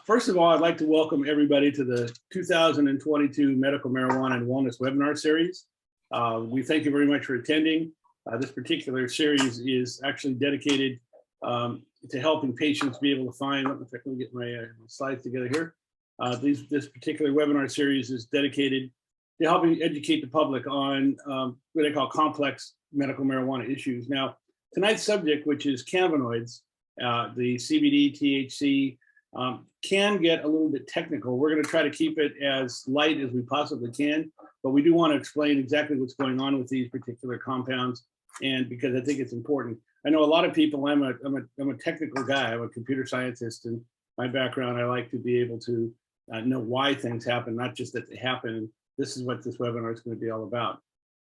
First of all, I'd like to welcome everybody to the 2022 Medical Marijuana and Wellness Webinar Series. We thank you very much for attending. This particular series is actually dedicated to helping patients be able to find, let me get my slides together here. This particular webinar series is dedicated to helping educate the public on what I call complex medical marijuana issues. Now, tonight's subject, which is cannabinoids, the CBD, THC, can get a little bit technical. We're going to try to keep it as light as we possibly can, but we do want to explain exactly what's going on with these particular compounds, and because I think it's important. I know a lot of people, I'm a technical guy, I'm a computer scientist, and my background, I like to be able to know why things happen, not just that they happen. And this is what this webinar is going to be all about.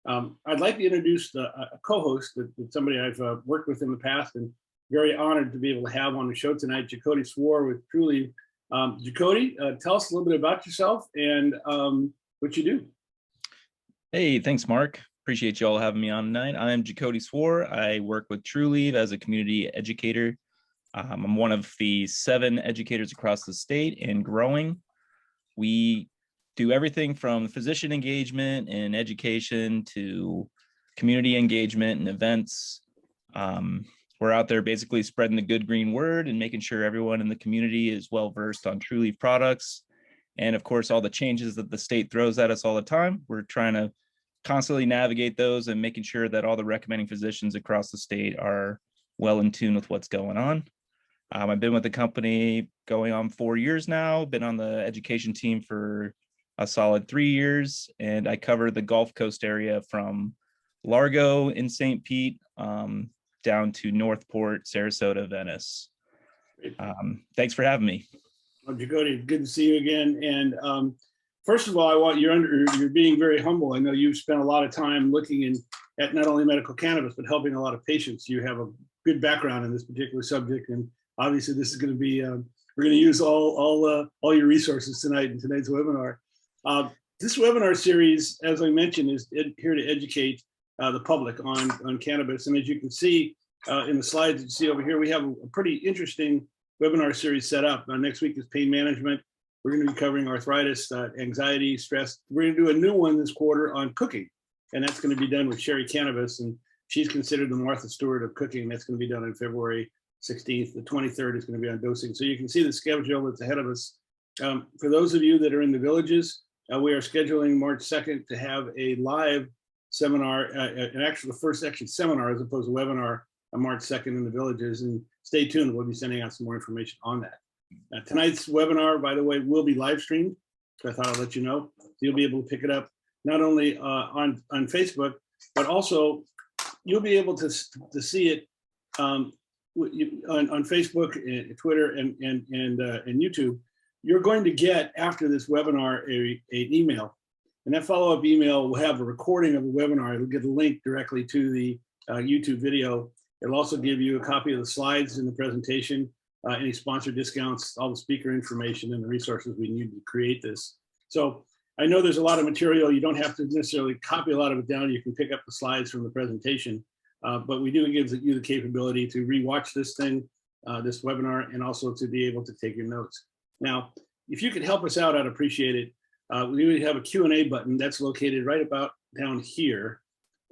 I'd like to introduce a co-host, that somebody I've worked with in the past, and very honored to be able to have on the show tonight, Jacody Swor with Trulieve. Jacody, tell us a little bit about yourself and what you do. Hey, thanks, Mark. Appreciate you all having me on tonight. I'm Jacody Swor. I work with Trulieve as a community educator. I'm one of the 7 educators across the state and growing. We do everything from physician engagement and education to community engagement and events. We're out there basically spreading the good green word and making sure everyone in the community is well versed on Trulieve products. And of course, all the changes that the state throws at us all the time, we're trying to constantly navigate those and making sure that all the recommending physicians across the state are well in tune with what's going on. I've been with the company going on 4 years now, been on the education team for a solid 3 years, and I cover the Gulf Coast area from Largo in St. Pete down to Northport, Sarasota, Venice. Thanks for having me. Well, Jacody, good to see you again. And first of all, you're being very humble. I know you've spent a lot of time looking at not only medical cannabis, but helping a lot of patients. You have a good background in this particular subject, and obviously this is going to be, we're going to use all your resources tonight in tonight's webinar. This webinar series, as I mentioned, is here to educate the public on cannabis. And as you can see in the slides that you see over here, we have a pretty interesting webinar series set up. Next week is pain management. We're going to be covering arthritis, anxiety, stress. We're going to do a new one this quarter on cooking, and that's going to be done with Sherry Cannabis, and she's considered the Martha Stewart of cooking. That's going to be done on February 16th. The 23rd is going to be on dosing. So you can see the schedule that's ahead of us. For those of you that are in the villages, we are scheduling March 2nd to have a live seminar, the first seminar as opposed to webinar on March 2nd in the villages. And stay tuned, we'll be sending out some more information on that. Tonight's webinar, by the way, will be live streamed. So I thought I'd let you know. So you'll be able to pick it up not only on Facebook, but also you'll be able to see it on Facebook, and Twitter, and YouTube. You're going to get, after this webinar, an email. And that follow-up email will have a recording of the webinar. It'll get a link directly to the YouTube video. It'll also give you a copy of the slides in the presentation, any sponsor discounts, all the speaker information, and the resources we need to create this. So I know there's a lot of material. You don't have to necessarily copy a lot of it down. You can pick up the slides from the presentation, but we do give you the capability to rewatch this thing, this webinar, and also to be able to take your notes. Now, if you could help us out, I'd appreciate it. We have a Q&A button that's located right about down here.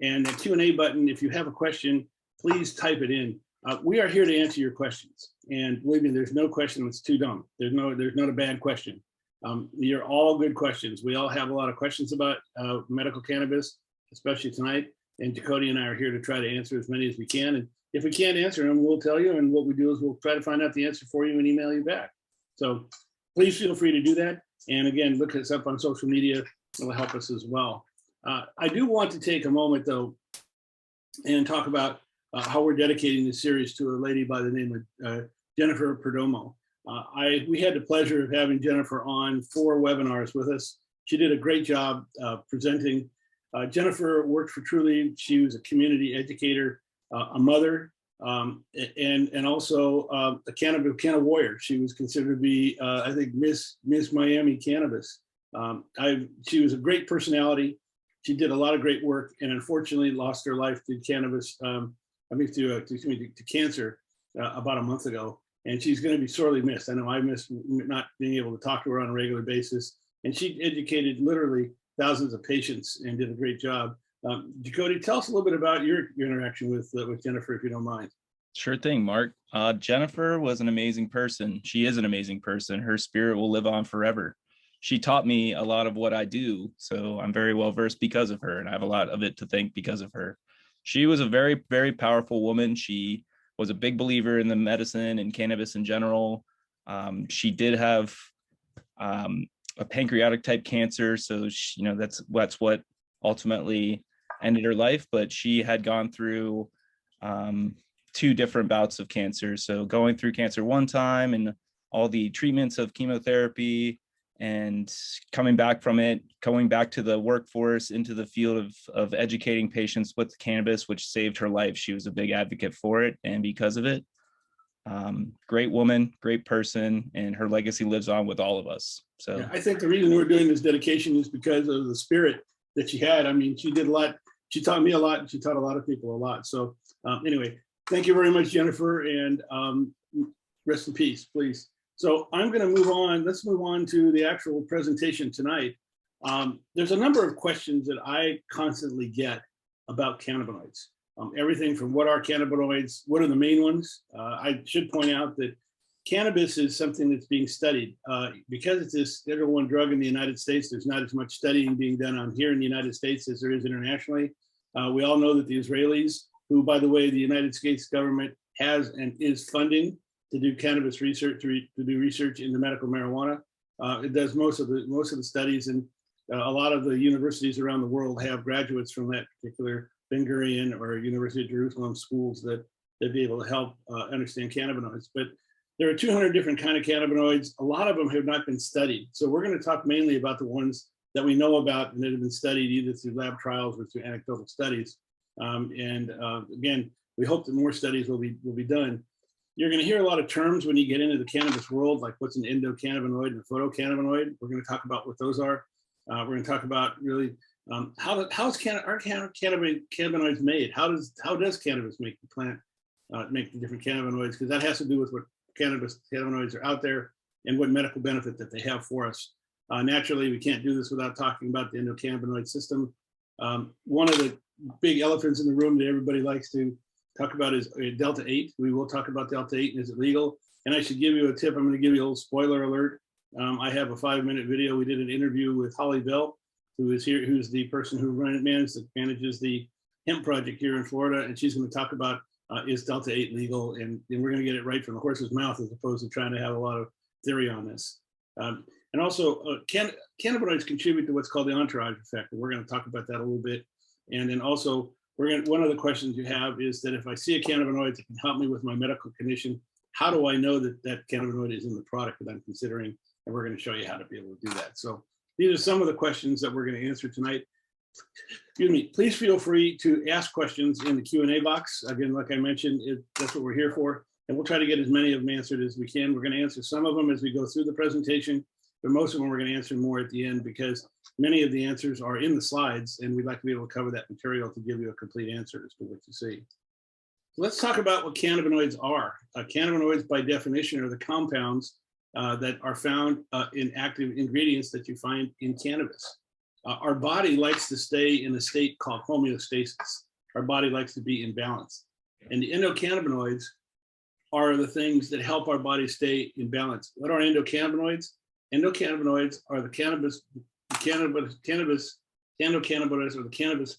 And the Q&A button, if you have a question, please type it in. We are here to answer your questions. And believe me, there's no question that's too dumb. There's not a bad question. You're all good questions. We all have a lot of questions about medical cannabis, especially tonight. And Jacody and I are here to try to answer as many as we can. And if we can't answer them, we'll tell you. And what we do is we'll try to find out the answer for you and email you back. So please feel free to do that. And again, look us up on social media. It'll help us as well. I do want to take a moment, though, and talk about how we're dedicating this series to a lady by the name of Jennifer Perdomo. We had the pleasure of having Jennifer on 4 webinars with us. She did a great job presenting. Jennifer worked for Trulieve. She was a community educator, a mother, and also a cannabis warrior. She was considered to be, I think, Miss Miami Cannabis. She was a great personality. She did a lot of great work, and unfortunately lost her life to cannabis. To cancer about a month ago. and she's going to be sorely missed. I know I miss not being able to talk to her on a regular basis, and she educated literally thousands of patients and did a great job. Jacody, tell us a little bit about your interaction with Jennifer, if you don't mind. Sure thing, Mark. Jennifer was an amazing person. She is an amazing person. Her spirit will live on forever. She taught me a lot of what I do, so I'm very well versed because of her, and I have a lot of it to thank because of her. She was a very, very powerful woman. She was a big believer in the medicine and cannabis in general. She did have a pancreatic type cancer, so she, that's what ultimately ended her life. But she had gone through 2 different bouts of cancer. So going through cancer one time and all the treatments of chemotherapy, and coming back from it, going back to the workforce into the field of educating patients with cannabis, which saved her life. She was a big advocate for it, and because of it, great woman, great person, and her legacy lives on with all of us. So yeah, I think the reason we're doing this dedication is because of the spirit that she had. I mean, she did a lot. She taught me a lot, and she taught a lot of people a lot. So anyway, thank you very much, Jennifer, and rest in peace, please. So I'm going to move on. Let's move on to the actual presentation tonight. There's a number of questions that I constantly get about cannabinoids. Everything from what are cannabinoids, what are the main ones? I should point out that cannabis is something that's being studied. Because it's this Schedule I drug in the United States, there's not as much studying being done on here in the United States as there is internationally. We all know that the Israelis, who, by the way, the United States government has and is funding to do cannabis research, to do research into medical marijuana. It does most of the studies, and a lot of the universities around the world have graduates from that particular Ben Gurion or University of Jerusalem schools that they'd be able to help understand cannabinoids. But there are 200 different kind of cannabinoids. A lot of them have not been studied. So we're going to talk mainly about the ones that we know about and that have been studied either through lab trials or through anecdotal studies. Again, we hope that more studies will be done. You're going to hear a lot of terms when you get into the cannabis world, like what's an endocannabinoid and a photocannabinoid. We're going to talk about what those are. We're going to talk about really how cannabinoids made. How does cannabis make the plant make the different cannabinoids? Because that has to do with what cannabinoids are out there and what medical benefit that they have for us. Naturally, we can't do this without talking about the endocannabinoid system. One of the big elephants in the room that everybody likes to talk about is Delta-8. We will talk about Delta-8 and is it legal? And I should give you a tip. I'm going to give you a little spoiler alert. I have a 5-minute video. We did an interview with Holly Bell, who is here, who's the person who manages the Hemp project here in Florida, and she's going to talk about is Delta-8 legal, and we're going to get it right from the horse's mouth as opposed to trying to have a lot of theory on this. And also, cannabinoids contribute to what's called the entourage effect, and we're going to talk about that a little bit. And then also, one of the questions you have is that if I see a cannabinoid that can help me with my medical condition, how do I know that that cannabinoid is in the product that I'm considering? And we're going to show you how to be able to do that. So these are some of the questions that we're going to answer tonight. Excuse me. Please feel free to ask questions in the Q&A box. Again, like I mentioned, that's what we're here for. And we'll try to get as many of them answered as we can. We're going to answer some of them as we go through the presentation, but most of them we're going to answer more at the end because many of the answers are in the slides, and we'd like to be able to cover that material to give you a complete answer as to what you see. So let's talk about what cannabinoids are. Cannabinoids, by definition, are the compounds that are found in active ingredients that you find in cannabis. Our body likes to stay in a state called homeostasis. Our body likes to be in balance. And the endocannabinoids are the things that help our body stay in balance. What are endocannabinoids? Endocannabinoids are the endocannabinoids or the cannabis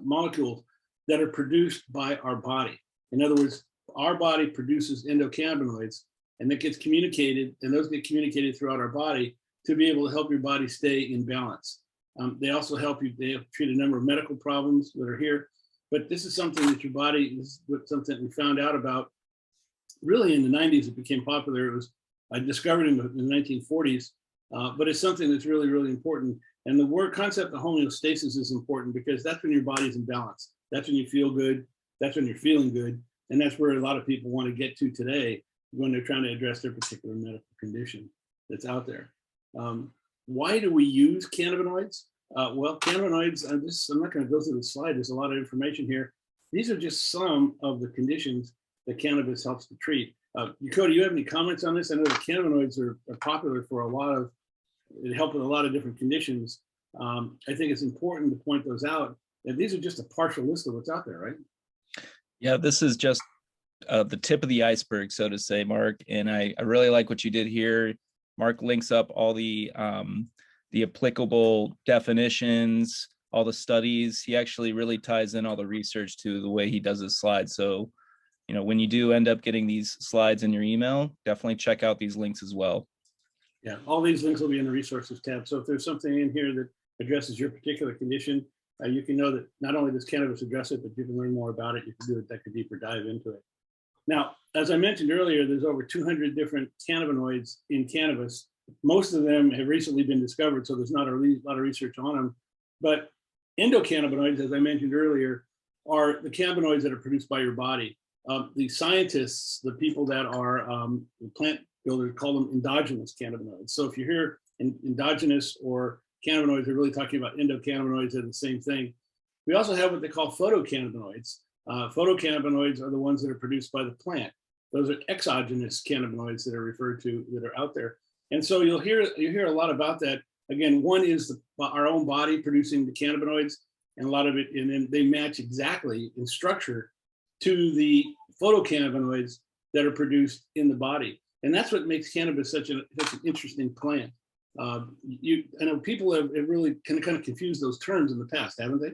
molecules that are produced by our body. In other words, our body produces endocannabinoids, and that gets communicated, and those get communicated throughout our body to be able to help your body stay in balance. They also help you, they treat a number of medical problems that are here, but this is something that your body, this is something we found out about really in the 90s. It became popular. It was, I discovered in the 1940s, but it's something that's really, really important. And the word concept of homeostasis is important because that's when your body's in balance. That's when you feel good. That's when you're feeling good. And that's where a lot of people want to get to today when they're trying to address their particular medical condition that's out there. Why do we use cannabinoids? Well, cannabinoids, I'm not going to go through the slide. There's a lot of information here. These are just some of the conditions that cannabis helps to treat. Jacody, you have any comments on this? I know the cannabinoids are popular for it help with a lot of different conditions. I think it's important to point those out. And these are just a partial list of what's out there, right? Yeah, this is just the tip of the iceberg, so to say, Marc. And I really like what you did here. Marc links up all the applicable definitions, all the studies. He actually really ties in all the research to the way he does his slides. So, you know, when you do end up getting these slides in your email, definitely check out these links as well. Yeah, all these links will be in the resources tab. So if there's something in here that addresses your particular condition, you can know that not only does cannabis address it, but you can learn more about it. You can do a deeper dive into it. Now, as I mentioned earlier, there's over 200 different cannabinoids in cannabis. Most of them have recently been discovered, so there's not a lot of research on them. But endocannabinoids, as I mentioned earlier, are the cannabinoids that are produced by your body. The scientists, the people that are the plant builders, call them endogenous cannabinoids. So if you hear endogenous or cannabinoids, they're really talking about endocannabinoids. They're the same thing. We also have what they call photocannabinoids. Photocannabinoids are the ones that are produced by the plant. Those are exogenous cannabinoids that are referred to, that are out there. And so you'll hear a lot about that. Again, one is our own body producing the cannabinoids, and a lot of it, and then they match exactly in structure to the photocannabinoids that are produced in the body. And that's what makes cannabis such an interesting plant. I know people have really kind of confused those terms in the past, haven't they,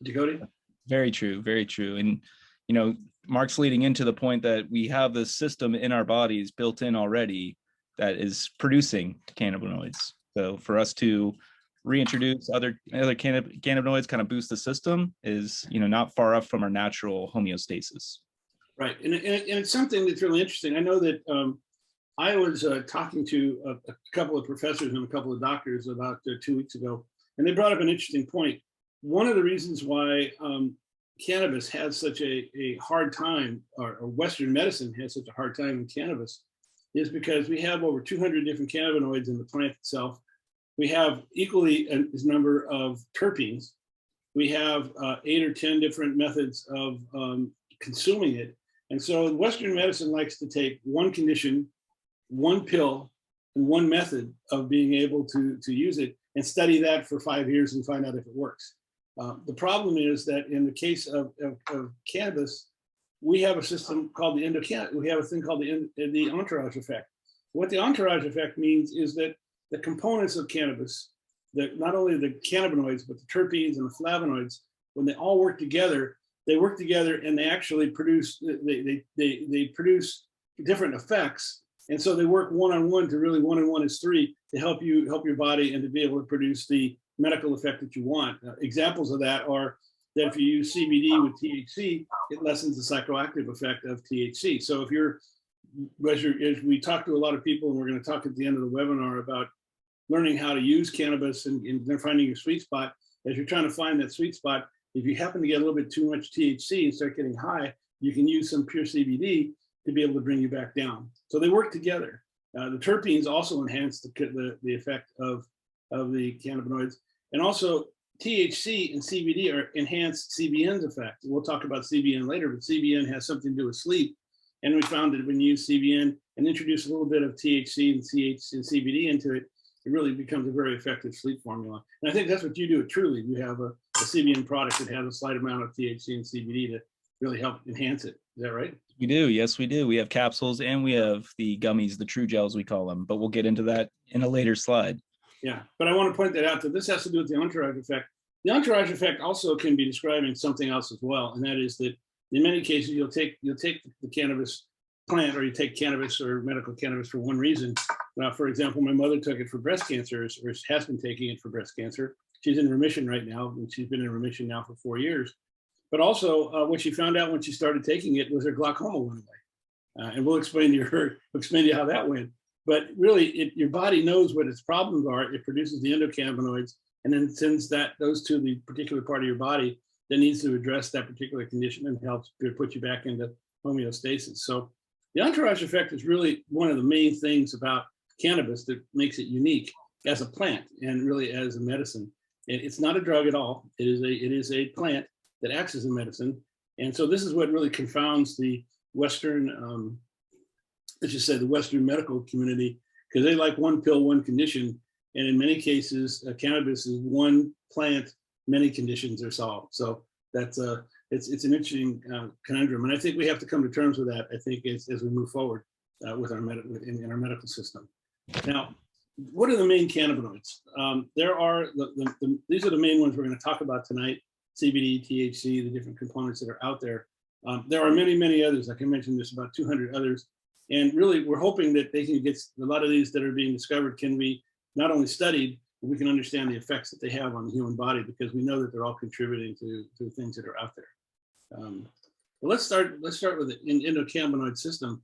Jacody? Very true, very true. And, you know, Marc's leading into the point that we have this system in our bodies built in already that is producing cannabinoids. So for us to reintroduce other cannabinoids, kind of boost the system, is, you know, not far off from our natural homeostasis. Right, and it's something that's really interesting. I know that I was talking to a couple of professors and a couple of doctors about 2 weeks ago, and they brought up an interesting point. One of the reasons why cannabis has such a hard time, or Western medicine has such a hard time in cannabis, is because we have over 200 different cannabinoids in the plant itself. We have equally a number of terpenes. We have 8 or 10 different methods of consuming it. And so Western medicine likes to take one condition, one pill, and one method of being able to use it, and study that for 5 years and find out if it works. The problem is that in the case of cannabis, we have a system called the we have a thing called the entourage effect. What the entourage effect means is that the components of cannabis, not only the cannabinoids, but the terpenes and the flavonoids, when they all work together, and they actually produce, they produce different effects. And so they work one-on-one to really 1 and 1 is 3 to help your body and to be able to produce the medical effect that you want. Examples of that are that if you use CBD with THC, it lessens the psychoactive effect of THC. So if as we talk to a lot of people, and we're going to talk at the end of the webinar about learning how to use cannabis and finding your sweet spot, as you're trying to find that sweet spot, if you happen to get a little bit too much THC and start getting high, you can use some pure CBD to be able to bring you back down. So they work together. The terpenes also enhance the effect of the cannabinoids. And also THC and CBD are enhanced CBN's effect. We'll talk about CBN later, but CBN has something to do with sleep. And we found that when you use CBN and introduce a little bit of THC and CBD into it, it really becomes a very effective sleep formula. And I think that's what you do at Trulieve. You have a CBN product that has a slight amount of THC and CBD to really help enhance it. Is that right? We do. Yes, we do. We have capsules and we have the gummies, the true gels, we call them, but we'll get into that in a later slide. Yeah, but I want to point that out, that this has to do with the entourage effect. The entourage effect also can be describing something else as well, and that is that in many cases you'll take the cannabis plant, or you take cannabis or medical cannabis for one reason. For example, my mother took it for breast cancer, or has been taking it for breast cancer. She's in remission right now, and she's been in remission now for 4 years. But also, what she found out when she started taking it was her glaucoma went away, and we'll explain to you how that went. But really, your body knows what its problems are. It produces the endocannabinoids, and then sends those to the particular part of your body that needs to address that particular condition and helps to put you back into homeostasis. So the entourage effect is really one of the main things about cannabis that makes it unique as a plant and really as a medicine. It's not a drug at all. It is a plant that acts as a medicine. And so this is what really confounds the Western, let's just say the Western medical community, because they like one pill, one condition. And in many cases, cannabis is one plant, many conditions are solved. So that's it's an interesting conundrum. And I think we have to come to terms with that, I think, as we move forward with our in our medical system. Now, what are the main cannabinoids? There are, these are the main ones we're going to talk about tonight: CBD, THC, the different components that are out there. There are many, many others. Like I mentioned, there's about 200 others. And really, we're hoping that they can get, a lot of these that are being discovered can be not only studied, but we can understand the effects that they have on the human body, because we know that they're all contributing to things that are out there. But let's start with the endocannabinoid system.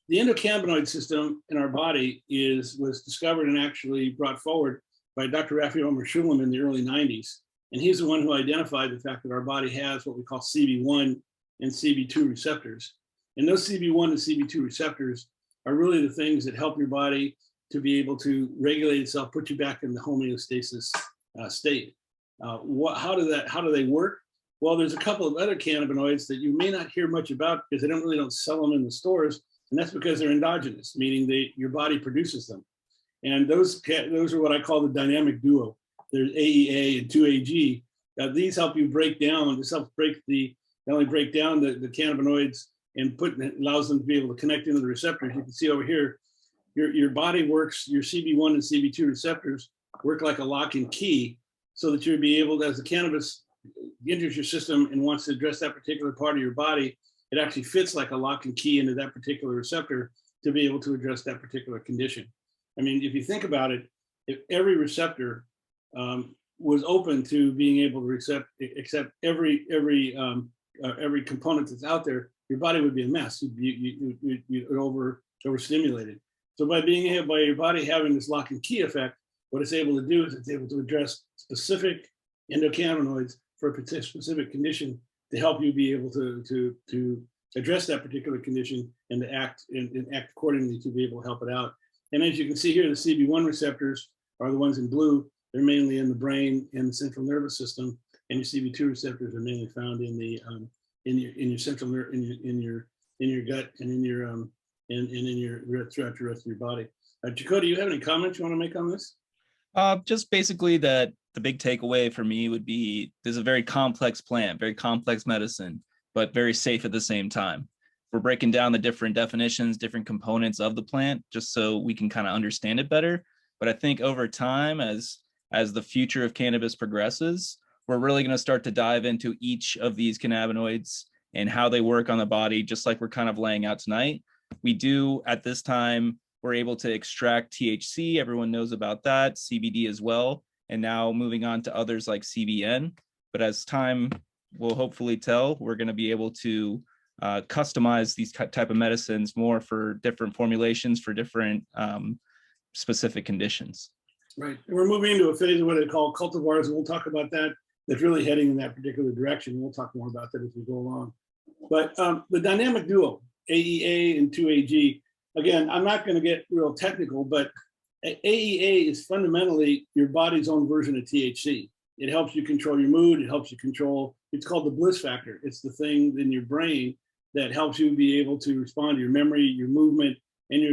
The endocannabinoid system in our body was discovered and actually brought forward by Dr. Raphael Mechoulam in the early 90s. And he's the one who identified the fact that our body has what we call Cb1 and Cb2 receptors. And those Cb1 and Cb2 receptors are really the things that help your body to be able to regulate itself, put you back in the homeostasis state. How do they work? Well, there's a couple of other cannabinoids that you may not hear much about because they don't sell them in the stores. And that's because they're endogenous, meaning your body produces them. And those are what I call the dynamic duo. There's AEA and 2AG. These help you break down. This helps not only break down the cannabinoids and allows them to be able to connect into the receptors. You can see over here, your body works, your Cb1 and Cb2 receptors work like a lock and key, so that you'll be able to, as the cannabis enters your system and wants to address that particular part of your body, it actually fits like a lock and key into that particular receptor to be able to address that particular condition. I mean, if you think about it, if every receptor was open to being able to accept every component that's out there, your body would be a mess. You'd overstimulated. So by your body having this lock and key effect, what it's able to do is it's able to address specific endocannabinoids for a specific condition to help you be able to address that particular condition and to act accordingly to be able to help it out. And as you can see here, the Cb1 receptors are the ones in blue. They're mainly in the brain and the central nervous system, and your Cb2 receptors are mainly found in your central nerve, in your gut, and in your throughout the rest of your body. Jacody, do you have any comments you want to make on this? Just basically that the big takeaway for me would be there's a very complex plant, very complex medicine, but very safe at the same time. We're breaking down the different definitions, different components of the plant, just so we can kind of understand it better. But I think over time, as the future of cannabis progresses, we're really going to start to dive into each of these cannabinoids and how they work on the body, just like we're kind of laying out tonight. We do, at this time, we're able to extract THC. Everyone knows about that, CBD as well. And now moving on to others like CBN. But as time will hopefully tell, we're going to be able to customize these type of medicines more for different formulations for different specific conditions. Right. And we're moving into a phase of what they call cultivars, and we'll talk about that. That's really heading in that particular direction. We'll talk more about that as we go along. But the dynamic duo, AEA and 2AG, again, I'm not going to get real technical, but AEA is fundamentally your body's own version of THC. It helps you control your mood. It helps you control, it's called the bliss factor. It's the thing in your brain that helps you be able to respond to your memory, your movement, and your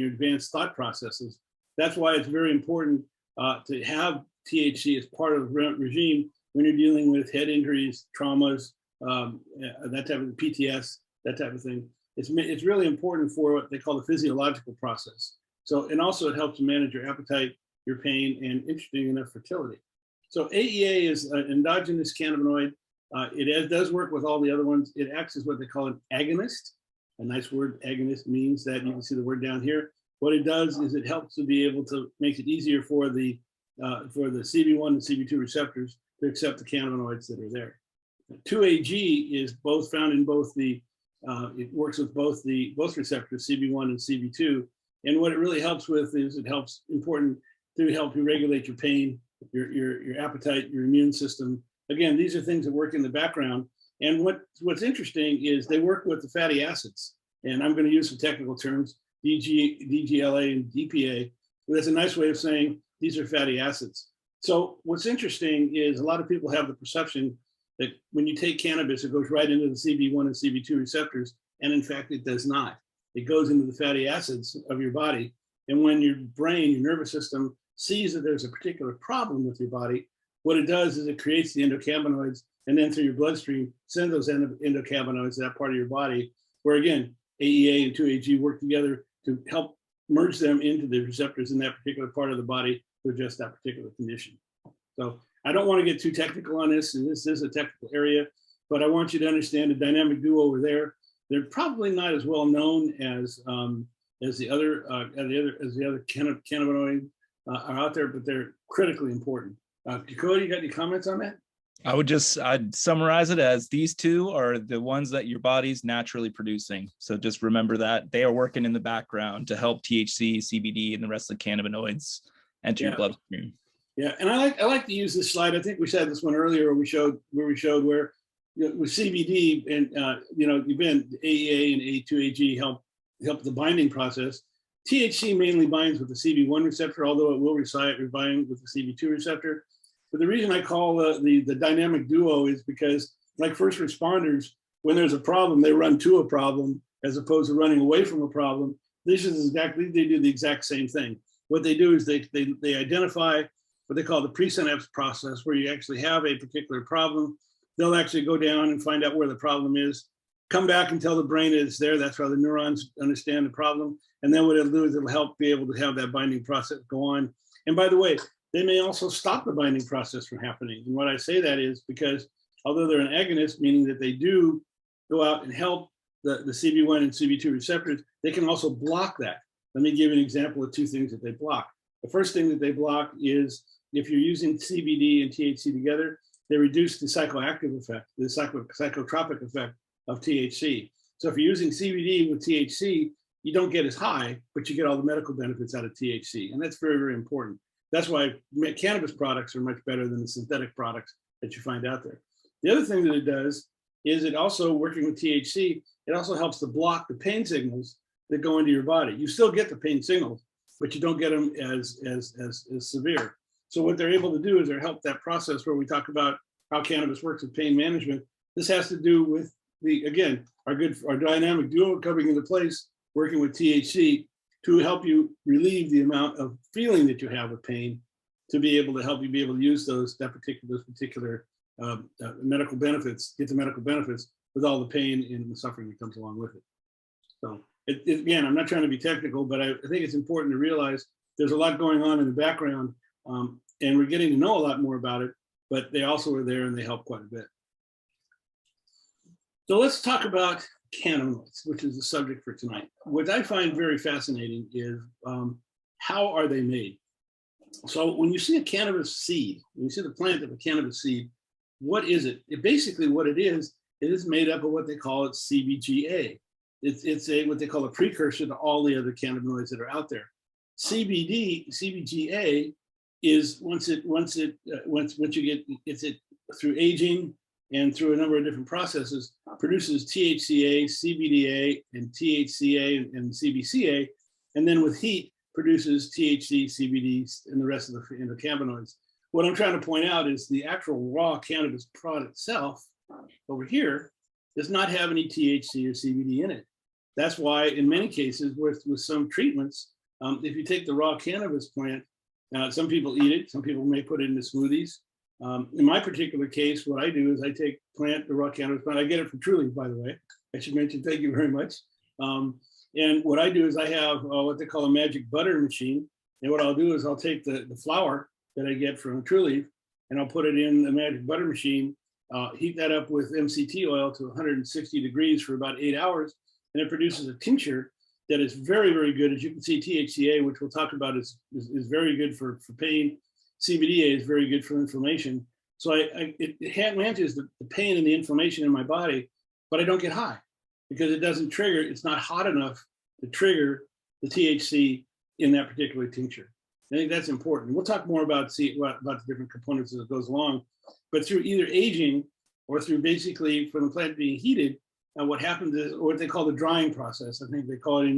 advanced thought processes. That's why it's very important to have THC as part of the regime when you're dealing with head injuries, traumas, that type of PTS, that type of thing. It's really important for what they call the physiological process. So, and also it helps to manage your appetite, your pain, and interesting enough, fertility. So AEA is an endogenous cannabinoid. It does work with all the other ones. It acts as what they call an agonist. A nice word, agonist, means that you can see the word down here. What it does is it helps to be able to make it easier for the Cb1 and Cb2 receptors to accept the cannabinoids that are there. 2AG is both found in both it works with both receptors, Cb1 and Cb2. And what it really helps with is it helps to help you regulate your pain, your appetite, your immune system. Again, these are things that work in the background. And what's interesting is they work with the fatty acids. And I'm going to use some technical terms, DGLA and DPA. But that's a nice way of saying these are fatty acids. So what's interesting is a lot of people have the perception that when you take cannabis, it goes right into the Cb1 and Cb2 receptors. And in fact, it does not. It goes into the fatty acids of your body. And when your brain, your nervous system sees that there's a particular problem with your body, what it does is it creates the endocannabinoids, and then through your bloodstream, send those endocannabinoids to that part of your body, where again, AEA and 2-AG work together to help merge them into the receptors in that particular part of the body to address that particular condition. So I don't want to get too technical on this, and this is a technical area, but I want you to understand the dynamic duo over there. They're probably not as well known as the other cannabinoid are out there, but they're critically important. Jacody, you got any comments on that? I'd summarize it as these two are the ones that your body's naturally producing. So just remember that they are working in the background to help THC, CBD, and the rest of the cannabinoids enter your bloodstream. Yeah, and I like to use this slide. I think we said this one earlier where we showed where with CBD and even AEA and A2AG help the binding process. THC mainly binds with the Cb1 receptor, although it will bind with the Cb2 receptor. But the reason I call the dynamic duo is because, like first responders, when there's a problem, they run to a problem as opposed to running away from a problem. They do the exact same thing. What they do is they identify what they call the pre-synapse process, where you actually have a particular problem. They'll actually go down and find out where the problem is, come back and tell the brain that it's there. That's how the neurons understand the problem. And then what it'll do is it'll help be able to have that binding process go on. And by the way, they may also stop the binding process from happening. And what I say that is because although they're an agonist, meaning that they do go out and help the Cb1 and Cb2 receptors, they can also block that. Let me give you an example of two things that they block. The first thing that they block is if you're using CBD and THC together, they reduce the psychoactive effect, the psychotropic effect of THC. So if you're using CBD with THC, you don't get as high, but you get all the medical benefits out of THC. And that's very, very important. That's why cannabis products are much better than the synthetic products that you find out there. The other thing that it does is it also, working with THC, it also helps to block the pain signals that go into your body. You still get the pain signals, but you don't get them as severe. So what they're able to do is they help that process where we talk about how cannabis works with pain management. This has to do with our dynamic duo coming into place, working with THC to help you relieve the amount of feeling that you have with pain, to be able to help you be able to use those particular medical benefits, get the medical benefits with all the pain and the suffering that comes along with it. So again, I'm not trying to be technical, but I think it's important to realize there's a lot going on in the background, and we're getting to know a lot more about it, but they also are there and they help quite a bit. So let's talk about cannabinoids, which is the subject for tonight. What I find very fascinating is how are they made? So when you see a cannabis seed, when you see the plant of a cannabis seed, what is it? Basically what it is made up of what they call CBGA. It's what they call a precursor to all the other cannabinoids that are out there. CBGA is once you get it through aging and through a number of different processes, produces THCA, CBDA, and THCA and CBCA, and then with heat produces THC, CBD, and the rest of the endocannabinoids. What I'm trying to point out is the actual raw cannabis product itself over here does not have any THC or CBD in it. That's why in many cases with some treatments, if you take the raw cannabis plant, some people eat it, some people may put it into smoothies. In my particular case, what I do is I take the raw cannabis plant. I get it from Trulieve, by the way. I should mention, thank you very much. And what I do is I have what they call a magic butter machine. And what I'll do is I'll take the flour that I get from Trulieve and I'll put it in the magic butter machine, heat that up with MCT oil to 160 degrees for about 8 hours. And it produces a tincture that is very, very good. As you can see, THCA, which we'll talk about, is very good for pain. CBDA is very good for inflammation. So it manages the pain and the inflammation in my body, but I don't get high because it doesn't trigger, it's not hot enough to trigger the THC in that particular tincture. I think that's important. We'll talk more about the different components as it goes along, but through either aging or through basically from the plant being heated, what happens is what they call the drying process. I think they call it as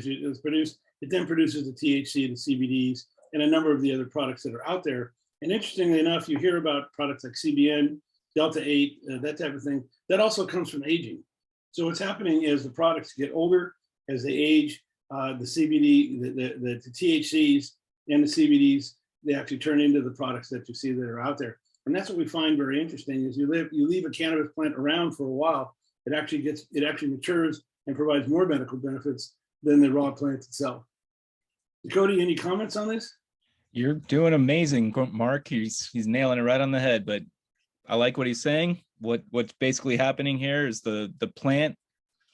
it's produced, it then produces the THC and the CBDs and a number of the other products that are out there. And interestingly enough, you hear about products like CBN, Delta-8, that type of thing. that also comes from aging. So what's happening is the products get older as they age. The CBD, the THCs and the CBDs, they actually turn into the products that you see that are out there. And that's what we find very interesting is you leave a cannabis plant around for a while, it actually matures and provides more medical benefits than the raw plant itself. Jacody, any comments on this? You're doing amazing, Mark. He's nailing it right on the head, but I like what he's saying. What's basically happening here is the plant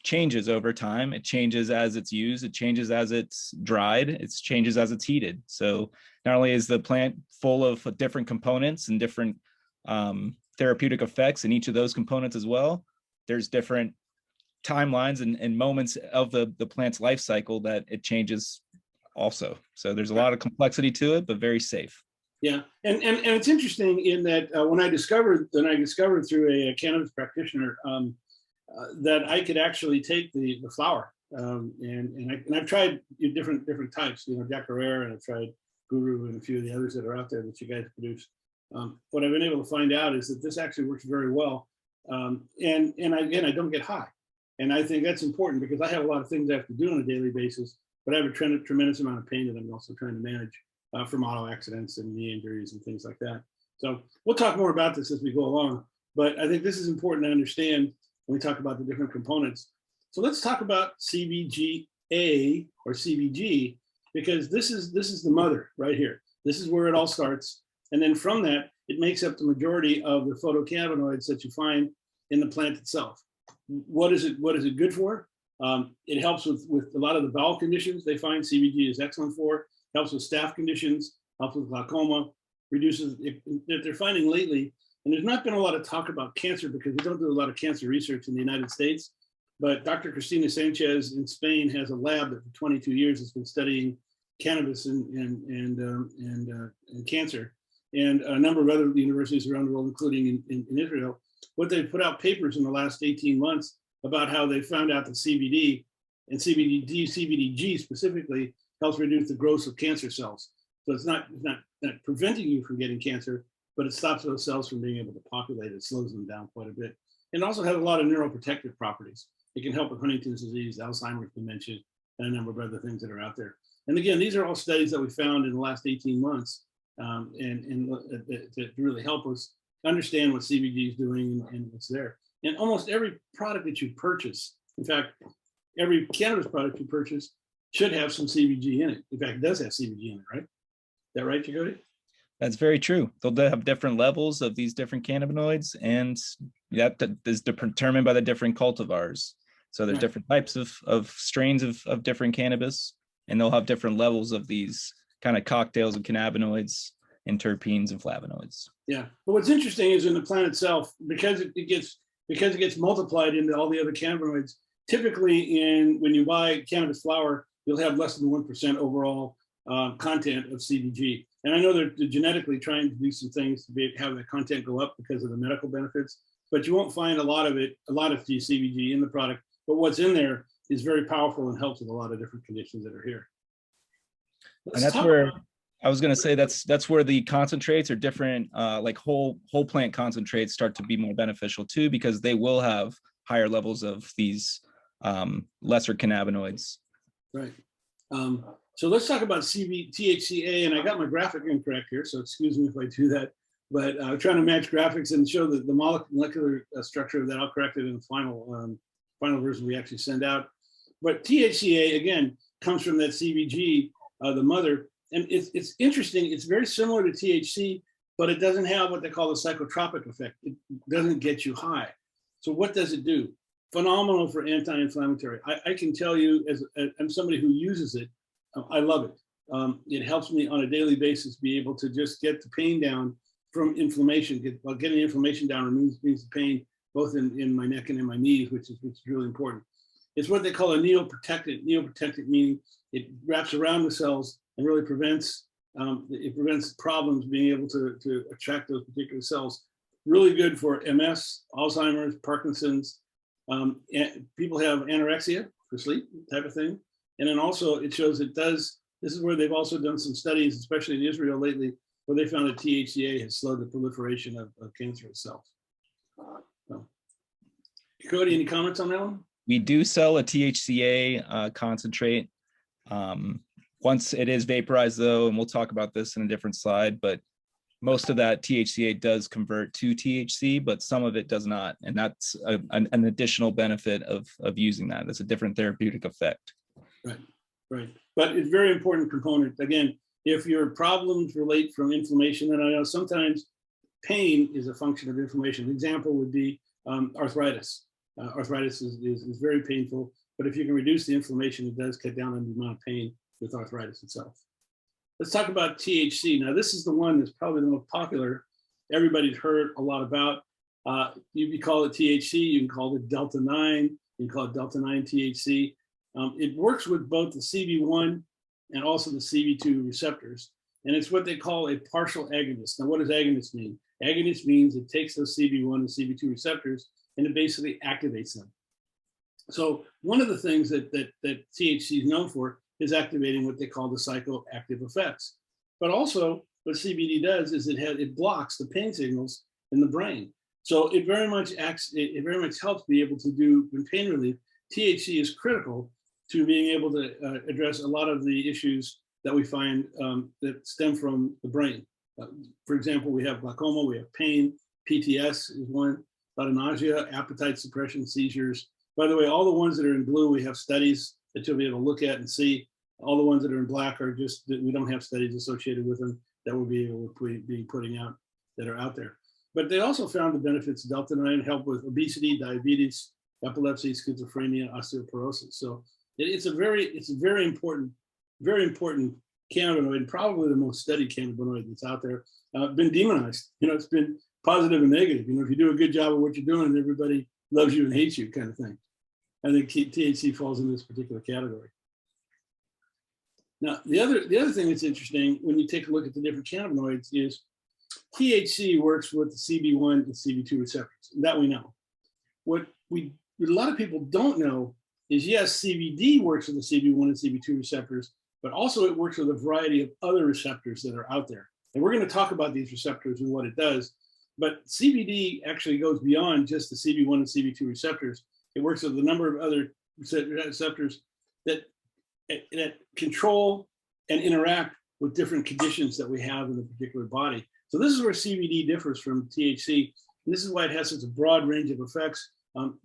changes over time. It changes as it's used, it changes as it's dried, it changes as it's heated. So not only is the plant full of different components and different therapeutic effects in each of those components as well, there's different timelines and moments of the plant's life cycle that it changes also. So there's a lot of complexity to it, but very safe. Yeah, and it's interesting in that when I discovered through a cannabis practitioner that I could actually take the flower, and I've tried different types, Jacary, and I've tried Guru and a few of the others that are out there that you guys produce. What I've been able to find out is that this actually works very well, and again, I don't get high, and I think that's important because I have a lot of things I have to do on a daily basis, but I have a tremendous amount of pain that I'm also trying to manage from auto accidents and knee injuries and things like that. So we'll talk more about this as we go along, but I think this is important to understand when we talk about the different components. So let's talk about CBGA or CBG, because this is the mother right here. This is where it all starts. And then from that, it makes up the majority of the photocannabinoids that you find in the plant itself. What is it good for? It helps with a lot of the bowel conditions. They find CBG is excellent for. Helps with staph conditions, helps with glaucoma, reduces, that they're finding lately, and there's not been a lot of talk about cancer because we don't do a lot of cancer research in the United States, but Dr. Cristina Sanchez in Spain has a lab that for 22 years has been studying cannabis and cancer, and a number of other universities around the world, including in Israel. What they've put out papers in the last 18 months about how they found out that CBD and CBDG specifically helps reduce the growth of cancer cells. So it's not preventing you from getting cancer, but it stops those cells from being able to populate. It slows them down quite a bit. And it also has a lot of neuroprotective properties. It can help with Huntington's disease, Alzheimer's, dementia, and a number of other things that are out there. And again, these are all studies that we found in the last 18 months to really help us understand what CBD is doing and what's there. And almost every product that you purchase, in fact, every cannabis product you purchase should have some CBG in it. In fact, it does have CBG in it, right? Is that right, Jacody? That's very true. They'll have different levels of these different cannabinoids, and that is determined by the different cultivars. So there's different types of strains of different cannabis, and they'll have different levels of these kind of cocktails of cannabinoids and terpenes and flavonoids. Yeah. But what's interesting is in the plant itself, because it gets multiplied into all the other cannabinoids, typically when you buy cannabis flower, you'll have less than 1% overall content of CBG. And I know they're genetically trying to do some things to have the content go up because of the medical benefits, but you won't find a lot of CBG in the product. But what's in there is very powerful and helps with a lot of different conditions that are here. And that's where I was going to say that's where the concentrates or different like whole plant concentrates start to be more beneficial too, because they will have higher levels of these lesser cannabinoids. Right. So let's talk about THCA, and I got my graphic incorrect here, so excuse me if I do that, but I'm trying to match graphics and show the molecular structure of that. I'll correct it in the final version we actually send out. But THCA, again, comes from that CBG, the mother, and it's interesting. It's very similar to THC, but it doesn't have what they call the psychotropic effect. It doesn't get you high. So what does it do? Phenomenal for anti-inflammatory. I can tell you, as I'm somebody who uses it, I love it. It helps me on a daily basis be able to just get the pain down from inflammation. Getting inflammation down removes the pain both in my neck and in my knees, which is really important. It's what they call a neoprotectant. Neoprotectant meaning it wraps around the cells and really prevents problems being able to attract those particular cells. Really good for MS, Alzheimer's, Parkinson's. People have anorexia for sleep type of thing. And then also it shows it does, this is where they've also done some studies, especially in Israel lately, where they found that THCA has slowed the proliferation of cancerous cells. Jacody, any comments on that one? We do sell a THCA concentrate. Once it is vaporized though, and we'll talk about this in a different slide, but most of that THCA does convert to THC, but some of it does not. And that's an additional benefit of using that. It's a different therapeutic effect. Right, right. But it's a very important component. Again, if your problems relate from inflammation, and I know sometimes pain is a function of inflammation. An example would be arthritis. Arthritis is very painful, but if you can reduce the inflammation, it does cut down on the amount of pain with arthritis itself. Let's talk about THC. Now, this is the one that's probably the most popular. Everybody's heard a lot about. You can call it THC, you can call it Delta-9, you can call it Delta-9 THC. It works with both the Cb1 and also the Cb2 receptors. And it's what they call a partial agonist. Now, what does agonist mean? Agonist means it takes those Cb1 and Cb2 receptors and it basically activates them. So one of the things that THC is known for is activating what they call the psychoactive effects. But also what CBD does is it blocks the pain signals in the brain. So it very much helps be able to do pain relief. THC is critical to being able to address a lot of the issues that we find that stem from the brain. For example, we have glaucoma, we have pain, PTS is one, a lot of nausea, appetite suppression, seizures. By the way, all the ones that are in blue, we have studies that you'll be able to look at and see. All the ones that are in black are just, we don't have studies associated with them that we'll be able to be putting out that are out there. But they also found the benefits of Delta-9 help with obesity, diabetes, epilepsy, schizophrenia, osteoporosis. So it's a very important cannabinoid, and probably the most studied cannabinoid that's out there. Been demonized. You know, it's been positive and negative. You know, if you do a good job of what you're doing, everybody loves you and hates you, kind of thing. I think THC falls in this particular category. Now, the other thing that's interesting when you take a look at the different cannabinoids is THC works with the Cb1 and Cb2 receptors. That we know. What a lot of people don't know is, yes, CBD works with the Cb1 and Cb2 receptors, but also it works with a variety of other receptors that are out there. And we're going to talk about these receptors and what it does. But CBD actually goes beyond just the Cb1 and Cb2 receptors. It works with a number of other receptors that control and interact with different conditions that we have in a particular body. So this is where CBD differs from THC. And this is why it has such a broad range of effects.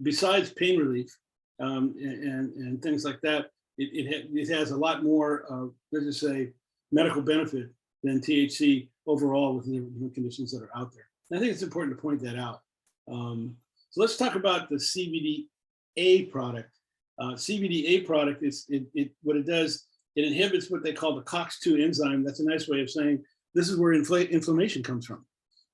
Besides pain relief and things like that, it has a lot more, let's just say, medical benefit than THC overall with the different conditions that are out there. And I think it's important to point that out. So let's talk about the CBDA product. CBDA product is what it does. It inhibits what they call the COX-2 enzyme. That's a nice way of saying this is where inflammation comes from.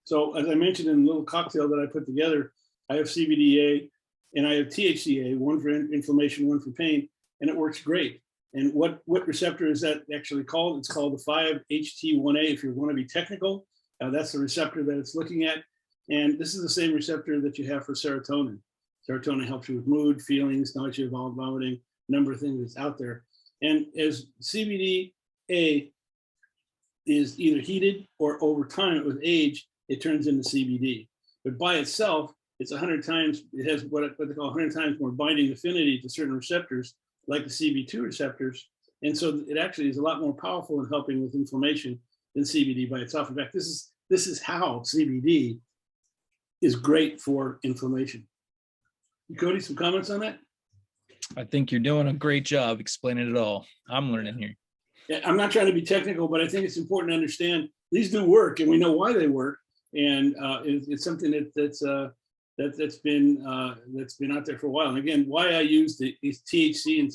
So as I mentioned in a little cocktail that I put together, I have CBDA and I have THCA, one for inflammation, one for pain, and it works great. And what receptor is that actually called? It's called the 5-HT1A, if you want to be technical. That's the receptor that it's looking at. And this is the same receptor that you have for serotonin. Serotonin helps you with mood, feelings, nausea, vomiting, a number of things that's out there. And as CBDA is either heated or over time with age, it turns into CBD. But by itself, it's 100 times, it has what they call 100 times more binding affinity to certain receptors, like the Cb2 receptors. And so it actually is a lot more powerful in helping with inflammation than CBD by itself. In fact, this is how CBD is great for inflammation. Jacody, some comments on that? I think you're doing a great job explaining it all. I'm learning here. Yeah, I'm not trying to be technical, but I think it's important to understand these do work, and we know why they work. And it's something that's been out there for a while. And again, why I use these THC and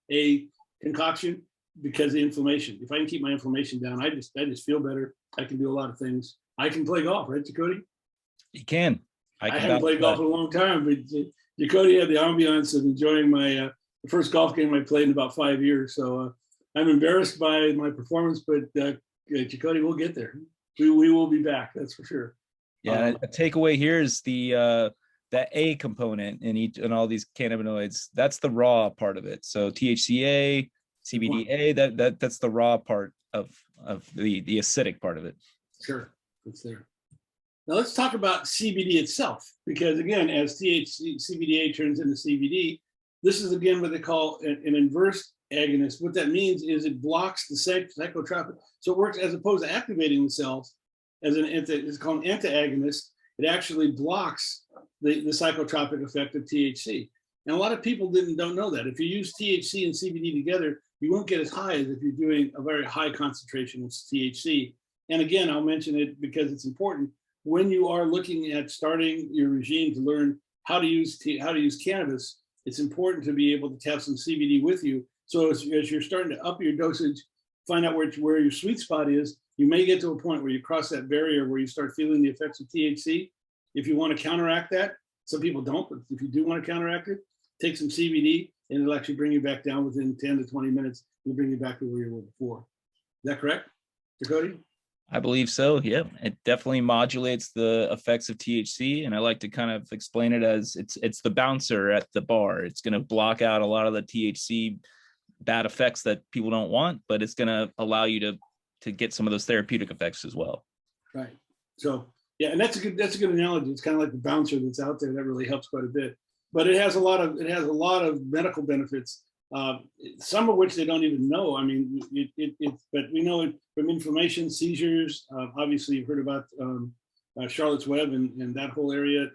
CBDA concoction, because of inflammation. If I can keep my inflammation down, I just feel better. I can do a lot of things. I can play golf, right, Jacody? You can. I haven't played golf in a long time, but Jacody had the ambiance of enjoying my the first golf game I played in about 5 years. So I'm embarrassed by my performance, but Jacody, we'll get there. We will be back, that's for sure. Yeah, a takeaway here is the A component in all these cannabinoids. That's the raw part of it. So THCA, CBDA, that's the raw part of the acidic part of it. Sure, it's there. Now let's talk about CBD itself, because again, as CBDA turns into CBD, this is again what they call an inverse agonist. What that means is it blocks the psychotropic. So it works as opposed to activating the cells as it's called an antagonist. It actually blocks the psychotropic effect of THC. And a lot of people don't know that. If you use THC and CBD together, you won't get as high as if you're doing a very high concentration of THC. And again, I'll mention it because it's important. When you are looking at starting your regime to learn how to use cannabis, it's important to be able to have some CBD with you. So as you're starting to up your dosage, find out where your sweet spot is, you may get to a point where you cross that barrier where you start feeling the effects of THC. If you want to counteract that, some people don't, but if you do want to counteract it, take some CBD and it'll actually bring you back down within 10 to 20 minutes. It'll bring you back to where you were before. Is that correct, Jacody? I believe so. Yeah, it definitely modulates the effects of THC, and I like to kind of explain it as it's the bouncer at the bar. It's going to block out a lot of the THC bad effects that people don't want, but it's going to allow you to get some of those therapeutic effects as well. Right. So yeah, and that's a good analogy. It's kind of like the bouncer that's out there that really helps quite a bit. But it has a lot of medical benefits. Some of which they don't even know. I mean, but we know it from inflammation, seizures. Obviously, you've heard about Charlotte's Web and that whole area.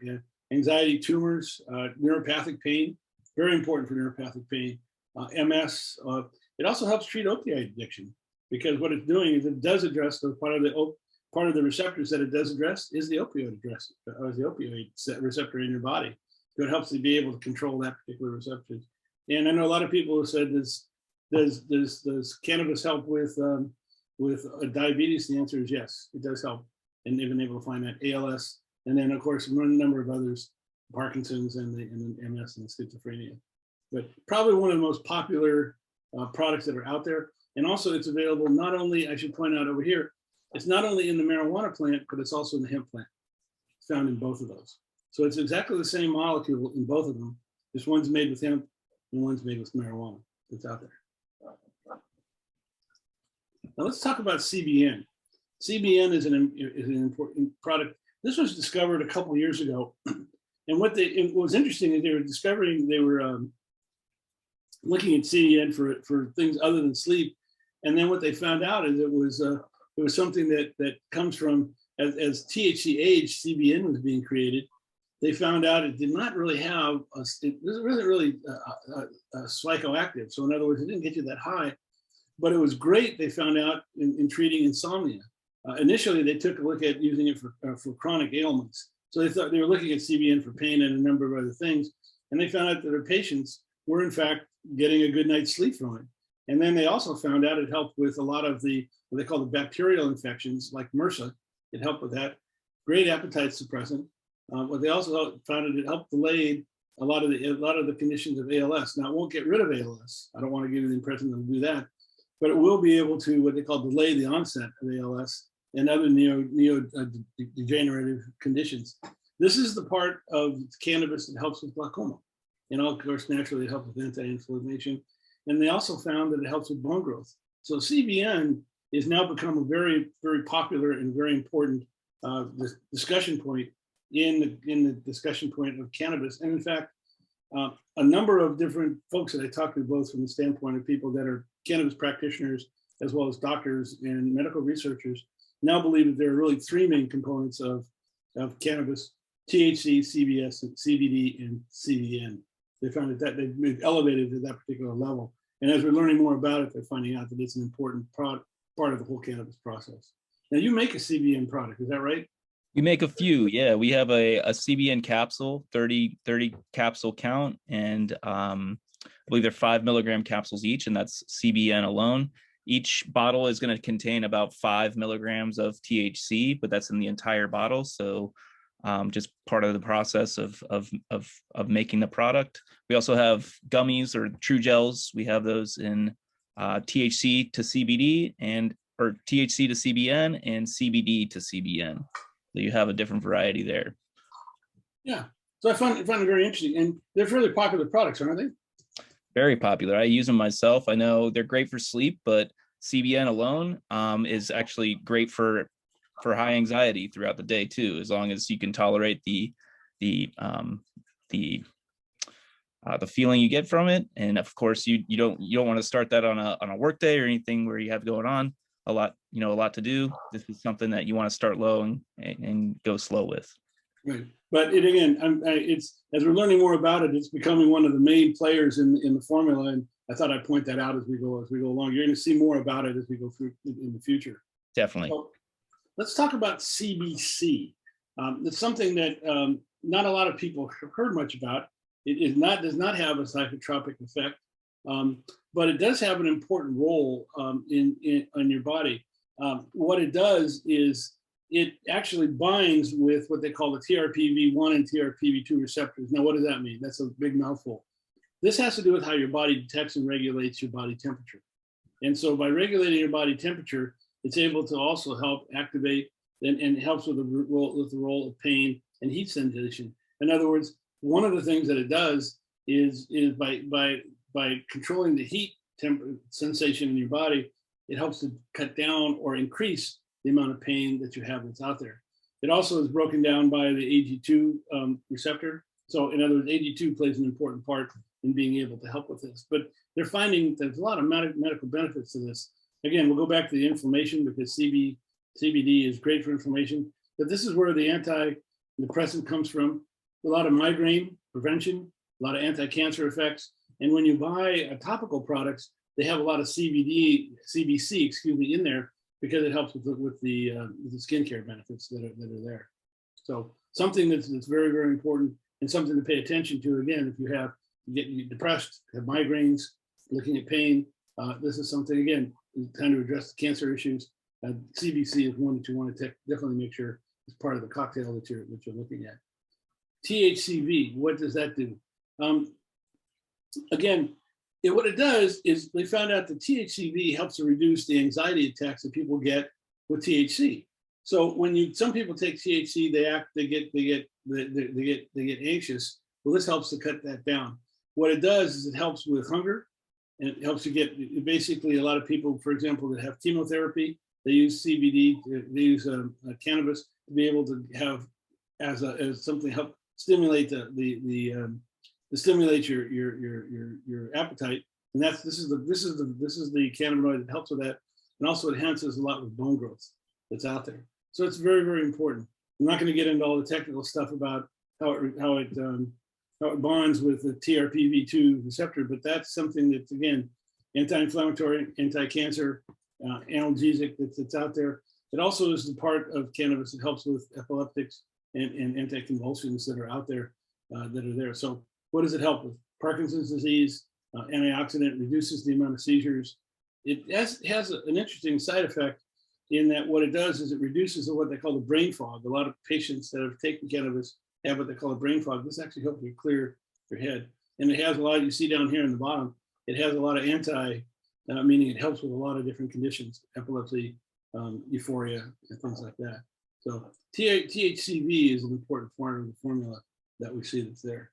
Anxiety, tumors, neuropathic pain. Very important for neuropathic pain. MS. It also helps treat opioid addiction because what it's doing is it does address the part of the receptors that it does address is the opioid receptor in your body. So it helps to be able to control that particular receptors. And I know a lot of people have said, does cannabis help with diabetes? The answer is yes, it does help. And they've been able to find that ALS, and then of course a number of others, Parkinson's and the MS and the schizophrenia. But probably one of the most popular products that are out there. And also it's available not only, I should point out over here, it's not only in the marijuana plant, but it's also in the hemp plant. It's found in both of those. So it's exactly the same molecule in both of them. This one's made with hemp and one's made with marijuana that's out there. Now let's talk about CBN. CBN is an important product. This was discovered a couple years ago. And what was interesting is they were looking at CBN for things other than sleep. And then what they found out is it was something that comes from, as THC aged, CBN was being created. They found out it did not really have, it wasn't really psychoactive. So in other words, it didn't get you that high, but it was great, they found out, in treating insomnia. Initially, they took a look at using it for chronic ailments. So they thought they were looking at CBN for pain and a number of other things. And they found out that their patients were in fact getting a good night's sleep from it. And then they also found out it helped with a lot of the, what they call the bacterial infections like MRSA. It helped with that. Great appetite suppressant. What they also found it helped delay a lot of the conditions of ALS. Now it won't get rid of ALS. I don't want to give you the impression that it'll do that, but it will be able to what they call delay the onset of ALS and other neurodegenerative conditions. This is the part of cannabis that helps with glaucoma, and of course naturally it helps with anti-inflammation. And they also found that it helps with bone growth. So CBN is now become a very, very popular and very important discussion point in the discussion point of cannabis. And in fact, a number of different folks that I talked to, both from the standpoint of people that are cannabis practitioners, as well as doctors and medical researchers, now believe that there are really three main components of cannabis: THC, CBS, and CBD, and CBN. They found that they've elevated to that particular level. And as we're learning more about it, they're finding out that it's an important part of the whole cannabis process. Now you make a CBN product, is that right? We make a few, yeah. We have a CBN capsule, 30 capsule count, and I believe they're 5 milligram capsules each, and that's CBN alone. Each bottle is going to contain about 5 milligrams of THC, but that's in the entire bottle. So just part of the process of making the product. We also have gummies or true gels. We have those in THC to CBD or THC to CBN and CBD to CBN. So you have a different variety there. Yeah, so I find it very interesting, and they're fairly popular products, aren't they? Very popular. I use them myself. I know they're great for sleep, but CBN alone is actually great for high anxiety throughout the day too, as long as you can tolerate the feeling you get from it. And of course, you don't want to start that on a work day or anything where you have going on a lot to do. This is something that you want to start low and go slow with. Right, but it's as we're learning more about it, it's becoming one of the main players in the formula. And I thought I'd point that out as we go along. You're going to see more about it as we go through in the future. Definitely. So let's talk about CBC. It's something that not a lot of people have heard much about. It does not have a psychotropic effect, but it does have an important role in your body. What it does is it actually binds with what they call the Trpv1 and Trpv2 receptors. Now, what does that mean? That's a big mouthful. This has to do with how your body detects and regulates your body temperature. And so by regulating your body temperature, it's able to also help activate and helps with the role of pain and heat sensation. In other words, one of the things that it does is by controlling the heat sensation in your body, it helps to cut down or increase the amount of pain that you have that's out there. It also is broken down by the AG2 receptor. So in other words, AG2 plays an important part in being able to help with this. But they're finding there's a lot of medical benefits to this. Again, we'll go back to the inflammation because CBD is great for inflammation. But this is where the antidepressant comes from. A lot of migraine prevention, a lot of anti-cancer effects. And when you buy topical products, they have a lot of CBC, in there because it helps with the skincare benefits that are there. So something that's very, very important and something to pay attention to. Again, if you get depressed, have migraines, looking at pain, this is something, again, trying to address the cancer issues. CBC is one that you want to definitely make sure is part of the cocktail that you're looking at. THCV, what does that do? Again, what it does is they found out that THCV helps to reduce the anxiety attacks that people get with THC. So when some people take THC, they get anxious. Well, this helps to cut that down. What it does is it helps with hunger, and it helps you get basically a lot of people, for example, that have chemotherapy, they use CBD, they use cannabis to be able to have as something help stimulate stimulate your appetite, and this is the cannabinoid that helps with that, and also enhances a lot with bone growth that's out there. So it's very, very important. I'm not going to get into all the technical stuff about how it bonds with the TRPV2 receptor, but that's something that's, again, anti-inflammatory, anti-cancer, analgesic that's out there. It also is the part of cannabis that helps with epileptics and anticonvulsants that are out there So what does it help with? Parkinson's disease, antioxidant, reduces the amount of seizures. It has an interesting side effect in that what it does is it reduces what they call the brain fog. A lot of patients that have taken cannabis have what they call a brain fog. This actually helps you clear your head. And it has a lot, you see down here in the bottom, it has a lot of meaning it helps with a lot of different conditions, epilepsy, euphoria, and things like that. So THCV is an important part of the formula that we see that's there.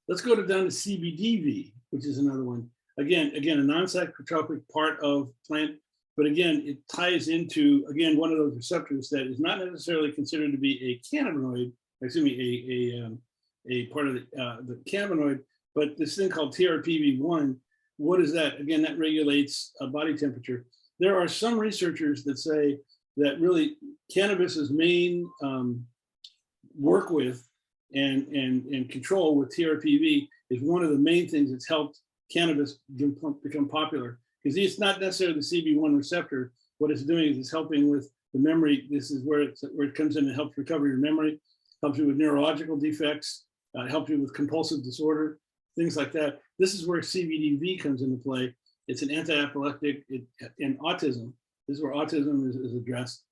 Let's go down to Cbdv, which is another one. Again, a non-psychotropic part of plant, but again, it ties into, again, one of those receptors that is not necessarily considered to be a cannabinoid, a part of the cannabinoid, but this thing called TRPV1, what is that? Again, that regulates body temperature. There are some researchers that say that really cannabis's main work with and control with TRPV is one of the main things that's helped cannabis become popular, because it's not necessarily the Cb1 receptor. What it's doing is it's helping with the memory. This is where it comes in and helps recover your memory, helps you with neurological defects, helps you with compulsive disorder, things like that. This is where Cbdv comes into play. It's an anti-epileptic in autism. This is where autism is addressed,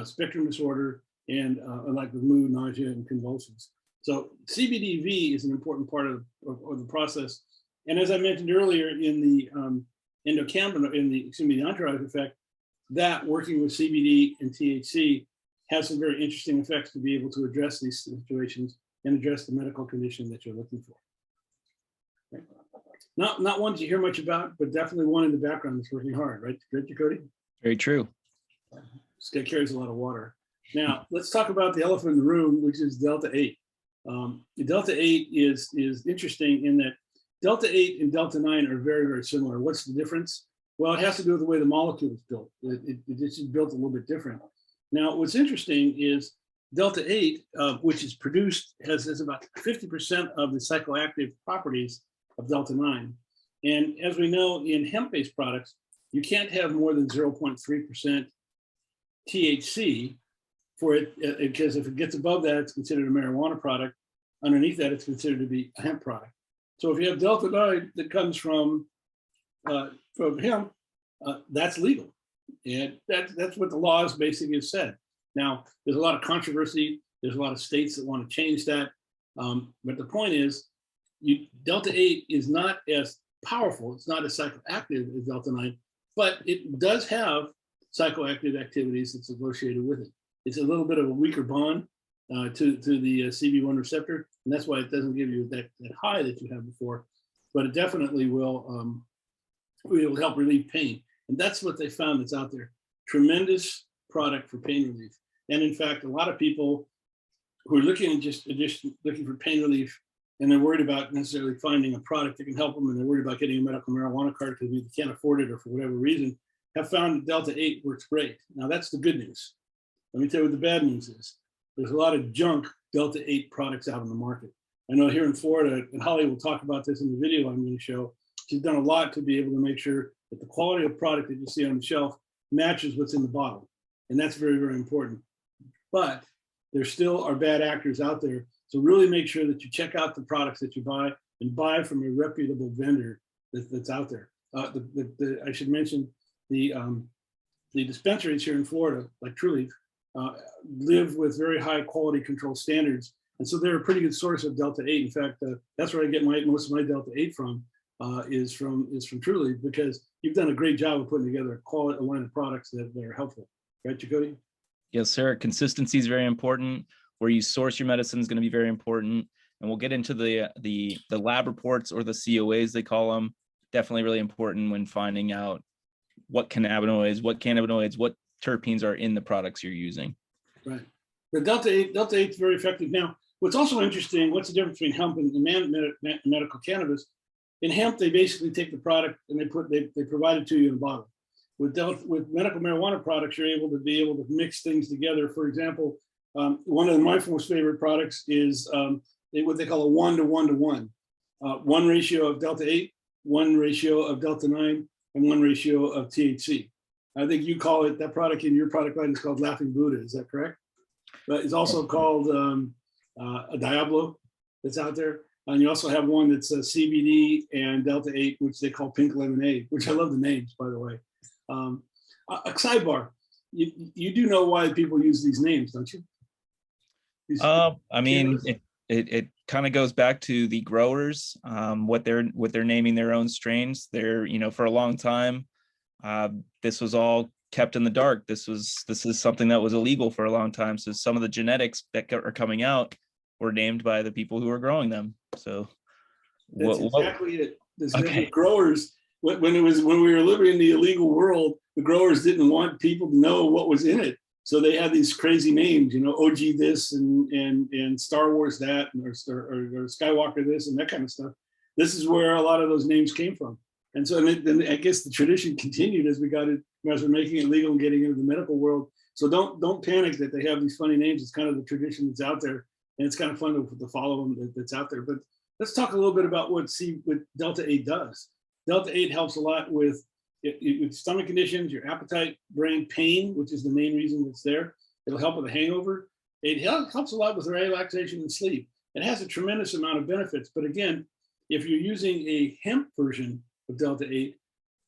spectrum disorder, and like with mood, nausea, and convulsions. So Cbdv is an important part of the process. And as I mentioned earlier, in the endocannabinoid, the entourage effect, that working with CBD and THC has some very interesting effects to be able to address these situations and address the medical condition that you're looking for. Okay. Not one to hear much about, but definitely one in the background that's working hard, right, Jacody? Very true. It carries a lot of water. Now, let's talk about the elephant in the room, which is Delta-8. The Delta-8 is interesting in that Delta-8 and Delta-9 are very, very similar. What's the difference? Well, it has to do with the way the molecule is built. It's just built a little bit different. Now, what's interesting is Delta-8, which is produced, has about 50% of the psychoactive properties of Delta-9. And as we know, in hemp-based products, you can't have more than 0.3% THC for it, because if it gets above that, it's considered a marijuana product. Underneath that, it's considered to be a hemp product. So if you have Delta-9 that comes from hemp, that's legal. And that's what the laws basically have said. Now, there's a lot of controversy. There's a lot of states that want to change that. But the point is, Delta-8 is not as powerful. It's not as psychoactive as Delta-9, but it does have psychoactive activities that's associated with it. It's a little bit of a weaker bond to the Cb1 receptor, and that's why it doesn't give you that high that you had before, but it definitely will help relieve pain. And that's what they found that's out there. Tremendous product for pain relief. And in fact, a lot of people who are looking just looking for pain relief, and they're worried about necessarily finding a product that can help them, and they're worried about getting a medical marijuana card because they can't afford it or for whatever reason, have found that Delta-8 works great. Now that's the good news. Let me tell you what the bad news is. There's a lot of junk Delta-8 products out on the market. I know here in Florida, and Holly will talk about this in the video I'm going to show, she's done a lot to be able to make sure that the quality of product that you see on the shelf matches what's in the bottle. And that's very, very important. But there still are bad actors out there. So really make sure that you check out the products that you buy and buy from a reputable vendor that's out there. I should mention the dispensaries here in Florida, like Trulieve, live with very high quality control standards. And so they're a pretty good source of Delta-8. In fact, that's where I get most of my Delta-8 from, is from Trulieve, because you've done a great job of putting together a line of products that are helpful. Right, Jacody? Yes, sir. Consistency is very important. Where you source your medicine is going to be very important. And we'll get into the lab reports, or the COAs they call them. Definitely really important when finding out what cannabinoids, what terpenes are in the products you're using. Right. But Delta-8 is very effective. Now, what's also interesting, what's the difference between hemp and medical cannabis? In hemp, they basically take the product and they provide it to you in a bottle. With medical marijuana products, you're able to mix things together. For example, one of my most favorite products is what they call a 1-to-1-to-1. 1 ratio of Delta-8, 1 ratio of Delta-9, and 1 ratio of THC. I think you call it, that product in your product line is called Laughing Buddha, is that correct? But it's also called a Diablo that's out there. And you also have one that's CBD and Delta-8, which they call Pink Lemonade, which I love the names, by the way. A sidebar, you do know why people use these names, don't you? I mean, it kind of goes back to the growers, what they're naming their own strains. They're, for a long time, this was all kept in the dark. This is something that was illegal for a long time. So some of the genetics that are coming out were named by the people who are growing them. So that's exactly it. The growers, when we were living in the illegal world, the growers didn't want people to know what was in it. So they had these crazy names, OG this and Star Wars that, or Skywalker this and that kind of stuff. This is where a lot of those names came from. And so then I guess the tradition continued as we're making it legal and getting into the medical world. So don't panic that they have these funny names. It's kind of the tradition that's out there, and it's kind of fun to follow them that's out there. But let's talk a little bit about what Delta-8 does. Delta-8 helps a lot with stomach conditions, your appetite, brain pain, which is the main reason it's there. It'll help with a hangover. It helps a lot with relaxation and sleep. It has a tremendous amount of benefits. But again, if you're using a hemp version of Delta-8,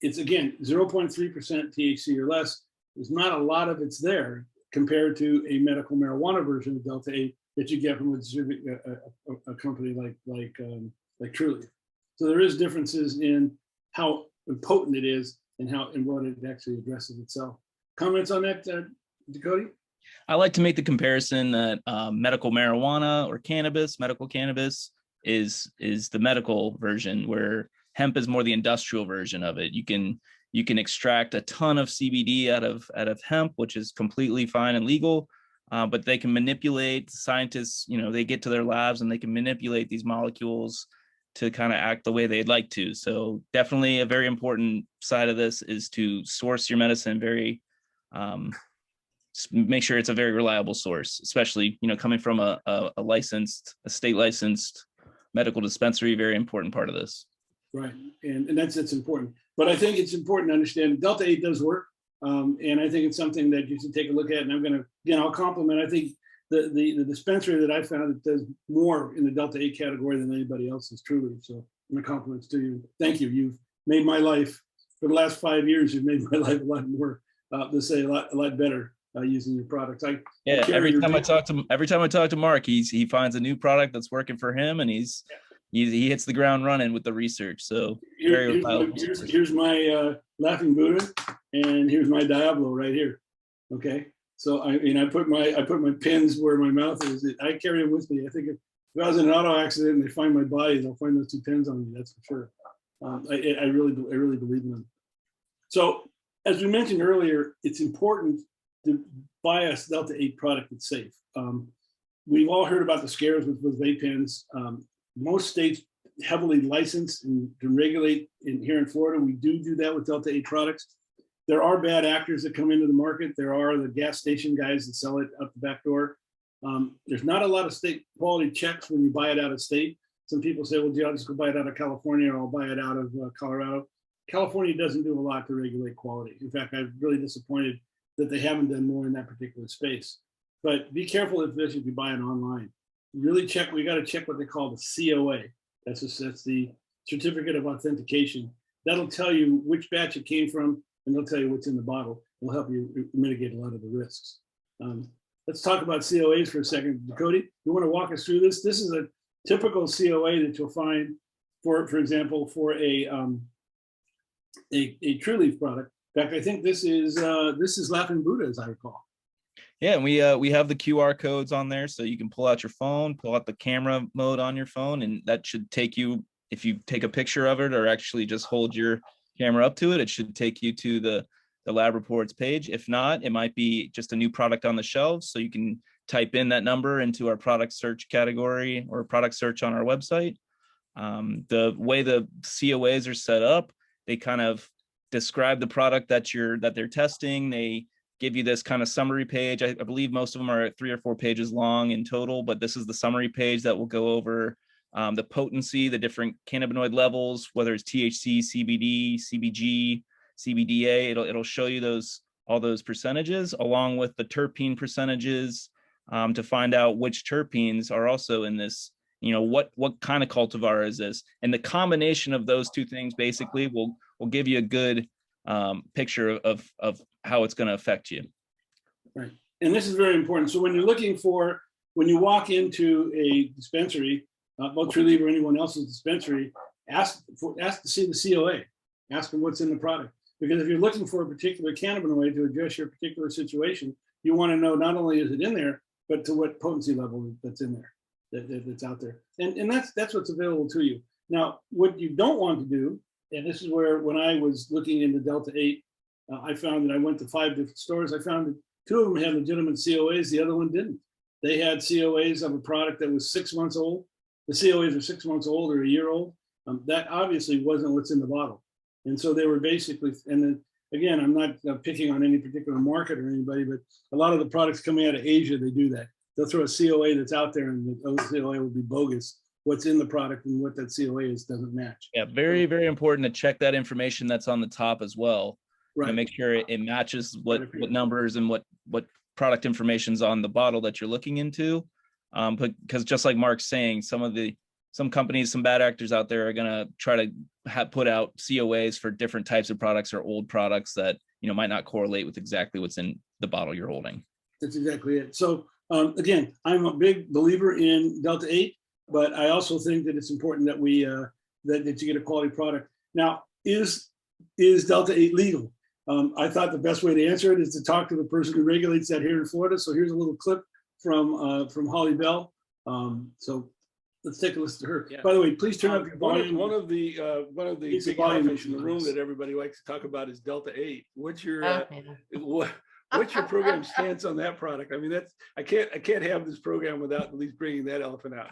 it's again 0.3% THC or less. There's not a lot of it's there compared to a medical marijuana version of Delta-8 that you get from a company like Trulieve. So there is differences in how potent it is and what it actually addresses itself. Comments on that, Jacody? I like to make the comparison that medical marijuana or medical cannabis is the medical version, where hemp is more the industrial version of it. You can You can extract a ton of CBD out of hemp, which is completely fine and legal. But they can manipulate, scientists, they get to their labs and they can manipulate these molecules to kind of act the way they'd like to. So definitely a very important side of this is to source your medicine very, make sure it's a very reliable source, especially, coming from a state licensed medical dispensary, very important part of this. Right, and that's important. But I think it's important to understand Delta-8 does work. And I think it's something that you should take a look at. And I'll compliment, I think the dispensary that I found that does more in the Delta-8 category than anybody else is Trulieve. So my compliments to you. Thank you. You've made my life, for the last 5 years, you've made my life a lot more, a lot better using your products. Every time I talk to Marc, he finds a new product that's working for him, and he hits the ground running with the research. So here's my Laughing Buddha, and here's my Diablo right here. Okay, so I put my pins where my mouth is. I carry them with me. I think if I was in an auto accident and they find my body, they'll find those 2 pins on me. That's for sure. I really believe in them. So as we mentioned earlier, it's important to buy a Delta-8 product that's safe. We've all heard about the scares with vape pens. Most states heavily license and to regulate. Here in Florida, we do that with Delta-8 products. There are bad actors that come into the market. There are the gas station guys that sell it out the back door. There's not a lot of state quality checks when you buy it out of state. Some people say, well, gee, I'll just go buy it out of California, or I'll buy it out of Colorado. California doesn't do a lot to regulate quality. In fact, I'm really disappointed that they haven't done more in that particular space. But be careful if you buy it online. Really check, we got to check what they call the COA. That's the Certificate of Authentication. That'll tell you which batch it came from, and they'll tell you what's in the bottle. It'll help you mitigate a lot of the risks. Let's talk about COAs for a second. Jacody, you want to walk us through this? This is a typical COA that you'll find, for example, for a Trulieve product. In fact, I think this is Laughing Buddha, as I recall. Yeah, and we have the QR codes on there, so you can pull out your phone, pull out the camera mode on your phone, and that should take you, if you take a picture of it or actually just hold your camera up to it, it should take you to the lab reports page. If not, it might be just a new product on the shelves, so you can type in that number into our product search category or product search on our website. The way the COAs are set up, they kind of describe the product that they're testing. They give you this kind of summary page. I believe most of them are 3 or 4 pages long in total, but this is the summary page that will go over the potency, the different cannabinoid levels, whether it's THC, CBD, CBG, CBDA. It'll show you all those percentages, along with the terpene percentages, to find out which terpenes are also in this. What kind of cultivar is this? And the combination of those 2 things basically will give you a good picture of how it's going to affect you. Right. And this is very important. So when you walk into a dispensary, both Trulieve or anyone else's dispensary, ask to see the COA. Ask them what's in the product. Because if you're looking for a particular cannabinoid to address your particular situation, you want to know not only is it in there, but to what potency level that's in there, that's out there. And that's what's available to you. Now, what you don't want to do, and this is where, when I was looking into Delta-8, I found that I went to 5 different stores. I found that 2 of them had legitimate COAs, the other one didn't. They had COAs of a product that was 6 months old. The COAs are 6 months old or a year old. That obviously wasn't what's in the bottle. And so they were basically, and then again, I'm not picking on any particular market or anybody, but a lot of the products coming out of Asia, they do that. They'll throw a COA that's out there, and the COA will be bogus. What's in the product and what that COA is doesn't match. Yeah, very, very important to check that information that's on the top as well. Right. And make sure it matches what numbers and what product information is on the bottle that you're looking into. Because just like Marc's saying, some companies, some bad actors out there are going to try to put out COAs for different types of products or old products that might not correlate with exactly what's in the bottle you're holding. That's exactly it. So again, I'm a big believer in Delta-8, but I also think that it's important that that you get a quality product. Now, is Delta-8 legal? I thought the best way to answer it is to talk to the person who regulates that here in Florida. So here's a little clip from Holly Bell. So Let's take a listen to her. Yeah. By the way, please turn up your One volume. of the Needs a big volume elephants in the room increase. that everybody likes to talk about is Delta-8. What's your Oh, yeah. what's your program stance on that product? I mean, that's I can't have this program without at least bringing that elephant out.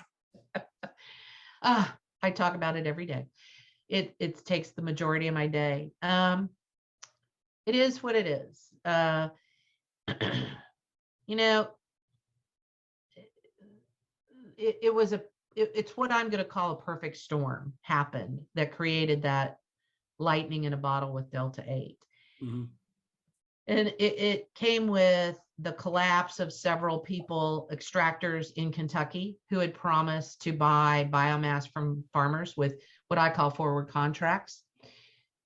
I talk about it every day. It takes the majority of my day. It is what it is. You know, it's what I'm going to call a perfect storm happened that created that lightning in a bottle with Delta-8. Mm-hmm. And it came with the collapse of several people, extractors in Kentucky, who had promised to buy biomass from farmers with what I call forward contracts.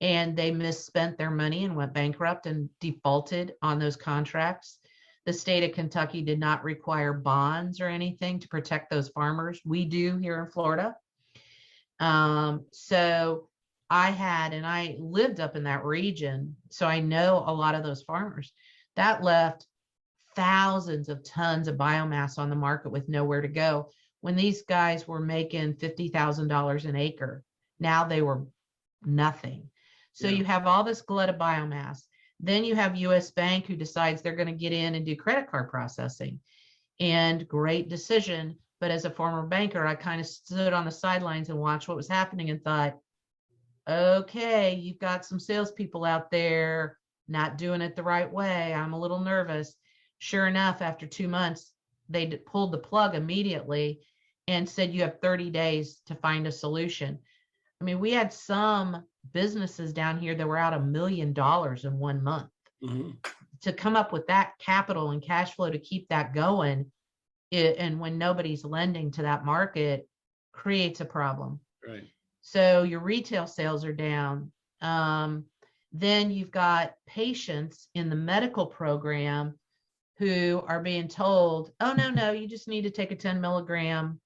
And they misspent their money and went bankrupt and defaulted on those contracts. The state of Kentucky did not require bonds or anything to protect those farmers. We do here in Florida. So I lived up in that region, so I know a lot of those farmers. That left thousands of tons of biomass on the market with nowhere to go. When these guys were making $50,000 an acre, now they were nothing. So you have all this glut of biomass. Then you have US Bank who decides they're going to get in and do credit card processing. And great decision. But as a former banker, I kind of stood on the sidelines and watched what was happening and thought, okay, you've got some salespeople out there not doing it the right way. I'm a little nervous. Sure enough, after 2 months, they pulled the plug immediately and said you have 30 days to find a solution. I mean, we had some businesses down here that were out $1 million in 1 month. Mm-hmm. To come up with that capital and cash flow to keep that going, and when nobody's lending to that market, creates a problem. Right. So your retail sales are down. Then you've got patients in the medical program who are being told, oh, no, you just need to take a 10 milligram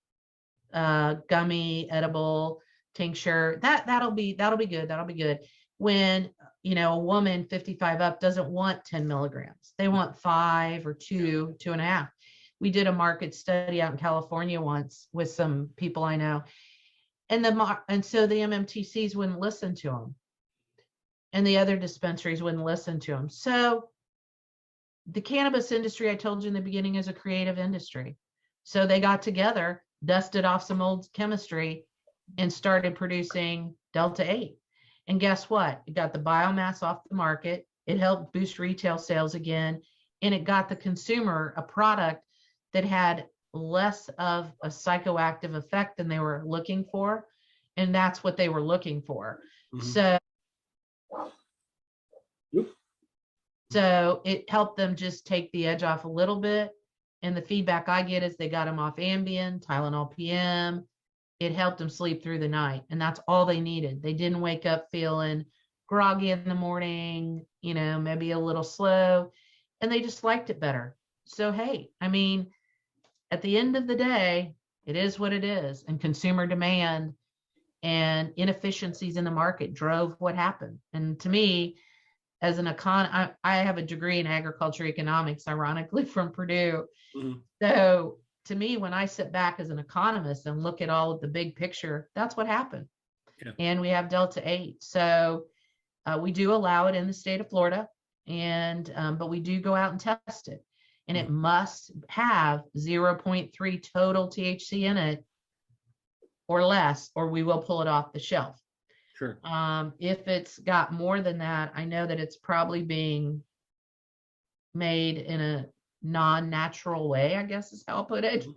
gummy, edible, tincture. That'll be good. When, a woman 55 up doesn't want 10 milligrams. They want 5 or 2.5. We did a market study out in California once with some people I know. And so the MMTCs wouldn't listen to them. And the other dispensaries wouldn't listen to them. So the cannabis industry, I told you in the beginning, is a creative industry. So they got together, dusted off some old chemistry, and started producing Delta-8. And guess what? It got the biomass off the market. It helped boost retail sales again. And it got the consumer a product that had less of a psychoactive effect than they were looking for. And that's what they were looking for. Mm-hmm. So it helped them just take the edge off a little bit. And the feedback I get is they got them off Ambien, Tylenol PM. It helped them sleep through the night. And that's all they needed. They didn't wake up feeling groggy in the morning, maybe a little slow. And they just liked it better. So, hey, I mean, at the end of the day, it is what it is. And consumer demand and inefficiencies in the market drove what happened. And to me, as an I have a degree in agriculture economics, ironically, from Purdue. Mm-hmm. So to me, when I sit back as an economist and look at all of the big picture, that's what happened. Yeah. And we have Delta-8. So we do allow it in the state of Florida, and but we do go out and test it. And it must have 0.3 total THC in it or less, or we will pull it off the shelf. Sure. If it's got more than that, I know that it's probably being made in a non-natural way, I guess is how I'll put it.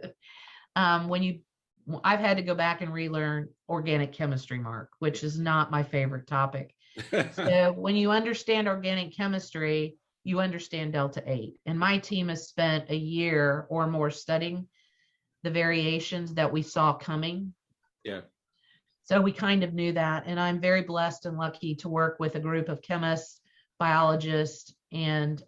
I've had to go back and relearn organic chemistry, Marc, which is not my favorite topic. So when you understand organic chemistry, you understand Delta-8. And my team has spent a year or more studying the variations that we saw coming. Yeah. So we kind of knew that. And I'm very blessed and lucky to work with a group of chemists, biologists, and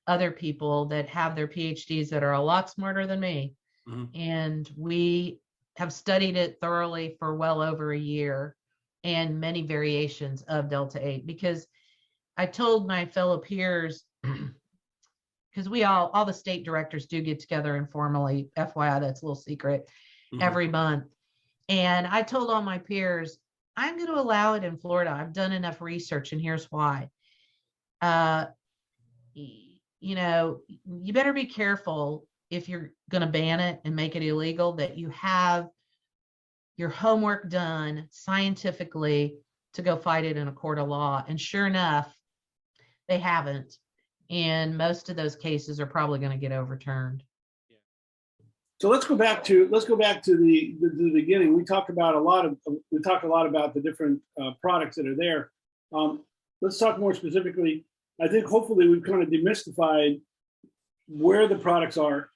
other people that have their PhDs that are a lot smarter than me. Mm-hmm. And we have studied it thoroughly for well over a year and many variations of Delta-8, because I told my fellow peers, because we all the state directors do get together informally, FYI, that's a little secret. every month. And I told all my peers, I'm going to allow it in Florida. I've done enough research, and here's why. You know, you better be careful if you're going to ban it and make it illegal, that you have your homework done scientifically to go fight it in a court of law. And sure enough, they haven't. And most of those cases are probably going to get overturned. So let's go back to the beginning. We talked about a lot about the different products that are there. Let's talk more specifically. I think hopefully we've kind of demystified where the products are,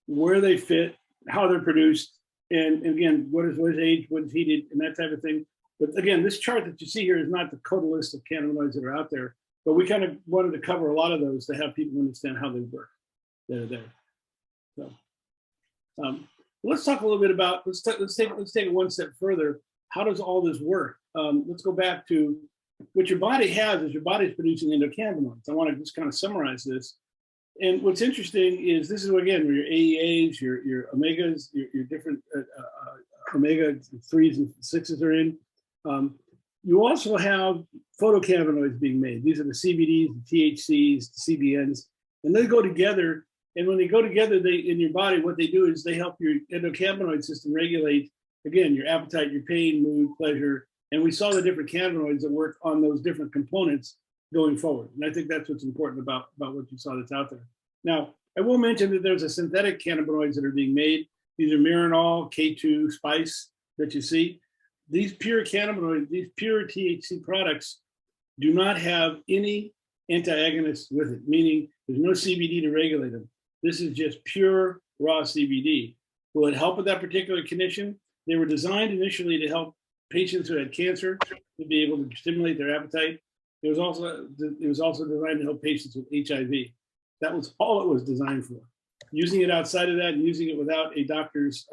where they fit, how they're produced, and again, what is aged, what is heated, and that type of thing. But again, this chart that you see here is not the total list of cannabinoids that are out there, but we kind of wanted to cover a lot of those to have people understand how they work that are there. So let's talk a little bit about, let's take it one step further. How does all this work? Let's go back to what your body has is your body's producing endocannabinoids. I want to just kind of summarize this. And what's interesting is this is, again, where your AEAs, your omegas, your different omega 3s and 6s are in. You also have photocannabinoids being made. These are the CBDs, the THCs, the CBNs, and they go together. And when they go together, they in your body, what they do is they help your endocannabinoid system regulate, again, your appetite, your pain, mood, pleasure. And we saw the different cannabinoids that work on those different components going forward. And I think that's what's important about what you saw that's out there. Now, I will mention that there's a synthetic cannabinoids that are being made. These are Mirinol, K2, Spice that you see. These pure cannabinoids, these pure THC products do not have any antagonist with it, meaning there's no CBD to regulate them. This is just pure raw CBD. Will it help with that particular condition? They were designed initially to help patients who had cancer to be able to stimulate their appetite. It was also designed to help patients with HIV. That was all it was designed for. Using it outside of that and using it without a doctor's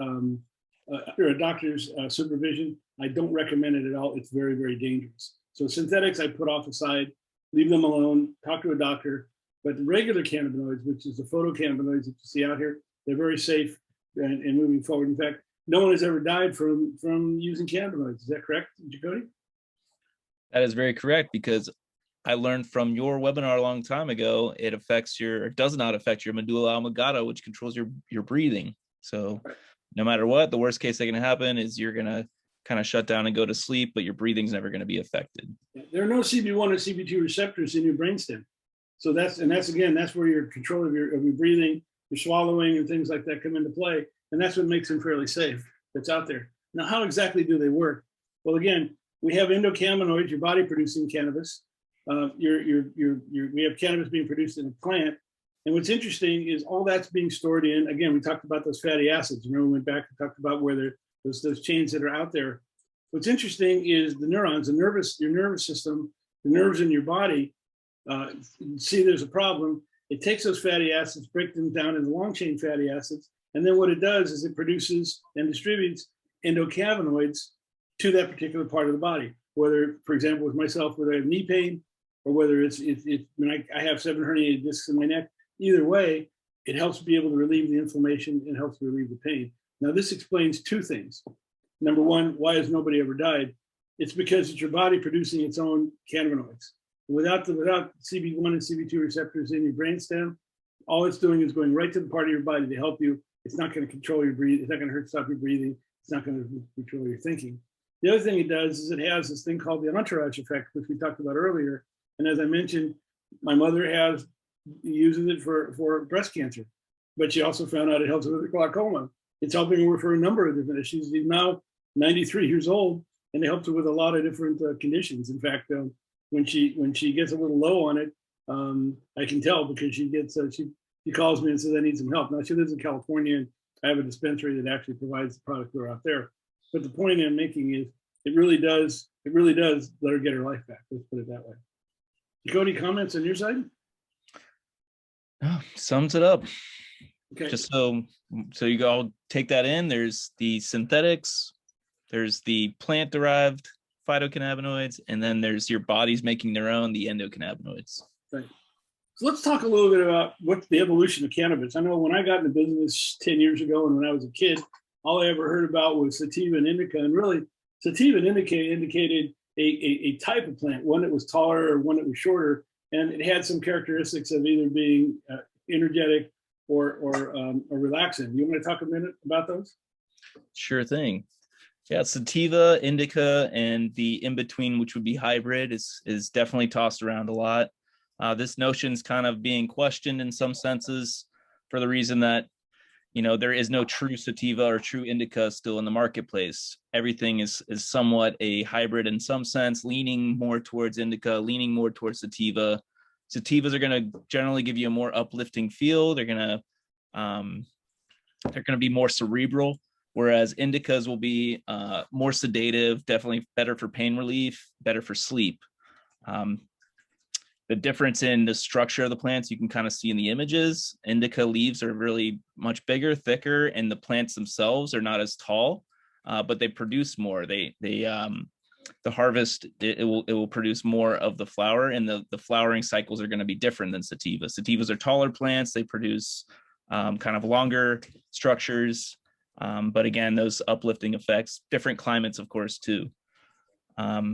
supervision, I don't recommend it at all. It's very, very dangerous. So synthetics, I put off aside, leave them alone, talk to a doctor. But the regular cannabinoids, which is the photocannabinoids that you see out here, they're very safe and moving forward. In fact, no one has ever died from using cannabinoids. Is that correct, Jacody? That is very correct, because I learned from your webinar a long time ago, it does not affect your medulla oblongata, which controls your breathing. So no matter what, the worst case that can happen is you're going to kind of shut down and go to sleep, but your breathing's never going to be affected. There are no Cb1 and Cb2 receptors in your brainstem. So that's where your control of your breathing, your swallowing and things like that come into play. And that's what makes them fairly safe that's out there. Now, how exactly do they work? Well, again, we have endocannabinoids, your body producing cannabis. We have cannabis being produced in a plant. And what's interesting is all that's being stored in, again, we talked about those fatty acids. Remember, we went back and talked about where those chains that are out there. What's interesting is the neurons, your nervous system, the nerves in your body, see there's a problem. It takes those fatty acids, break them down into long chain fatty acids. And then what it does is it produces and distributes endocannabinoids to that particular part of the body. Whether, for example, with myself, whether I have knee pain or whether it's when I have 7 herniated discs in my neck, either way, it helps be able to relieve the inflammation and helps relieve the pain. Now, this explains 2 things. Number one, why has nobody ever died? It's because it's your body producing its own cannabinoids. Without Cb1 and Cb2 receptors in your brainstem, all it's doing is going right to the part of your body to help you. It's not going to control your breathing. It's not going to stop your breathing. It's not going to control your thinking. The other thing it does is it has this thing called the entourage effect, which we talked about earlier. And as I mentioned, my mother uses it for breast cancer, but she also found out it helps with glaucoma. It's helping her for a number of different issues. She's now 93 years old, and it helps her with a lot of different conditions. In fact, when she gets a little low on it, I can tell because she calls me and says, I need some help. Now, she lives in California, and I have a dispensary that actually provides the product for her out there. But the point I'm making is it really does let her get her life back. Let's put it that way. Jacody, comments on your side? Oh, sums it up. Okay. Just so you go all take that in. There's the synthetics, there's the plant-derived phytocannabinoids, and then there's your body's making their own, the endocannabinoids. Right. So let's talk a little bit about what's the evolution of cannabis. I know when I got into business 10 years ago and when I was a kid, all I ever heard about was sativa and indica. And really, sativa and indica indicated a type of plant, one that was taller or one that was shorter. And it had some characteristics of either being energetic or relaxing. You want to talk a minute about those? Sure thing. Yeah, sativa, indica, and the in-between, which would be hybrid, is definitely tossed around a lot. This notion's kind of being questioned in some senses for the reason that, there is no true sativa or true indica still in the marketplace. Everything is somewhat a hybrid in some sense, leaning more towards indica, leaning more towards sativa. Sativas are going to generally give you a more uplifting feel. They're going to be more cerebral, whereas indicas will be more sedative, definitely better for pain relief, better for sleep. The difference in the structure of the plants you can kind of see in the images. Indica leaves are really much bigger, thicker, and the plants themselves are not as tall, but they produce more. The harvest, it will produce more of the flower, and the flowering cycles are going to be different than sativas. Sativas are taller plants. They produce kind of longer structures, but again, those uplifting effects, different climates, of course, too. Now,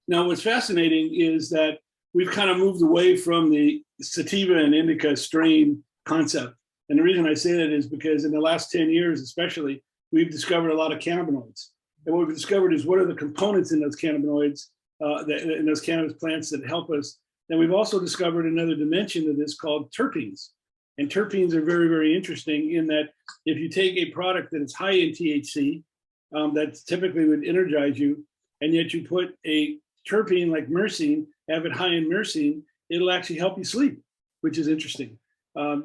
what's fascinating is that we've kind of moved away from the sativa and indica strain concept. And the reason I say that is because in the last 10 years, especially, we've discovered a lot of cannabinoids. And what we've discovered is what are the components in those cannabinoids, in those cannabis plants that help us. Then we've also discovered another dimension of this called terpenes. And terpenes are very, very interesting in that if you take a product that is high in THC, that typically would energize you, and yet you put a terpene like myrcene, have it high in myrcene, it'll actually help you sleep, which is interesting.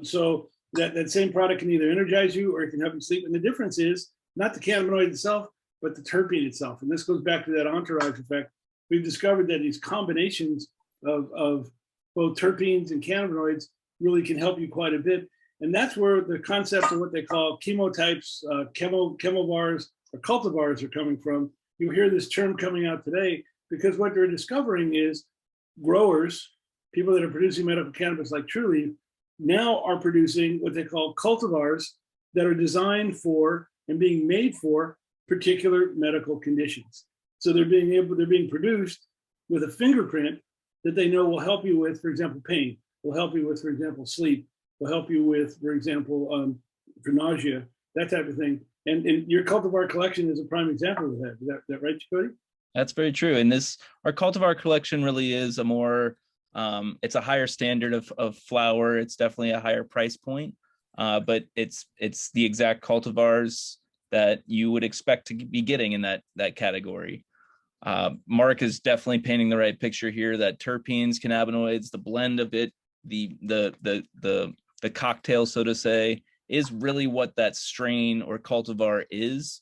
So that same product can either energize you or it can help you sleep. And the difference is not the cannabinoid itself, but the terpene itself. And this goes back to that entourage effect. We've discovered that these combinations of both terpenes and cannabinoids really can help you quite a bit. And that's where the concept of what they call chemotypes, chemovars, or cultivars are coming from. You'll hear this term coming out today because what they're discovering is growers, people that are producing medical cannabis like Trulieve, now are producing what they call cultivars that are designed for and being made for particular medical conditions. So they're being produced with a fingerprint that they know will help you with, for example, pain, will help you with, for example, sleep, will help you with, for example, for nausea, that type of thing. And your cultivar collection is a prime example of that. Is that right, Jacody? That's very true. And our cultivar collection really is a more, it's a higher standard of flower. It's definitely a higher price point, but it's the exact cultivars that you would expect to be getting in that category. Marc is definitely painting the right picture here, that terpenes, cannabinoids, the blend of it, the cocktail, so to say, is really what that strain or cultivar is.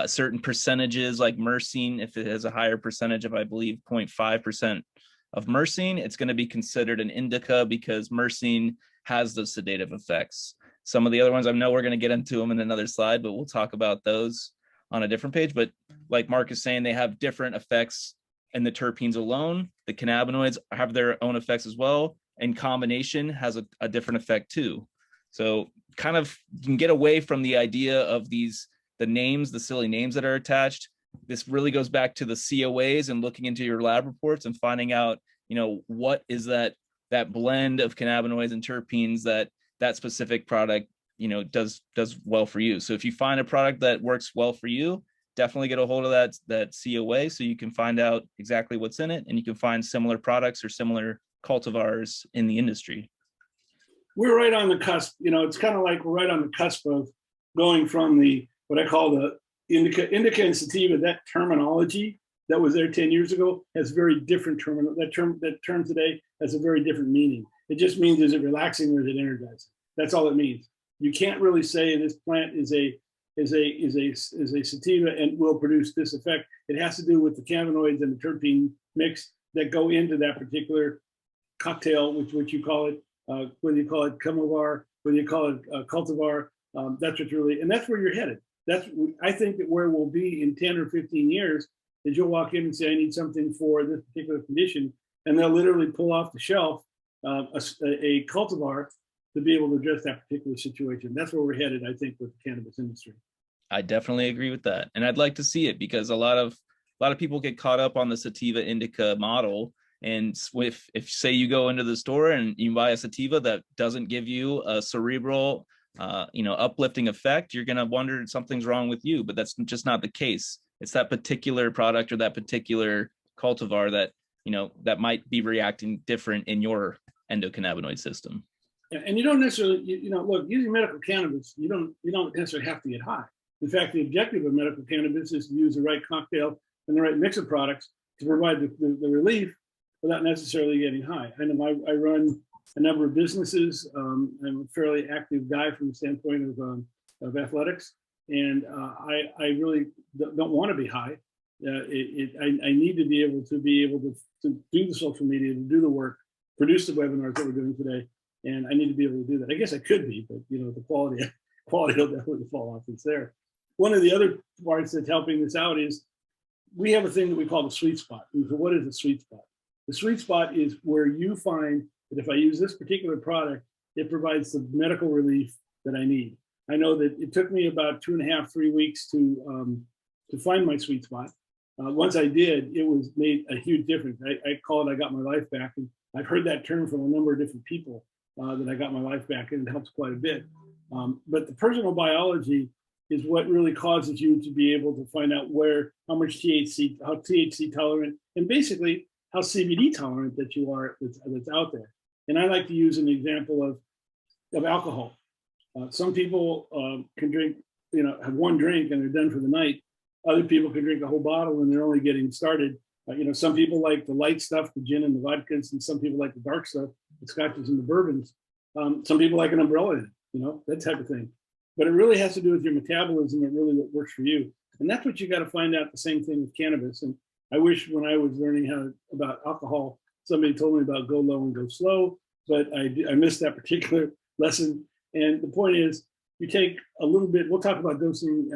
Certain percentages like myrcene, if it has a higher percentage of, I believe, 0.5% of myrcene, it's going to be considered an indica because myrcene has those sedative effects. Some of the other ones, I know we're going to get into them in another slide, but we'll talk about those on a different page. But like Marc is saying, they have different effects in the terpenes alone. The cannabinoids have their own effects as well, and combination has a different effect too. So kind of you can get away from the idea of the names, the silly names that are attached. This really goes back to the COAs and looking into your lab reports and finding out, what is that blend of cannabinoids and terpenes that specific product, does well for you. So if you find a product that works well for you, definitely get a hold of that COA so you can find out exactly what's in it, and you can find similar products or similar cultivars in the industry. We're right on the cusp. It's kind of like we're right on the cusp of going from what I call the indica and sativa. That terminology that was there 10 years ago has very different that term today has a very different meaning. It just means, is it relaxing or is it energizing? That's all it means. You can't really say this plant is a sativa and will produce this effect. It has to do with the cannabinoids and the terpene mix that go into that particular cocktail, which you call it, whether you call it chemovar, whether you call it cultivar. That's what's really, and that's where you're headed. I think that where we'll be in 10 or 15 years is you'll walk in and say, I need something for this particular condition, and they'll literally pull off the shelf a cultivar to be able to address that particular situation. That's where we're headed, I think, with the cannabis industry. I definitely agree with that. And I'd like to see it because a lot of people get caught up on the sativa indica model. And if say you go into the store and you buy a sativa that doesn't give you a cerebral, uplifting effect, you're going to wonder something's wrong with you, but that's just not the case. It's that particular product or that particular cultivar that, that might be reacting different in your endocannabinoid system. And you don't necessarily, look, using medical cannabis, you don't necessarily have to get high. In fact, the objective of medical cannabis is to use the right cocktail and the right mix of products to provide the relief without necessarily getting high. I know I run a number of businesses. I'm a fairly active guy from the standpoint of athletics, and I really don't want to be high. I need to be able to do the social media, to do the work, produce the webinars that we're doing today, and I need to be able to do that. I guess I could be, but the quality will definitely fall off. It's there. One of the other parts that's helping this out is we have a thing that we call the sweet spot. So what is the sweet spot? The sweet spot is where you find that if I use this particular product, it provides the medical relief that I need. I know that it took me about 2.5, 3 weeks to find my sweet spot. Once I did, it made a huge difference. I call it, I got my life back. And I've heard that term from a number of different people that I got my life back, and it helps quite a bit. But the personal biology is what really causes you to be able to find out how much THC, how THC tolerant, and basically how CBD tolerant that you are that's out there. And I like to use an example of alcohol. Some people can drink, have one drink and they're done for the night. Other people can drink a whole bottle and they're only getting started. Some people like the light stuff, the gin and the vodkas, and some people like the dark stuff, the scotches and the bourbons. Some people like an umbrella, that type of thing. But it really has to do with your metabolism and really what works for you. And that's what you got to find out, the same thing with cannabis. And I wish when I was learning about alcohol, somebody told me about go low and go slow, but I missed that particular lesson. And the point is, you take a little bit, we'll talk about dosing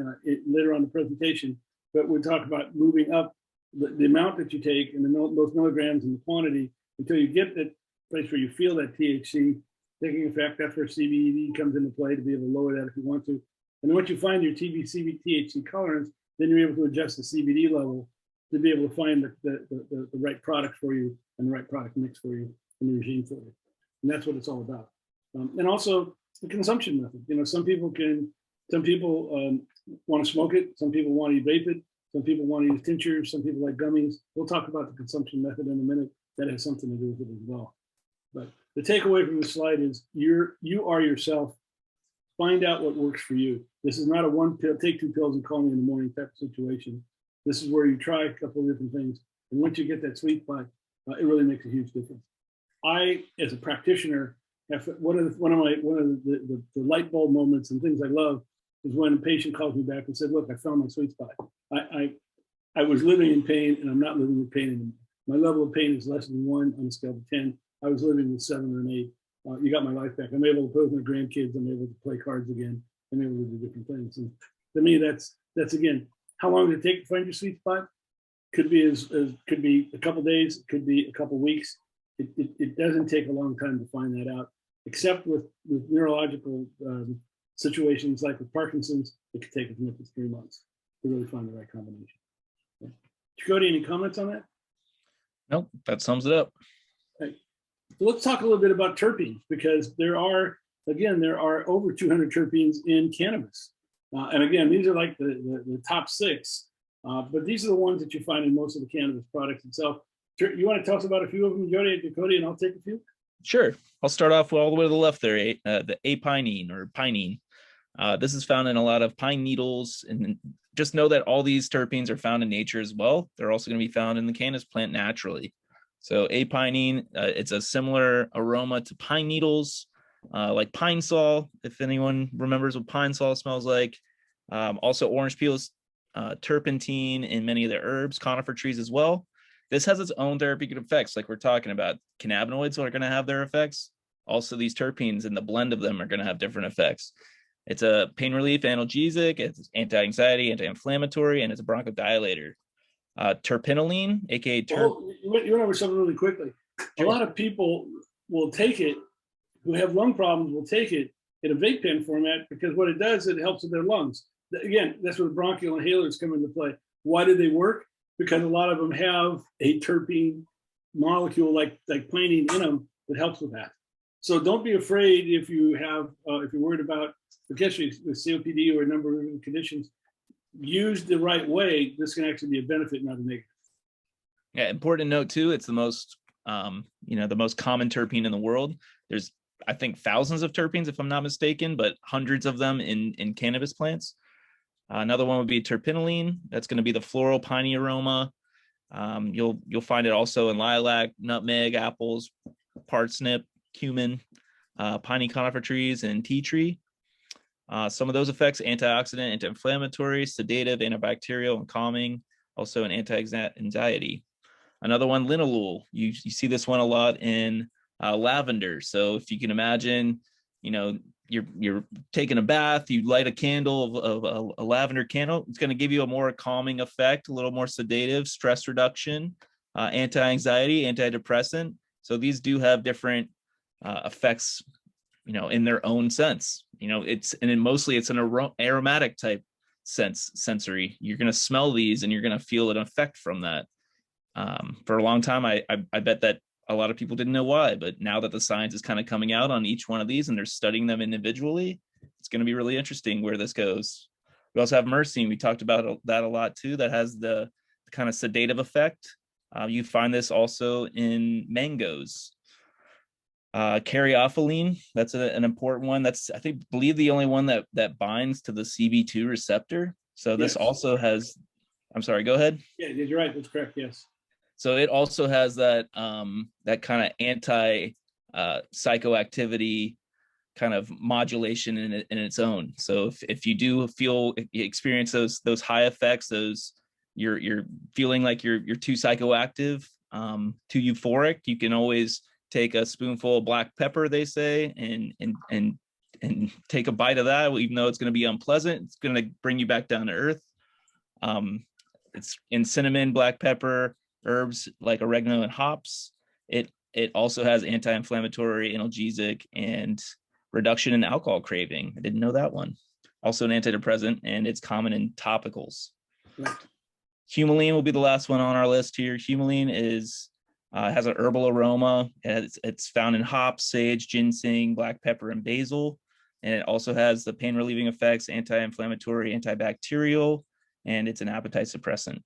later on in the presentation, but we'll talk about moving up the amount that you take and those milligrams and the quantity until you get that place where you feel that THC taking effect. That's where CBD comes into play, to be able to lower that if you want to. And then once you find your THC tolerance, then you're able to adjust the CBD level to be able to find the right product for you and the right product mix for you and the regime for you. And that's what it's all about. And also the consumption method. Some people want to smoke it. Some people want to vape it. Some people want to use tinctures. Some people like gummies. We'll talk about the consumption method in a minute. That has something to do with it as well. But the takeaway from this slide is you are yourself. Find out what works for you. This is not a one pill, take 2 pills and call me in the morning type of situation. This is where you try a couple of different things. And once you get that sweet spot, it really makes a huge difference. I, as a practitioner, have one of the light bulb moments and things I love is when a patient calls me back and said, look, I found my sweet spot. I was living in pain and I'm not living with pain anymore. My level of pain is less than 1 on a scale of 10. I was living with 7 or an 8. You got my life back. I'm able to play with my grandkids. I'm able to play cards again. I'm able to do different things. And to me, that's again, how long does it take to find your sweet spot? Could be could be a couple days. It could be a couple weeks. It doesn't take a long time to find that out, except with neurological situations like with Parkinson's. It could take as much as 3 months to really find the right combination. Okay. Jacody, any comments on that? Nope, that sums it up. Okay. So let's talk a little bit about terpenes, because there are over 200 terpenes in cannabis. And again, these are like the top 6, but these are the ones that you find in most of the cannabis products itself. You want to tell us about a few of them, Jacody, and I'll take a few? Sure. I'll start off all the way to the left there, the apinine or pinene. This is found in a lot of pine needles, and just know that all these terpenes are found in nature as well. They're also going to be found in the cannabis plant naturally. So apinine, it's a similar aroma to pine needles, like pine sol, if anyone remembers what pine sol smells like. Also orange peel is turpentine in many of the herbs, conifer trees as well. This has its own therapeutic effects, like we're talking about. Cannabinoids are going to have their effects. Also, these terpenes and the blend of them are going to have different effects. It's a pain relief analgesic, it's anti-anxiety, anti-inflammatory, and it's a bronchodilator. Terpinolene, aka you went over something really quickly. Sure. A lot of people will take it, who have lung problems, will take it in a vape pen format, because what it does, it helps with their lungs. again, that's where the bronchial inhalers come into play. Why do they work? Because a lot of them have a terpene molecule like pinene in them that helps with that. So don't be afraid if you have, if you're worried about, especially with COPD or a number of conditions, used the right way, this can actually be a benefit, not a negative. Yeah, important to note too, it's the most, the most common terpene in the world. There's, I think, thousands of terpenes, if I'm not mistaken, but hundreds of them in cannabis plants. Another one would be terpinolene. That's going to be the floral piney aroma. You'll find it also in lilac, nutmeg, apples, parsnip, cumin, piney conifer trees, and tea tree. Some of those effects: antioxidant, anti-inflammatory, sedative, antibacterial, and calming. Also an anti-anxiety. Another one, linalool. You see this one a lot in lavender. So if you can imagine, you're taking a bath, you light a candle of a lavender candle, it's going to give you a more calming effect, a little more sedative, stress reduction, anti-anxiety, antidepressant. So these do have different effects, in their own sense. It's an aromatic type sensory. You're going to smell these and you're going to feel an effect from that. For a long time, I bet that a lot of people didn't know why, but now that the science is kind of coming out on each one of these and they're studying them individually, it's going to be really interesting where this goes. We also have myrcene. We talked about that a lot too. That has the kind of sedative effect. You find this also in mangoes. Caryophyllene, that's an important one. That's, I believe the only one that binds to the Cb2 receptor. So this also has, I'm sorry, go ahead. Yeah, you're right. That's correct. Yes. So it also has that that kind of anti psychoactivity kind of modulation in its own. So if you do experience those high effects, you're feeling like you're too psychoactive, too euphoric, you can always take a spoonful of black pepper, they say, and take a bite of that, even though it's going to be unpleasant. It's going to bring you back down to earth. It's in cinnamon, black pepper, herbs like oregano and hops. It also has anti-inflammatory, analgesic, and reduction in alcohol craving. I didn't know that one. Also an antidepressant, and it's common in topicals. Right. Humaline will be the last one on our list here. Humaline has an herbal aroma. It's found in hops, sage, ginseng, black pepper, and basil. And it also has the pain relieving effects, anti-inflammatory, antibacterial, and it's an appetite suppressant.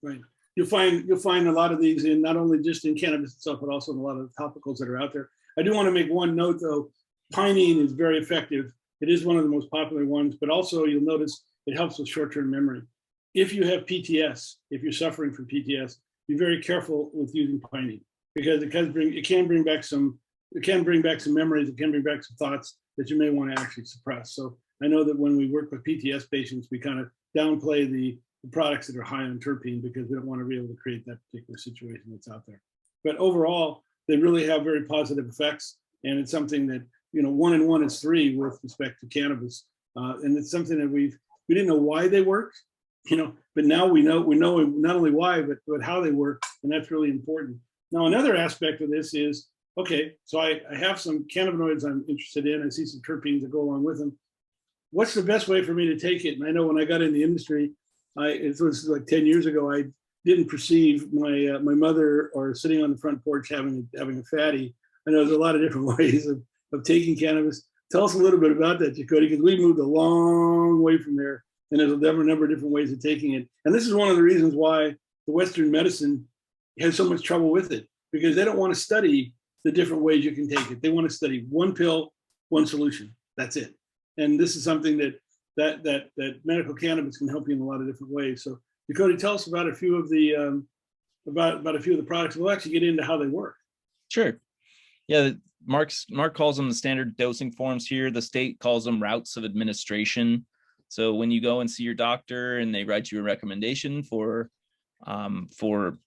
Right. You'll find a lot of these in not only just in cannabis itself, but also in a lot of topicals that are out there. I do want to make one note though. Pinene is very effective. It is one of the most popular ones, but also you'll notice it helps with short-term memory. If you have PTS, if you're suffering from PTS, be very careful with using pinene because it can bring back some memories, it can bring back some thoughts that you may want to actually suppress. So I know that when we work with PTS patients, we kind of downplay the products that are high on terpene because we don't want to be able to create that particular situation that's out there. But overall, they really have very positive effects, and it's something that 1 and 1 is 3 with respect to cannabis, and it's something that we didn't know why they work, but now we know not only why but how they work, and that's really important. Now another aspect of this is, okay, so I have some cannabinoids I'm interested in. I see some terpenes that go along with them. What's the best way for me to take it? And I know when I got in the industry, it was like 10 years ago, I didn't perceive my mother or sitting on the front porch having a fatty. I know there's a lot of different ways of taking cannabis. Tell us a little bit about that, Jacody, because we moved a long way from there, and there's a number of different ways of taking it. And this is one of the reasons why the Western medicine has so much trouble with it, because they don't want to study the different ways you can take it. They want to study one pill, one solution. That's it. And this is something that medical cannabis can help you in a lot of different ways. So, Jacody, tell us about a few of the about a few of the products. We'll actually get into how they work. Sure. Yeah, Marc calls them the standard dosing forms here. The state calls them routes of administration. So when you go and see your doctor and they write you a recommendation for your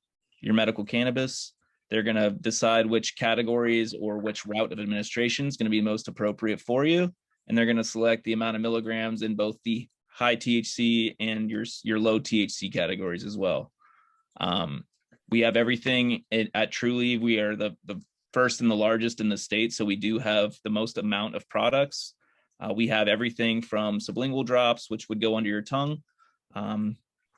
medical cannabis, they're going to decide which categories or which route of administration is going to be most appropriate for you. And they're going to select the amount of milligrams in both the high THC and your low THC categories as well. We have everything at Trulieve. We are the first and the largest in the state. So we do have the most amount of products. We have everything from sublingual drops, which would go under your tongue.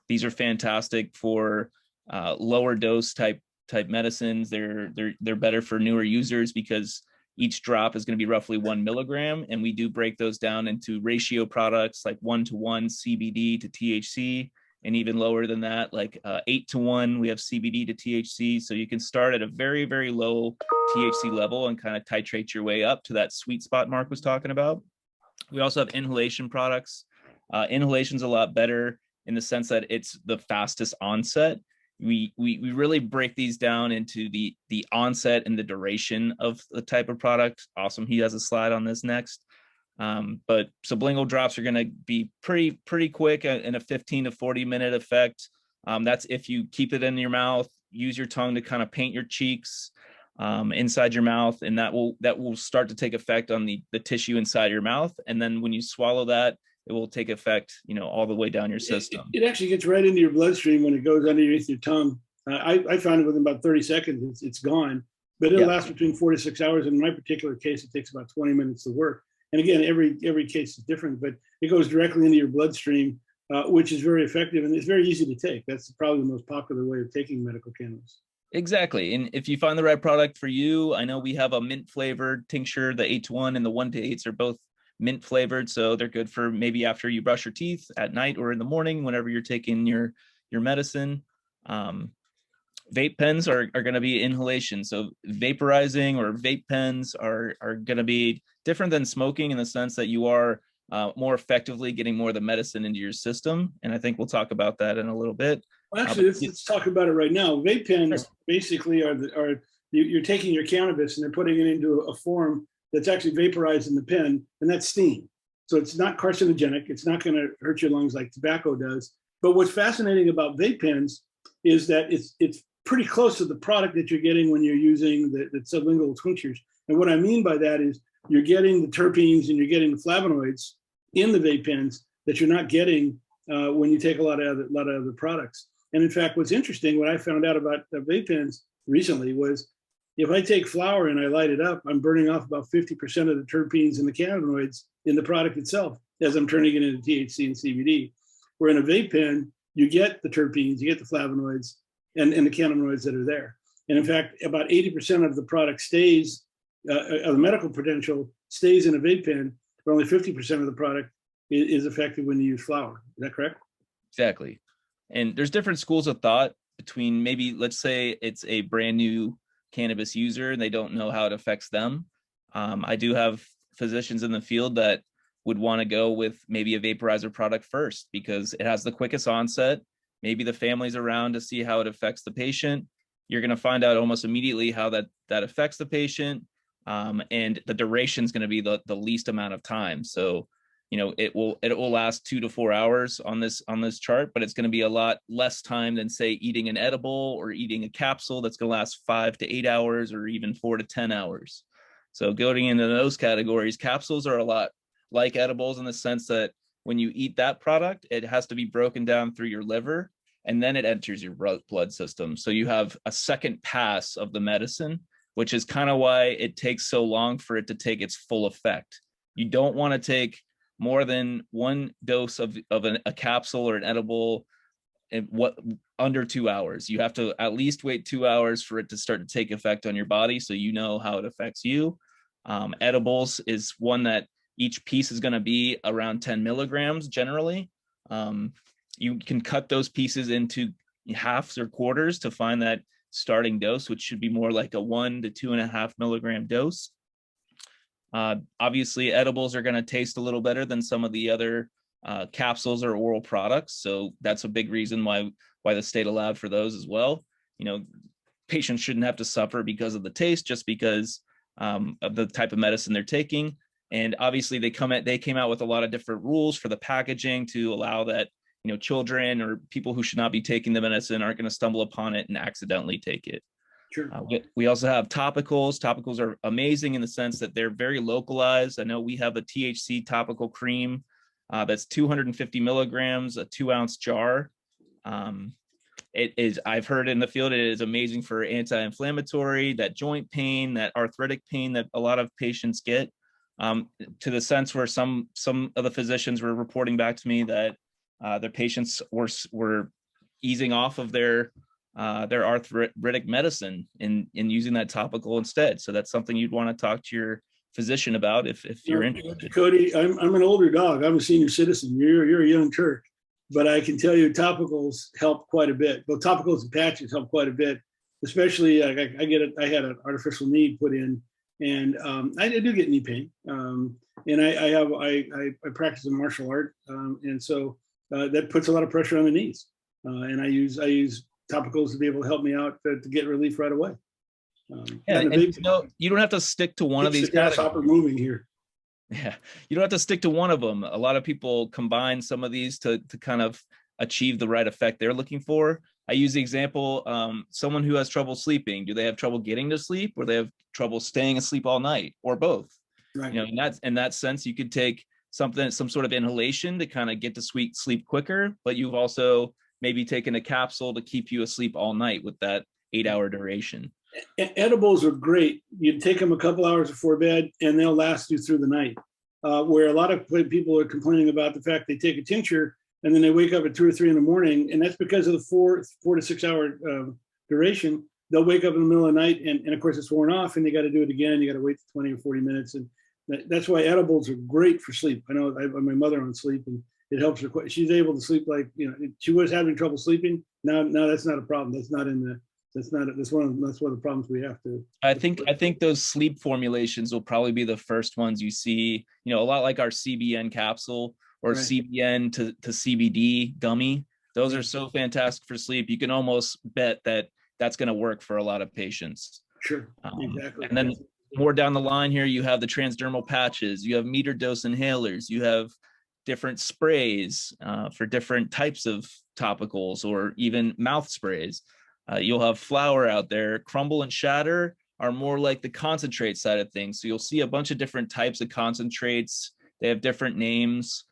These are fantastic for lower dose type medicines. They're better for newer users because each drop is going to be roughly 1 milligram, and we do break those down into ratio products like 1:1 CBD to THC, and even lower than that, like 8:1, we have CBD to THC. So you can start at a very, very low THC level and kind of titrate your way up to that sweet spot Marc was talking about. We also have inhalation products. Inhalation's a lot better in the sense that it's the fastest onset. We really break these down into the onset and the duration of the type of product. Awesome. He has a slide on this next. But sublingual drops are going to be pretty quick in a 15 to 40 minute effect. That's if you keep it in your mouth, use your tongue to kind of paint your cheeks inside your mouth, and that will start to take effect on the tissue inside your mouth. And then when you swallow that, it will take effect, all the way down your system. It actually gets right into your bloodstream when it goes underneath your tongue. I found it within about 30 seconds, it's gone, but it'll last between 4 to 6 hours. In my particular case, it takes about 20 minutes to work. And again, every case is different, but it goes directly into your bloodstream, which is very effective, and it's very easy to take. That's probably the most popular way of taking medical cannabis. Exactly. And if you find the right product for you, I know we have a mint flavored tincture. The 8:1 and the 1:8s are both mint flavored, so they're good for maybe after you brush your teeth at night or in the morning, whenever you're taking your medicine. Vape pens are going to be inhalation. So vaporizing or vape pens are going to be different than smoking in the sense that you are more effectively getting more of the medicine into your system. And I think we'll talk about that in a little bit. Well, actually, let's talk about it right now. Vape pens basically are you're taking your cannabis and they're putting it into a form that's actually vaporized in the pen, and that's steam. So it's not carcinogenic. It's not going to hurt your lungs like tobacco does. But what's fascinating about vape pens is that it's pretty close to the product that you're getting when you're using the sublingual tinctures. And what I mean by that is you're getting the terpenes and you're getting the flavonoids in the vape pens that you're not getting when you take a lot of other products. And in fact, what's interesting, what I found out about vape pens recently was if I take flower and I light it up, I'm burning off about 50% of the terpenes and the cannabinoids in the product itself as I'm turning it into THC and CBD. Where in a vape pen, you get the terpenes, you get the flavonoids, and the cannabinoids that are there. And in fact, about 80% of the product stays, of the medical potential stays in a vape pen, where only 50% of the product is effective when you use flower. Is that correct? Exactly. And there's different schools of thought between maybe, let's say it's a brand new cannabis user and they don't know how it affects them. I do have physicians in the field that would want to go with maybe a vaporizer product first because it has the quickest onset. Maybe the family's around to see how it affects the patient. You're going to find out almost immediately how that affects the patient. And the duration is going to be the least amount of time. So, it will last 2 to 4 hours on this chart, but it's going to be a lot less time than say eating an edible or eating a capsule that's going to last 5 to 8 hours or even 4 to 10 hours. So going into those categories, capsules are a lot like edibles in the sense that when you eat that product, it has to be broken down through your liver and then it enters your blood system. So you have a second pass of the medicine, which is kind of why it takes so long for it to take its full effect. You don't want to take more than one dose of a capsule or an edible in under 2 hours. You have to at least wait 2 hours for it to start to take effect on your body so you know how it affects you. Edibles is one that each piece is going to be around 10 milligrams generally. You can cut those pieces into halves or quarters to find that starting dose, which should be more like a 1 to 2.5 milligram dose. Obviously, edibles are going to taste a little better than some of the other capsules or oral products. So that's a big reason why the state allowed for those as well. Patients shouldn't have to suffer because of the taste, just because of the type of medicine they're taking. And obviously, they came out with a lot of different rules for the packaging to allow that children or people who should not be taking the medicine aren't going to stumble upon it and accidentally take it. Sure. We also have topicals. Topicals are amazing in the sense that they're very localized. I know we have a THC topical cream that's 250 milligrams, a 2-ounce jar. It is, I've heard in the field, it is amazing for anti-inflammatory, that joint pain, that arthritic pain that a lot of patients get. to the sense where some of the physicians were reporting back to me that their patients were easing off of their arthritic medicine in using that topical instead. So that's something you'd want to talk to your physician about if you're interested. Cody, I'm an older dog. I'm a senior citizen. You're a young Turk, but I can tell you topicals help quite a bit. Both topicals and patches help quite a bit, especially I had an artificial knee put in, and I do get knee pain. And I practice a martial art, and so that puts a lot of pressure on the knees. And I use topicals to be able to help me out to get relief right away. And you don't have to stick to one of these. Grasshopper moving here. Yeah, you don't have to stick to one of them. A lot of people combine some of these to kind of achieve the right effect they're looking for. I use the example, someone who has trouble sleeping. Do they have trouble getting to sleep, or they have trouble staying asleep all night, or both? Right. You know, in that sense, you could take some sort of inhalation to kind of get to sleep quicker, but you've also maybe taken a capsule to keep you asleep all night with that 8-hour duration. Edibles are great. You take them a couple hours before bed and they'll last you through the night. Where a lot of people are complaining about the fact they take a tincture and then they wake up at 2 or 3 in the morning, and that's because of the 4 to 6 hour duration. They'll wake up in the middle of the night and of course it's worn off, and you got to do it again. You got to wait 20 or 40 minutes. And that's why edibles are great for sleep. I know I have my mother on sleep, and it helps her. She's able to sleep like, she was having trouble sleeping. Now that's not a problem. That's one of the problems we have to. I think those sleep formulations will probably be the first ones you see, a lot like our CBN capsule or right. CBN to CBD gummy. Those are so fantastic for sleep. You can almost bet that that's going to work for a lot of patients. Sure. Exactly. And then more down the line here, you have the transdermal patches, you have meter dose inhalers, you have different sprays for different types of topicals or even mouth sprays. You'll have flour out there. Crumble and shatter are more like the concentrate side of things. So you'll see a bunch of different types of concentrates. They have different names.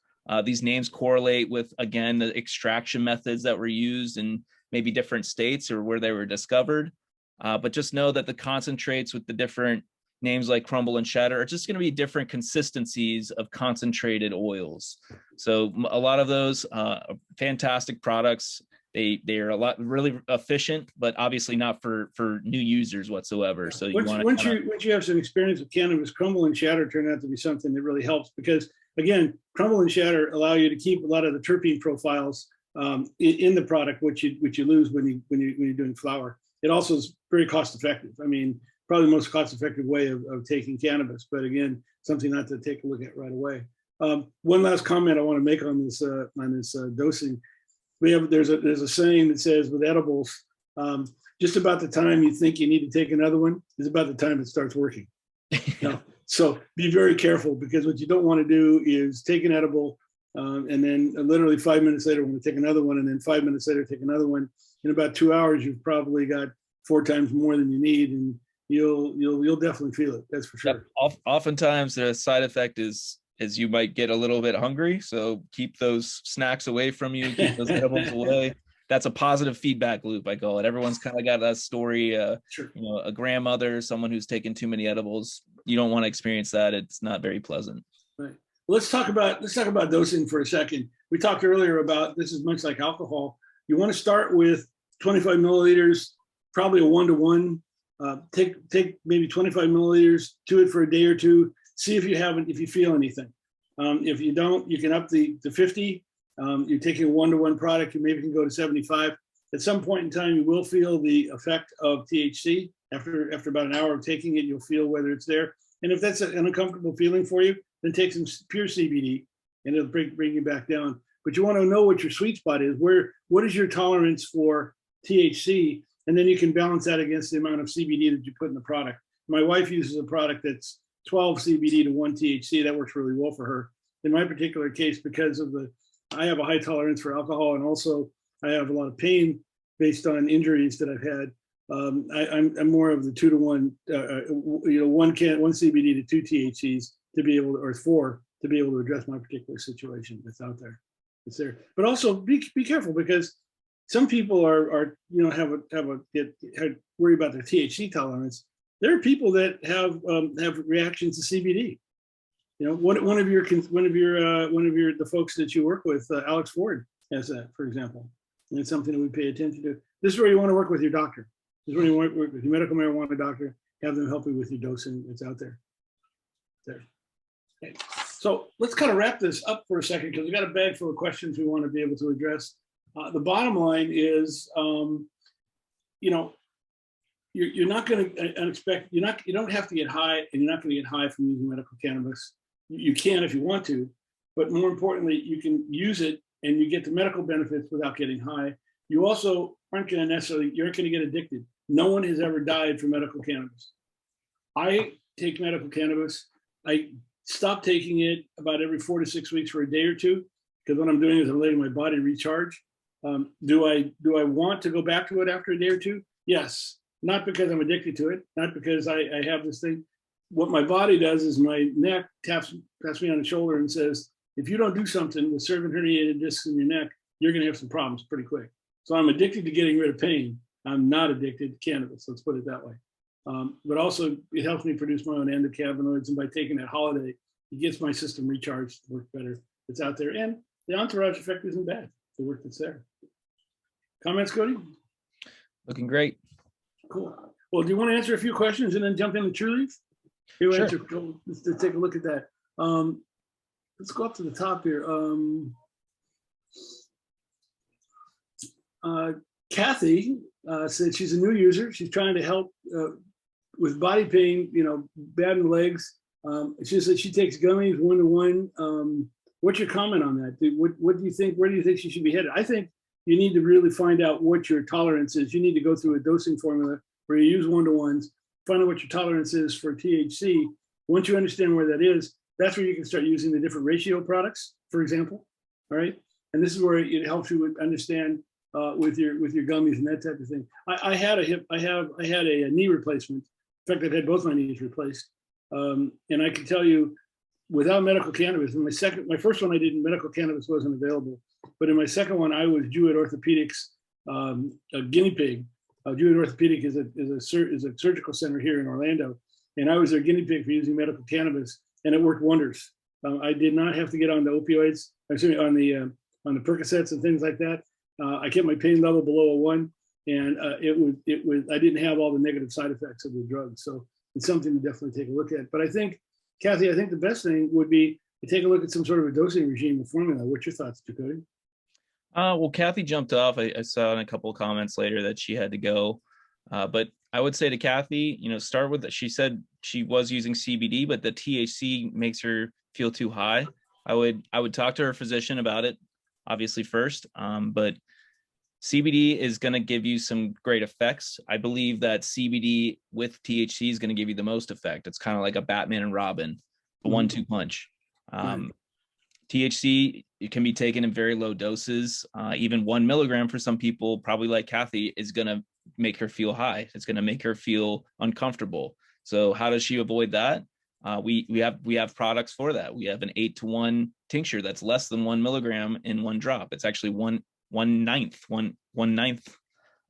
These names correlate with, again, the extraction methods that were used in maybe different states or where they were discovered. But just know that the concentrates with the different names like crumble and shatter are just going to be different consistencies of concentrated oils. So a lot of those fantastic products. They are a lot really efficient, but obviously not for new users whatsoever. So once you have some experience with cannabis, crumble and shatter turn out to be something that really helps, because again, crumble and shatter allow you to keep a lot of the terpene profiles in the product, which you lose when you're doing flower. It also is very cost effective. I mean, probably the most cost effective way of taking cannabis, but again, something not to take a look at right away. One last comment I want to make on this dosing. There's a saying that says with edibles, just about the time you think you need to take another one is about the time it starts working. So be very careful, because what you don't want to do is take an edible and then literally 5 minutes later want to take another one, and then 5 minutes later take another one. In about 2 hours, you've probably got 4 times more than you need, and you'll definitely feel it. That's for sure. Yep. Oftentimes the side effect is you might get a little bit hungry. So keep those snacks away from you, keep those edibles away. That's a positive feedback loop, I call it. Everyone's kind of got that story, sure. A grandmother, someone who's taken too many edibles. You don't want to experience that. It's not very pleasant. Right. Let's talk about dosing for a second. We talked earlier about this is much like alcohol. You want to start with 25 milliliters, probably a 1-to-1. Take maybe 25 milliliters, do it for a day or two. See if you feel anything. If you don't, you can up to 50. You're taking a 1-to-1 product, you maybe can go to 75. At some point in time, you will feel the effect of THC. After about an hour of taking it, you'll feel whether it's there. And if that's an uncomfortable feeling for you, then take some pure CBD, and it'll bring you back down. But you want to know what your sweet spot is. What is your tolerance for THC? And then you can balance that against the amount of CBD that you put in the product. My wife uses a product that's 12 CBD to 1 THC. That works really well for her. In my particular case, because I have a high tolerance for alcohol, and also I have a lot of pain based on injuries that I've had. I'm more of the 2-to-1, 1 CBD to 2 THCs to be able to, or 4 to be able to address my particular situation that's out there. It's there, but also be careful, because some people are worry about their THC tolerance. There are people that have reactions to CBD. You know, one of the folks that you work with, Alex Ford, has that, for example. And it's something that we pay attention to. This is where you want to work with your doctor. This is where you want to work with your medical marijuana doctor. Have them help you with your dosing. It's out there. There. Okay. So let's kind of wrap this up for a second because we've got a bag full of questions we want to be able to address. The bottom line is, you know, you're not going to expect, you don't have to get high, and you're not going to get high from using medical cannabis. You can if you want to, but more importantly, you can use it and you get the medical benefits without getting high. You also aren't going to necessarily, you aren't going to get addicted. No one has ever died from medical cannabis. I take medical cannabis. I stop taking it about every 4 to 6 weeks for a day or two, because what I'm doing is I'm letting my body recharge. Do I want to go back to it after a day or two? Yes, not because I'm addicted to it, not because I have this thing. What my body does is my neck pats me on the shoulder and says, if you don't do something with cervical herniated discs in your neck, you're going to have some problems pretty quick. So I'm addicted to getting rid of pain. I'm not addicted to cannabis. Let's put it that way. But also it helps me produce my own endocannabinoids. And by taking that holiday, it gets my system recharged to work better. It's out there. And the entourage effect isn't bad. The work that's there. Comments, Cody? Looking great. Cool. Well, do you want to answer a few questions and then jump into Trulieve? Here, Sure. Let's take a look at that. Let's go up to the top here. Kathy said she's a new user. She's trying to help with body pain, you know, bad in the legs. She said she takes gummies 1-to-1. What's your comment on that? What do you think? Where do you think she should be headed? I think you need to really find out what your tolerance is. You need to go through a dosing formula where you use 1-to-1s, find out what your tolerance is for THC. Once you understand where that is, that's where you can start using the different ratio products, for example. All right. And this is where it helps you understand with your gummies and that type of thing. I had a knee replacement. In fact, I've had both my knees replaced. And I can tell you, without medical cannabis, in my first one I did, medical cannabis wasn't available. But in my second one, I was Jewett Orthopedics, a guinea pig. Jewett Orthopedic is a surgical center here in Orlando, and I was their guinea pig for using medical cannabis, and it worked wonders. I did not have to get on the opioids, on the Percocets and things like that. I kept my pain level below a 1, and I didn't have all the negative side effects of the drug. So it's something to definitely take a look at. But I think, Kathy, the best thing would be to take a look at some sort of a dosing regime or formula. What's your thoughts, Jacody? Well, Kathy jumped off. I saw in a couple of comments later that she had to go. But I would say to Kathy, you know, start with, she said she was using CBD, but the THC makes her feel too high. I would talk to her physician about it, obviously first. But CBD is going to give you some great effects. I believe that CBD with THC is going to give you the most effect. It's kind of like a Batman and Robin, a 1-2 punch. THC, it can be taken in very low doses. Even 1 milligram for some people, probably like Kathy, is going to make her feel high. It's going to make her feel uncomfortable. So how does she avoid that? We have products for that. We have an 8-to-1 tincture that's less than 1 milligram in 1 drop. It's actually one ninth,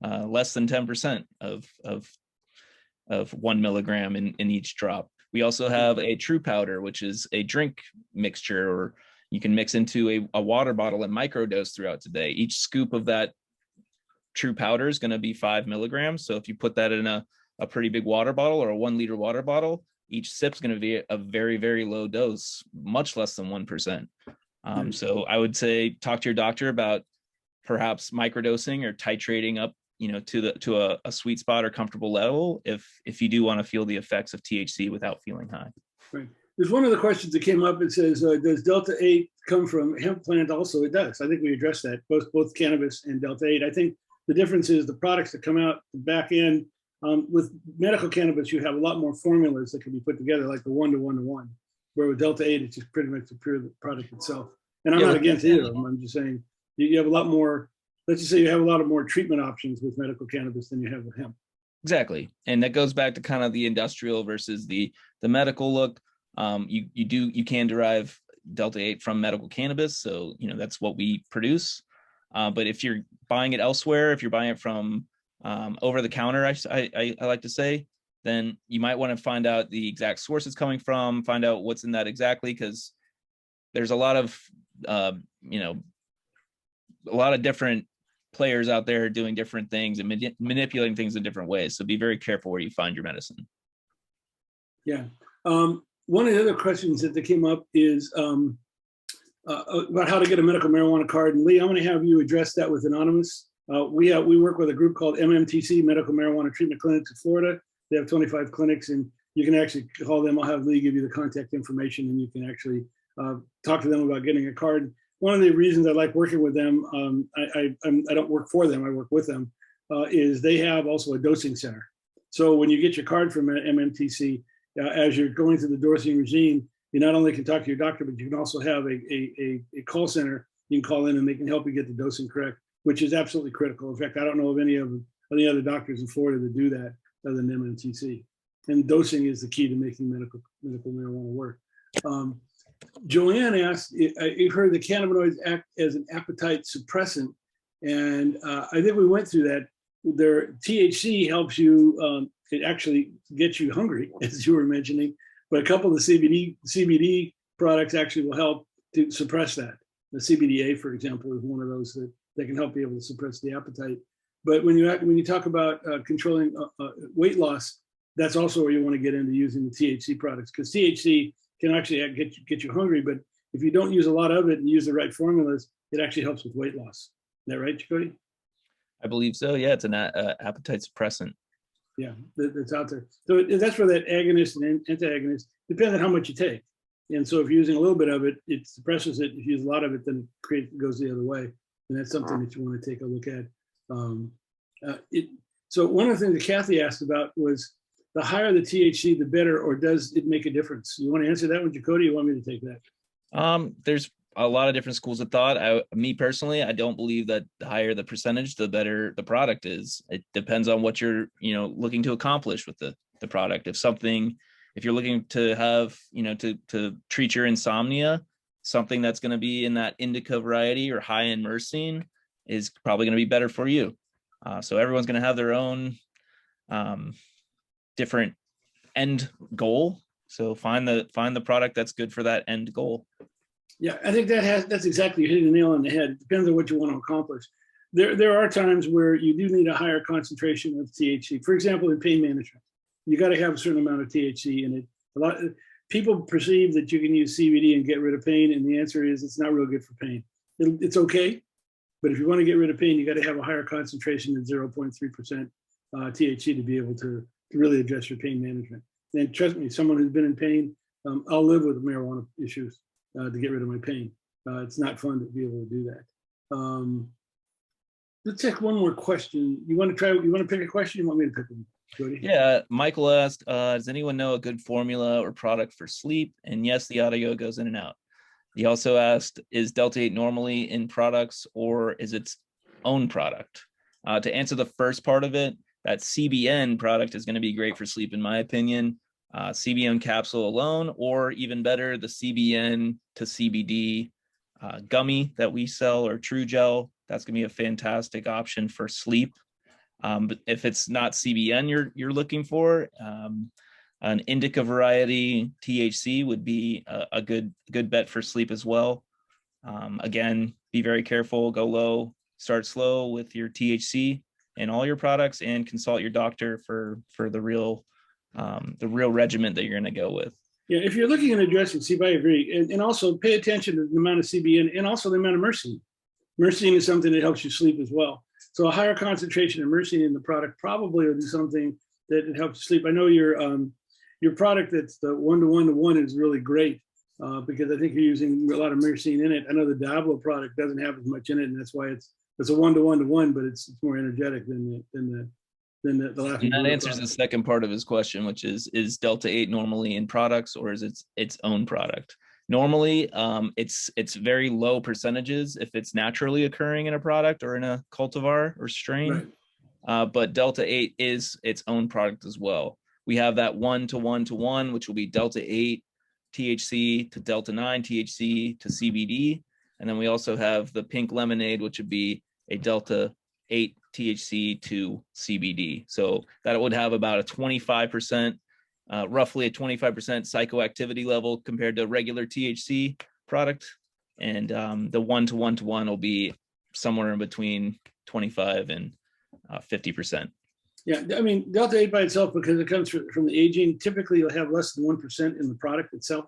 less than 10% of 1 milligram in each drop. We also have a true powder, which is a drink mixture, or you can mix into a water bottle and microdose throughout the day. Each scoop of that true powder is going to be 5 milligrams. So if you put that in a pretty big water bottle or a 1 liter water bottle, each sip is going to be a very, very low dose, much less than 1%. So I would say talk to your doctor about perhaps microdosing or titrating up, you know, to a sweet spot or comfortable level if you do want to feel the effects of THC without feeling high. Right. There's one of the questions that came up. It says, does Delta-8 come from hemp plant also? It does. I think we addressed that, both cannabis and Delta-8. I think the difference is the products that come out the back end. With medical cannabis, you have a lot more formulas that can be put together, like the 1-to-1-to-1, where with Delta-8, it's just pretty much the pure product itself. And I'm not against either of them. I'm just saying you have a lot more, let's just say you have a lot of more treatment options with medical cannabis than you have with hemp. Exactly. And that goes back to kind of the industrial versus the medical look. You can derive Delta-8 from medical cannabis. So, you know, that's what we produce. But if you're buying it elsewhere, if you're buying it from over the counter, I like to say, then you might want to find out the exact source it's coming from, find out what's in that exactly, because there's a lot of, you know, a lot of different players out there doing different things and manipulating things in different ways. So be very careful where you find your medicine. Yeah. One of the other questions that came up is about how to get a medical marijuana card. And Lee, I'm going to have you address that with Anonymous. We work with a group called MMTC, Medical Marijuana Treatment Clinics in Florida. They have 25 clinics, and you can actually call them. I'll have Lee give you the contact information, and you can actually talk to them about getting a card. One of the reasons I like working with them, I don't work for them, I work with them, is they have also a dosing center. So when you get your card from MMTC, as you're going through the dosing regime, you not only can talk to your doctor, but you can also have a call center you can call in, and they can help you get the dosing correct, which is absolutely critical. In fact, I don't know of any other doctors in Florida that do that other than MMTC. And dosing is the key to making medical marijuana work. Joanne asked, I heard the cannabinoids act as an appetite suppressant. And I think we went through that. Their THC helps you, it actually gets you hungry, as you were mentioning, but a couple of the CBD products actually will help to suppress that. The CBDA, for example, is one of those that can help be able to suppress the appetite. But when you talk about controlling weight loss, that's also where you want to get into using the THC products, because THC can actually get you hungry, but if you don't use a lot of it and use the right formulas, it actually helps with weight loss. Is that right, Jacody? I believe so. Yeah, it's an appetite suppressant. Yeah, that's out there. So that's for that agonist and antagonist, depending on how much you take. And so if you're using a little bit of it, it suppresses it. If you use a lot of it, then it goes the other way. And that's something that you want to take a look at. So one of the things that Kathy asked about was the higher the THC, the better, or does it make a difference? You want to answer that one, Jacody, or you want me to take that? There's a lot of different schools of thought. Me personally, I don't believe that the higher the percentage, the better the product is. It depends on what you're, looking to accomplish with the product. If you're looking to have, to treat your insomnia, something that's going to be in that indica variety or high in myrcene is probably going to be better for you. So everyone's going to have their own different end goal. So find the product that's good for that end goal. Yeah, I think that's exactly hitting the nail on the head. It depends on what you want to accomplish. There are times where you do need a higher concentration of THC. For example, in pain management, you got to have a certain amount of THC in it. A lot of people perceive that you can use CBD and get rid of pain, and the answer is it's not real good for pain. It's okay, but if you want to get rid of pain, you got to have a higher concentration than 0.3% THC to be able to really address your pain management. And trust me, someone who's been in pain, I'll live with marijuana issues to get rid of my pain. It's not fun to be able to do that. Let's take one more question. You want to pick a question? You want me to pick one, Jody? Yeah, Michael asked, does anyone know a good formula or product for sleep? And yes, the audio goes in and out. He also asked, is Delta-8 normally in products or is its own product? To answer the first part of it, that CBN product is going to be great for sleep, in my opinion. CBN capsule alone, or even better, the CBN to CBD gummy that we sell, or True Gel. That's going to be a fantastic option for sleep. But if it's not CBN you're looking for, an indica variety THC would be a good bet for sleep as well. Again, be very careful, go low, start slow with your THC in all your products, and consult your doctor for the real regimen that you're going to go with. Yeah, if you're looking at addressing sleep, I agree. And also pay attention to the amount of CBN and also the amount of myrcene. Myrcene is something that helps you sleep as well. So a higher concentration of myrcene in the product probably will do something that helps you sleep. I know your product that's the 1-to-1-to-1 is really great because I think you're using a lot of myrcene in it. I know the Diablo product doesn't have as much in it, and that's why it's a 1-to-1-to-1, but it's more energetic than the And that answers the second part of his question, which is Delta-8 normally in products or is it its own product? Normally, it's very low percentages if it's naturally occurring in a product or in a cultivar or strain. Right. But Delta-8 is its own product as well. We have that 1-to-1-to-1, which will be Delta-8 THC to Delta-9 THC to CBD. And then we also have the pink lemonade, which would be a Delta-8 THC to CBD. So that would have about a 25%, roughly a 25% psychoactivity level compared to regular THC product. And the 1-to-1-to-1 will be somewhere in between 25 and 50%. Yeah, I mean, Delta-8 by itself, because it comes from the aging, typically you'll have less than 1% in the product itself.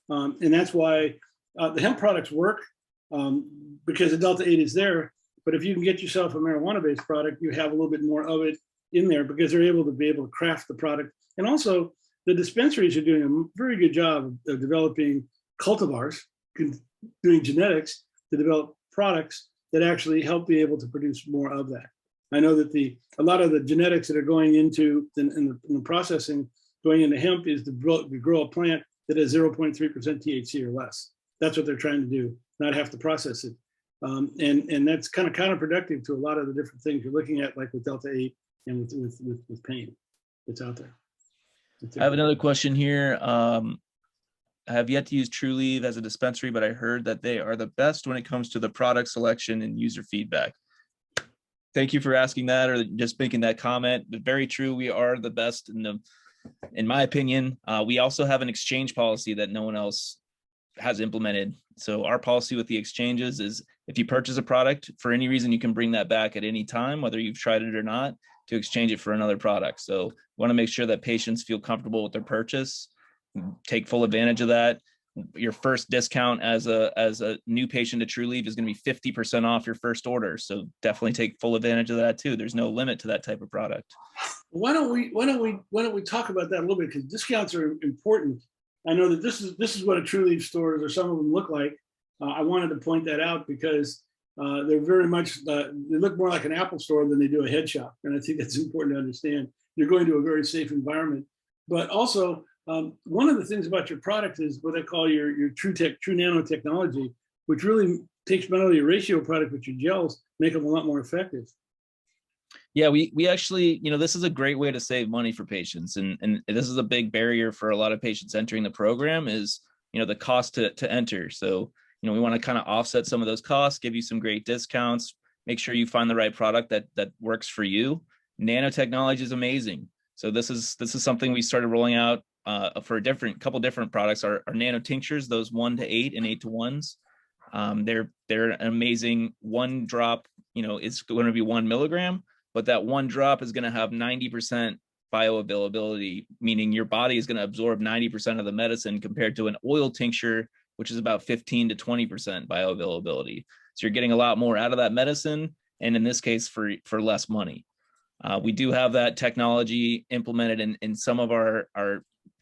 And that's why the hemp products work, because the Delta-8 is there. But if you can get yourself a marijuana-based product, you have a little bit more of it in there because they're able to craft the product. And also, the dispensaries are doing a very good job of developing cultivars, doing genetics to develop products that actually help be able to produce more of that. I know that a lot of the genetics that are going into in the processing, going into hemp, is to grow a plant that has 0.3% THC or less. That's what they're trying to do, not have to process it. And that's kind of counterproductive to a lot of the different things you're looking at, like with Delta-8 and with pain that's out there. I have another question here. I have yet to use Trulieve as a dispensary, but I heard that they are the best when it comes to the product selection and user feedback. Thank you for asking that, or just making that comment. But very true, we are the best in my opinion. We also have an exchange policy that no one else has implemented. So our policy with the exchanges is if you purchase a product for any reason, you can bring that back at any time, whether you've tried it or not, to exchange it for another product. So we want to make sure that patients feel comfortable with their purchase, take full advantage of that. Your first discount as a new patient to Trulieve is going to be 50% off your first order. So definitely take full advantage of that too. There's no limit to that type of product. Why don't we talk about that a little bit, because discounts are important. I know that this is what a Trulieve store is, or some of them look like. I wanted to point that out because they're very much they look more like an Apple store than they do a head shop, and I think that's important to understand. You're going to a very safe environment, but also one of the things about your product is what I call your true nanotechnology, which really takes not only your ratio product but your gels, make them a lot more effective. Yeah, we actually, this is a great way to save money for patients. And this is a big barrier for a lot of patients entering the program is, the cost to enter. So, we want to kind of offset some of those costs, give you some great discounts, make sure you find the right product that works for you. Nanotechnology is amazing. So this is something we started rolling out for a couple different products. Our nano tinctures, those 1-to-8 and 8-to-1s. They're an amazing one drop, it's going to be 1 milligram, but that one drop is going to have 90% bioavailability, meaning your body is going to absorb 90% of the medicine compared to an oil tincture, which is about 15 to 20% bioavailability. So you're getting a lot more out of that medicine, and in this case, for less money. We do have that technology implemented in some of our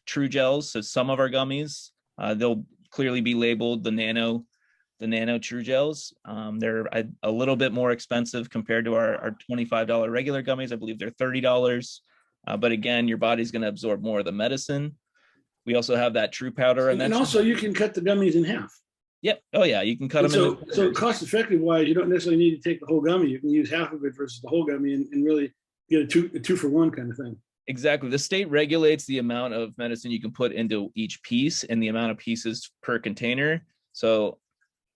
true gels. So some of our gummies, they'll clearly be labeled the nano true gels. They're a little bit more expensive compared to our $25 regular gummies. I believe they're $30. But again, your body's going to absorb more of the medicine. We also have that true powder. And also you can cut the gummies in half. Yep. Oh yeah, you can cut them. So cost effective wise, you don't necessarily need to take the whole gummy. You can use half of it versus the whole gummy and really get a two for one kind of thing. Exactly. The state regulates the amount of medicine you can put into each piece and the amount of pieces per container. So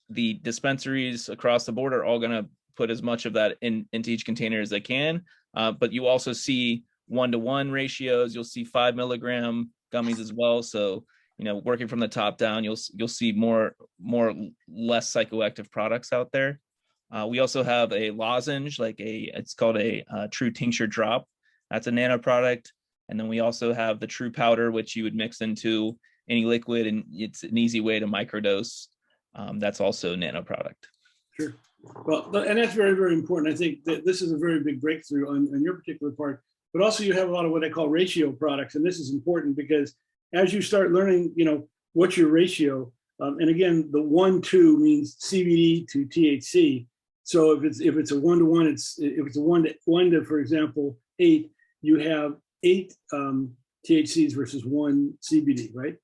the dispensaries across the board are all going to put as much of that into each container as they can. But you also see 1-to-1 ratios. You'll see 5 milligram gummies as well. So, working from the top down, you'll see less psychoactive products out there. We also have a lozenge, it's called a true tincture drop. That's a nano product. And then we also have the true powder, which you would mix into any liquid, and it's an easy way to microdose. That's also a nano product. Sure. Well, and that's very, very important. I think that this is a very big breakthrough on your particular part, but also you have a lot of what I call ratio products. And this is important because as you start learning, what's your ratio, and again, the 1-2 means CBD to THC. So if it's a 1-to-1, if it's a 1 to, for example, 8, you have 8 THCs versus 1 CBD, right?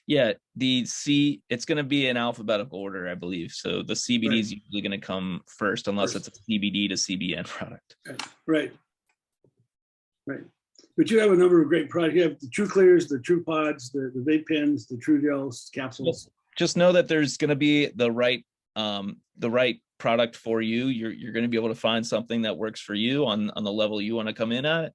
Yeah, it's going to be in alphabetical order, I believe. So the CBD is usually going to come first, unless it's a CBD to CBN product. Right. But you have a number of great products. You have the True Clears, the True Pods, the vape pens, the True Gels, capsules. Just know that there's going to be the right the right product for you, you're going to be able to find something that works for you on the level you want to come in at.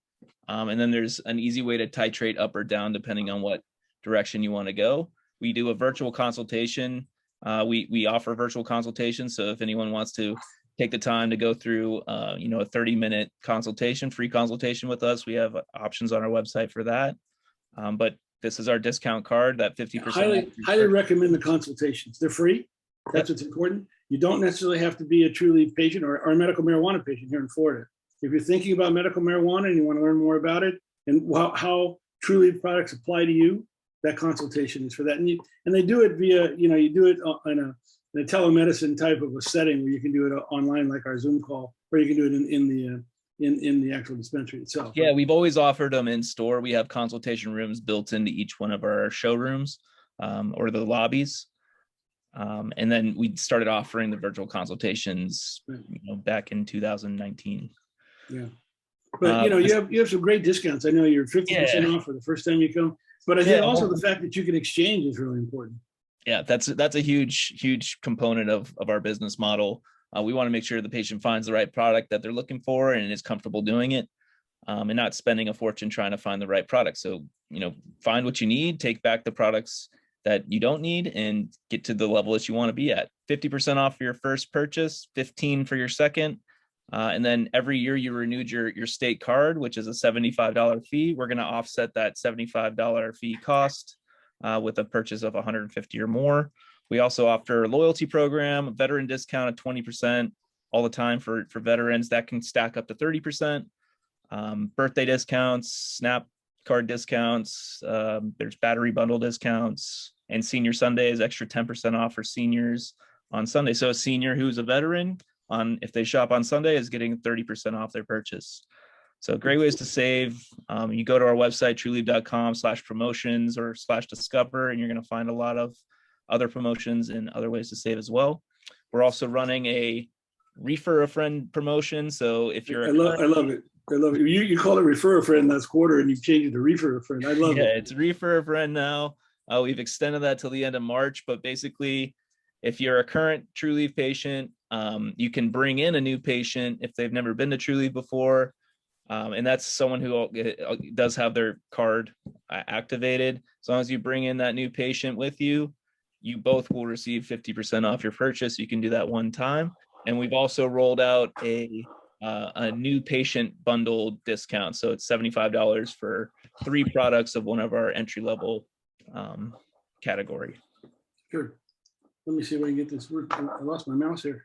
And then there's an easy way to titrate up or down depending on what direction you want to go. We do a virtual consultation. We offer virtual consultations. So if anyone wants to take the time to go through, a 30-minute consultation, free consultation with us, we have options on our website for that. But this is our discount card, that 50%. Highly recommend the consultations. They're free. That's what's important. You don't necessarily have to be a Trulieve patient or a medical marijuana patient here in Florida. If you're thinking about medical marijuana and you want to learn more about it and how Trulieve products apply to you, that consultation is for that. And they do it via, you do it in a telemedicine type of a setting where you can do it online, like our Zoom call, or you can do it in the actual dispensary itself. Yeah, we've always offered them in store. We have consultation rooms built into each one of our showrooms or the lobbies. And then we started offering the virtual consultations back in 2019. Yeah. But you have some great discounts. I know you're 50% off for the first time you come. But I think also the fact that you can exchange is really important. Yeah, that's a huge component of our business model. We want to make sure the patient finds the right product that they're looking for and is comfortable doing it, and not spending a fortune trying to find the right product. So, find what you need, take back the products that you don't need, and get to the level that you want to be at. 50% off for your first purchase, 15% for your second. And then every year you renewed your state card, which is a $75 fee. We're going to offset that $75 fee cost with a purchase of $150 or more. We also offer a loyalty program, a veteran discount of 20% all the time for veterans. That can stack up to 30%. Birthday discounts, SNAP card discounts. There's battery bundle discounts, and Senior Sunday is extra 10% off for seniors on Sunday. So a senior who's a veteran, if they shop on Sunday, is getting 30% off their purchase. So great ways to save. You go to our website, trulieve.com/promotions or /discover, and you're going to find a lot of other promotions and other ways to save as well. We're also running a refer a friend promotion. So if you're I love it. You call it refer a friend last quarter and you've changed it to refer a friend. I love it. Yeah, it's refer a friend now. We've extended that till the end of March, but basically if you're a current Trulieve patient, you can bring in a new patient if they've never been to Trulieve before. And that's someone who does have their card activated. As long as you bring in that new patient with you, you both will receive 50% off your purchase. You can do that one time. And we've also rolled out a new patient bundle discount. So it's $75 for 3 products of one of our entry-level category. Sure. Let me see if I can get this. I lost my mouse here.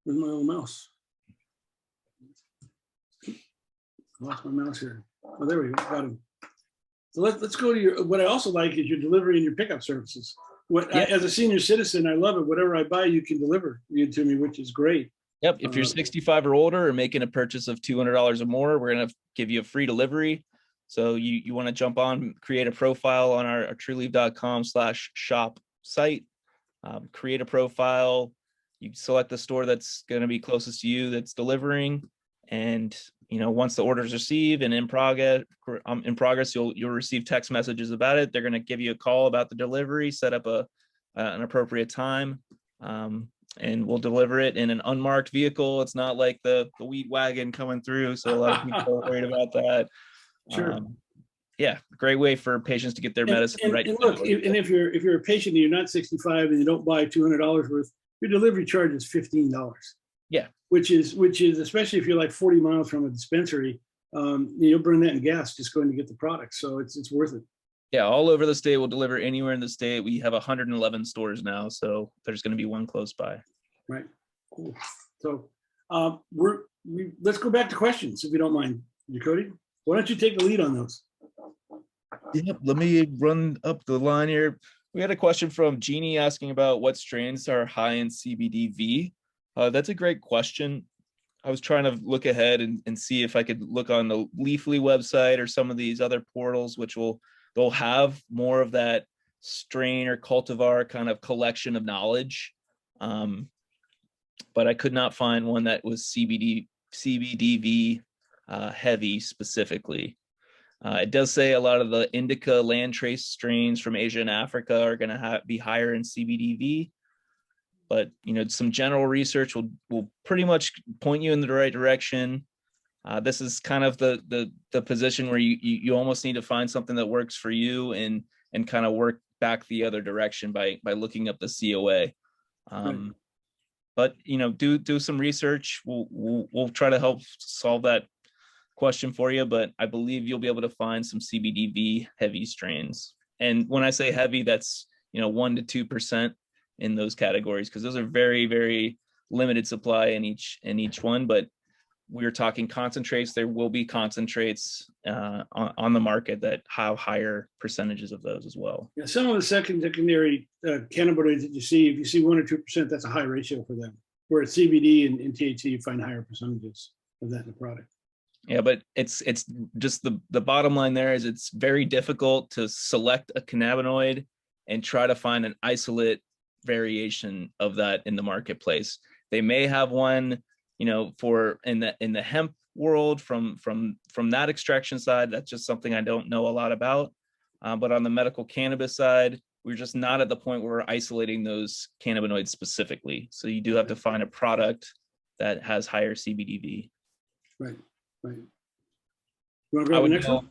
Where's my little mouse? I lost my mouse here. Oh, there we go. Got him. So let's go to what I also like is your delivery and your pickup services. As a senior citizen, I love it. Whatever I buy, you can deliver it to me, which is great. Yep. If you're 65 or older or making a purchase of $200 or more, we're going to give you a free delivery. So you want to jump on, create a profile on our trulieve.com/shop site, create a profile. You select the store that's going to be closest to you that's delivering. And, once the order is received and in progress, you'll receive text messages about it. They're going to give you a call about the delivery, set up an appropriate time, and we'll deliver it in an unmarked vehicle. It's not like the weed wagon coming through. So a lot of people are worried about that. Sure. Yeah, great way for patients to get their medicine right. And look, and if you're a patient and you're not 65 and you don't buy $200 worth, your delivery charge is $15. Yeah, which is especially if you're like 40 miles from a dispensary, you'll burn that in gas just going to get the product. So it's worth it. Yeah, all over the state. We'll deliver anywhere in the state. We have 111 stores now, so there's going to be one close by. Right. Cool. So let's go back to questions if you don't mind, Jacody. Why don't you take the lead on those? Yep. Let me run up the line here. We had a question from Jeannie asking about what strains are high in Cbdv. That's a great question. I was trying to look ahead and see if I could look on the Leafly website or some of these other portals, which they'll have more of that strain or cultivar kind of collection of knowledge. But I could not find one that was Cbdv heavy specifically. It does say a lot of the indica land trace strains from Asia and Africa are going to be higher in Cbdv. but some general research will pretty much point you in the right direction. This is kind of the position where you almost need to find something that works for you and kind of work back the other direction by looking up the COA. Right. But do some research. We'll try to help solve that question for you, but I believe you'll be able to find some Cbdv heavy strains. And when I say heavy, that's 1 to 2% in those categories, because those are very, very limited supply in each one. But we're talking concentrates. There will be concentrates on the market that have higher percentages of those as well. Yeah, some of the secondary cannabinoids that you see, if you see 1 or 2%, that's a high ratio for them. Whereas CBD and THC, you find higher percentages of that in the product. Yeah, but it's just the bottom line there is it's very difficult to select a cannabinoid and try to find an isolate variation of that in the marketplace. They may have one, for in the hemp world from that extraction side. That's just something I don't know a lot about. But on the medical cannabis side, we're just not at the point where we're isolating those cannabinoids specifically. So you do have to find a product that has higher Cbdv. Right. Right. You want to grab the next one?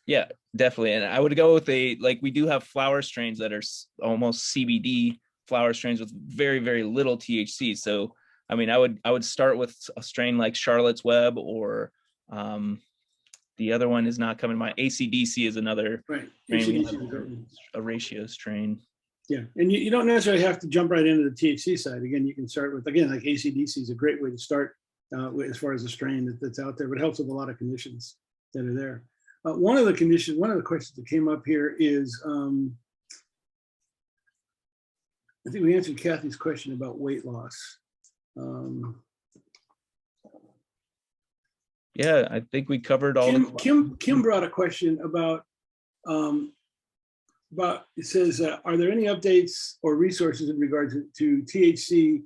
Yeah, definitely. And I would go with we do have flower strains that are almost CBD flower strains with very, very little THC. So, I mean, I would start with a strain like Charlotte's Web, or the other one is not coming to mind. ACDC is another right. strain, a ratio strain. Yeah, and you don't necessarily have to jump right into the THC side. Again, you can start with, like ACDC is a great way to start as far as the strain that's out there, but it helps with a lot of conditions that are there. One of the questions that came up here is, I think we answered Kathy's question about weight loss. Yeah, I think we covered all. Kim brought a question about it says, are there any updates or resources in regards to THC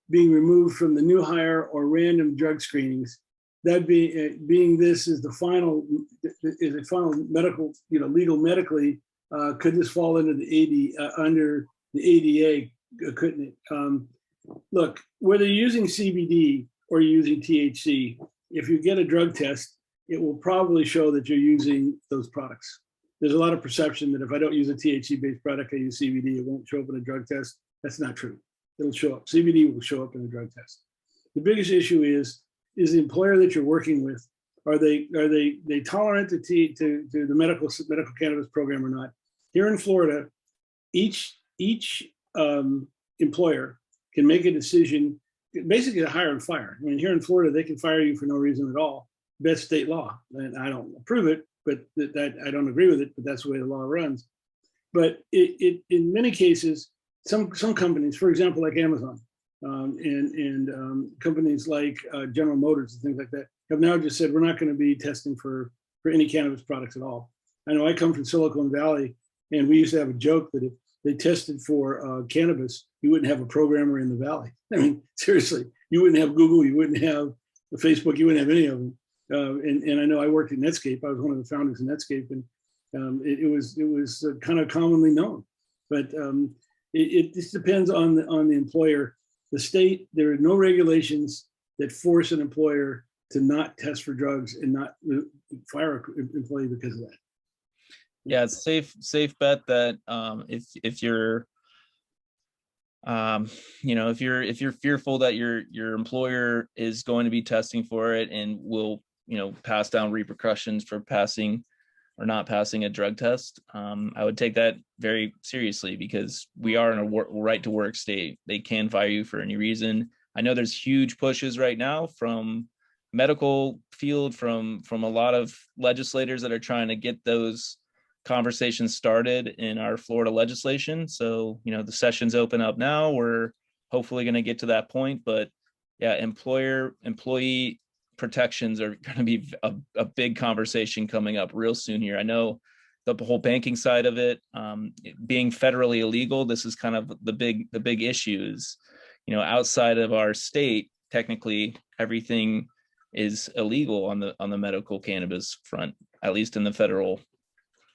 being removed from the new hire or random drug screenings? That being this is the final medical, legal medically, could this fall under the under the ADA? Couldn't it? Look, whether you're using CBD or you're using THC, if you get a drug test, it will probably show that you're using those products. There's a lot of perception that if I don't use a THC-based product, I use CBD, it won't show up in a drug test. That's not true. It'll show up. CBD will show up in a drug test. The biggest issue is the employer that you're working with, are they tolerant to the medical cannabis program or not? Here in Florida, each employer can make a decision, basically to hire and fire. I mean, here in Florida, they can fire you for no reason at all. That's state law, and I don't approve it, but that I don't agree with it. But that's the way the law runs. But it in many cases, some companies, for example, like Amazon, and companies like General Motors and things like that, have now just said we're not going to be testing for any cannabis products at all. I know I come from Silicon Valley, and we used to have a joke that if they tested for cannabis, you wouldn't have a programmer in the valley. I mean, seriously, you wouldn't have Google, you wouldn't have Facebook, you wouldn't have any of them. And I know I worked at Netscape. I was one of the founders of Netscape, and it was kind of commonly known. But it just depends on the employer. The state, there are no regulations that force an employer to not test for drugs and not fire an employee because of that. Yeah, it's safe bet that if you're if you're fearful that your employer is going to be testing for it and will pass down repercussions for passing or not passing a drug test, I would take that very seriously, because we are in a right to work state. They can fire you for any reason. I know there's huge pushes right now from medical field, from a lot of legislators that are trying to get those conversations started in our Florida legislation. So, the session's open up now. We're hopefully going to get to that point, but yeah, employee protections are going to be a big conversation coming up real soon here. I know the whole banking side of it, being federally illegal, this is kind of the big issue is, outside of our state, technically everything is illegal on the medical cannabis front, at least in the federal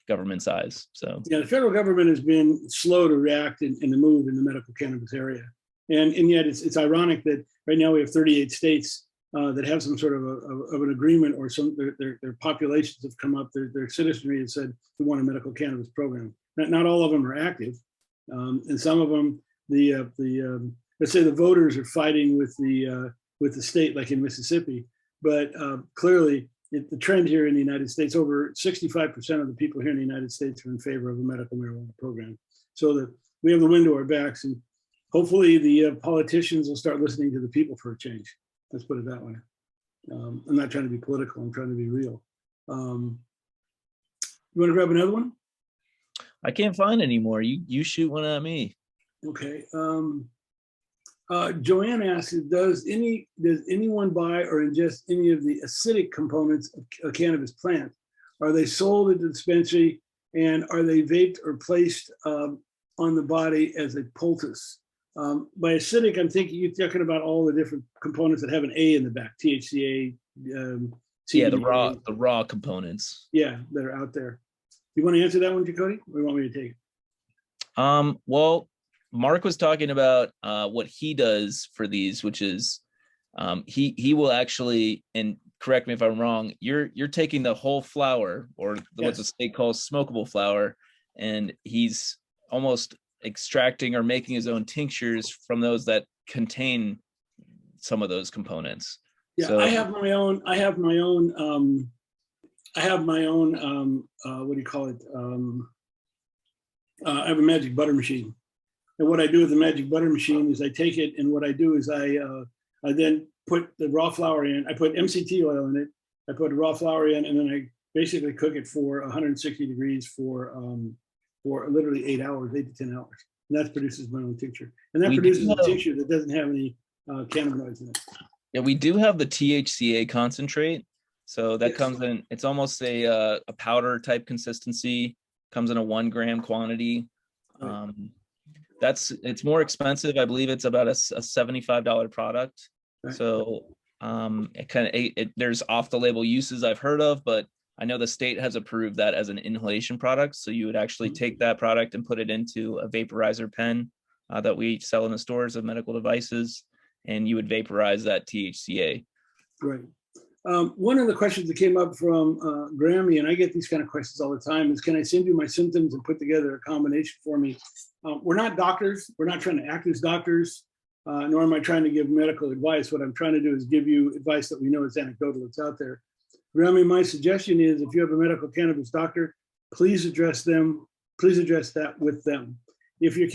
government's eyes. So yeah, the federal government has been slow to react and to move in the medical cannabis area. And yet it's ironic that right now we have 38 states that have some sort of an agreement, or their populations have come up, their citizenry has said we want a medical cannabis program. Not all of them are active, and some of them, let's say the voters are fighting with the state, like in Mississippi, but clearly the trend here in the United States, over 65% of the people here in the United States are in favor of a medical marijuana program. So that we have the wind to our backs, and hopefully the politicians will start listening to the people for a change. Let's put it that way. I'm not trying to be political, I'm trying to be real. You want to grab another one? I can't find any more. You shoot one at me. Okay. Joanne asks, does anyone buy or ingest any of the acidic components of a cannabis plant? Are they sold at the dispensary, and are they vaped or placed on the body as a poultice? By acidic, I'm thinking you're talking about all the different components that have an A in the back, THCA, CBD. Yeah, the raw components. Yeah, that are out there. You want to answer that one, Jacody, or you want me to take it? Well, Marc was talking about what he does for these, which is he will actually, and correct me if I'm wrong, you're taking the whole flower, or what the state calls smokable flower, and he's almost extracting or making his own tinctures from those that contain some of those components. Yeah, so, I have my own. What do you call it? I have a magic butter machine. And what I do with the magic butter machine is I take it, and what I do is I then put the raw flour in. I put MCT oil in it. I put raw flour in, and then I basically cook it for 160 degrees for literally 8 hours, 8 to 10 hours. And that produces my own tincture. And that produces a tincture that doesn't have any cannabinoids in it. Yeah, we do have the THCA concentrate. So that comes in, it's almost a powder type consistency, comes in a 1 gram quantity. Right. It's more expensive. I believe it's about a $75 product. Right. So there's off the label uses I've heard of, but I know the state has approved that as an inhalation product. So you would actually take that product and put it into a vaporizer pen that we sell in the stores of medical devices, and you would vaporize that THCA. Right. One of the questions that came up from Grammy, and I get these kind of questions all the time, is can I send you my symptoms and put together a combination for me? We're not doctors. We're not trying to act as doctors, nor am I trying to give medical advice. What I'm trying to do is give you advice that we know is anecdotal, it's out there. Grammy, my suggestion is if you have a medical cannabis doctor, please address that with them. If your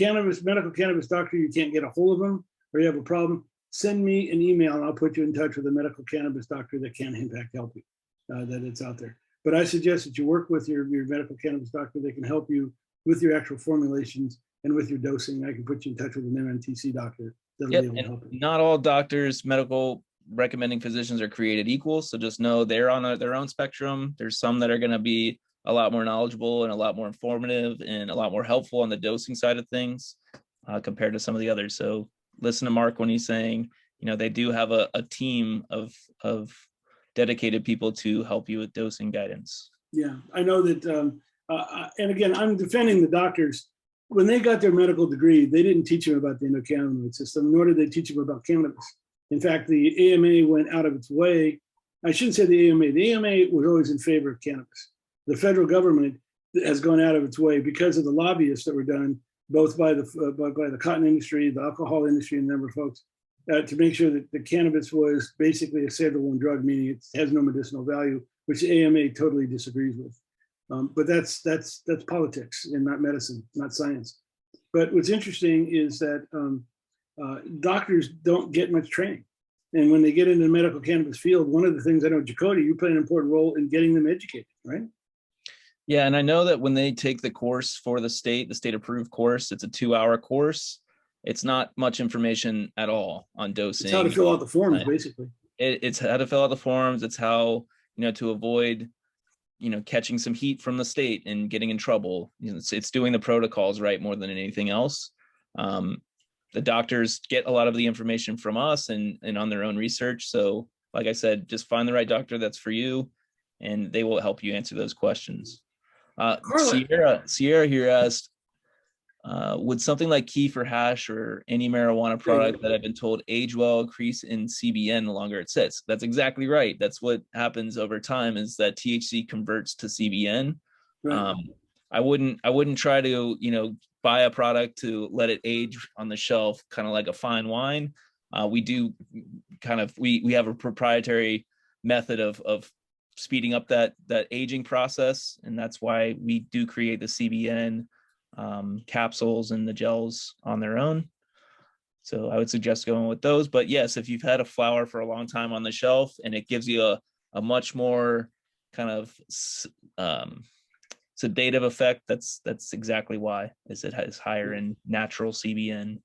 medical cannabis doctor, you can't get a hold of them, or you have a problem, send me an email and I'll put you in touch with a medical cannabis doctor that can in fact help you, that it's out there. But I suggest that you work with your medical cannabis doctor. They can help you with your actual formulations and with your dosing. I can put you in touch with an MNTC doctor that'll be able to help you. Not all doctors, medical recommending physicians are created equal. So just know they're on their own spectrum. There's some that are going to be a lot more knowledgeable and a lot more informative and a lot more helpful on the dosing side of things compared to some of the others. So listen to Marc when he's saying, they do have a team of dedicated people to help you with dosing guidance. Yeah, I know that. And again, I'm defending the doctors. When they got their medical degree, they didn't teach them about the endocannabinoid system, nor did they teach them about cannabis. In fact, the AMA went out of its way. I shouldn't say the AMA. The AMA was always in favor of cannabis. The federal government has gone out of its way because of the lobbyists that were done, both by the cotton industry, the alcohol industry, and a number of folks, to make sure that the cannabis was basically a Schedule I drug, meaning it has no medicinal value, which the AMA totally disagrees with. But that's politics and not medicine, not science. But what's interesting is that doctors don't get much training. And when they get into the medical cannabis field, one of the things I know, Jacody, you play an important role in getting them educated, right? Yeah, and I know that when they take the course for the state approved course, it's a 2-hour course. It's not much information at all on dosing. It's how to fill out the forms, basically. It's how to fill out the forms. It's how, to avoid, catching some heat from the state and getting in trouble. It's doing the protocols right more than anything else. The doctors get a lot of the information from us and on their own research. So like I said, just find the right doctor that's for you, and they will help you answer those questions. Sierra here asked, Would something like kefir hash or any marijuana product that I've been told age well increase in CBN the longer it sits? That's exactly right. That's what happens over time, is that THC converts to CBN. Right. I wouldn't try to, buy a product to let it age on the shelf, kind of like a fine wine. We do we have a proprietary method of speeding up that aging process, and that's why we do create the CBN capsules and the gels on their own. So I would suggest going with those. But yes, if you've had a flower for a long time on the shelf and it gives you a much more kind of sedative effect, that's exactly why, is it has higher in natural CBN.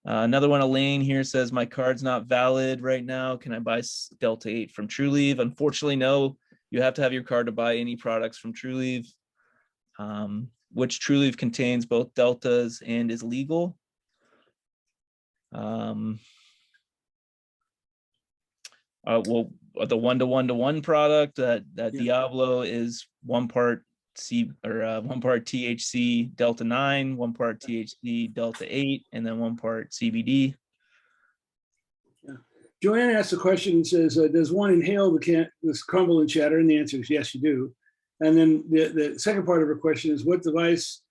Another one, Elaine here says, my card's not valid right now. Can I buy Delta-8 from Trulieve? Unfortunately, no. You have to have your card to buy any products from Trulieve, which Trulieve contains both deltas and is legal. Well, the 1-to-1-to-1 product, that Diablo is 1 part 1 part THC Delta-9, 1 part THC Delta-8, and then 1 part CBD. Yeah. Joanne asked a question and says, does one inhale this crumble and shatter? And the answer is yes, you do. And then the second part of her question is, what device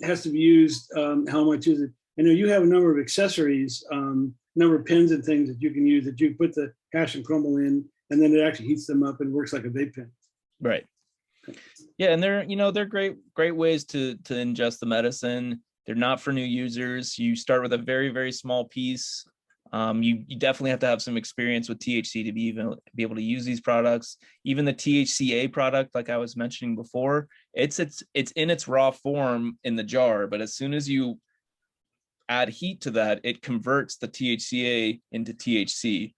has to be used? How much is it? I know you have a number of accessories, number of pens and things that you can use, that you put the hash and crumble in, and then it actually heats them up and works like a vape pen. Right. Yeah, and they're great ways to ingest the medicine. They're not for new users. You start with a very, very small piece. You definitely have to have some experience with THC to be able to use these products. Even the THCA product, like I was mentioning before, it's in its raw form in the jar, but as soon as you add heat to that, it converts the THCA into THC.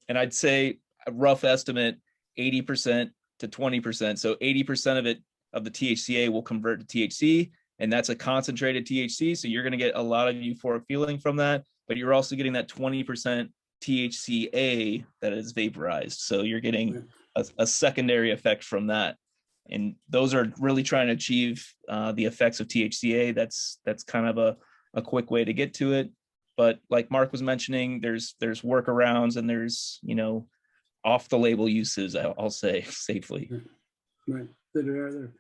And I'd say a rough estimate, 80% to 20%. So 80% of the THCA will convert to THC, and that's a concentrated THC. So you're going to get a lot of euphoric feeling from that, but you're also getting that 20% THCA that is vaporized. So you're getting a secondary effect from that. And those are really trying to achieve the effects of THCA. That's kind of a quick way to get to it. But like Marc was mentioning, there's workarounds, and there's, off the label uses, I'll say safely. Right. That are there.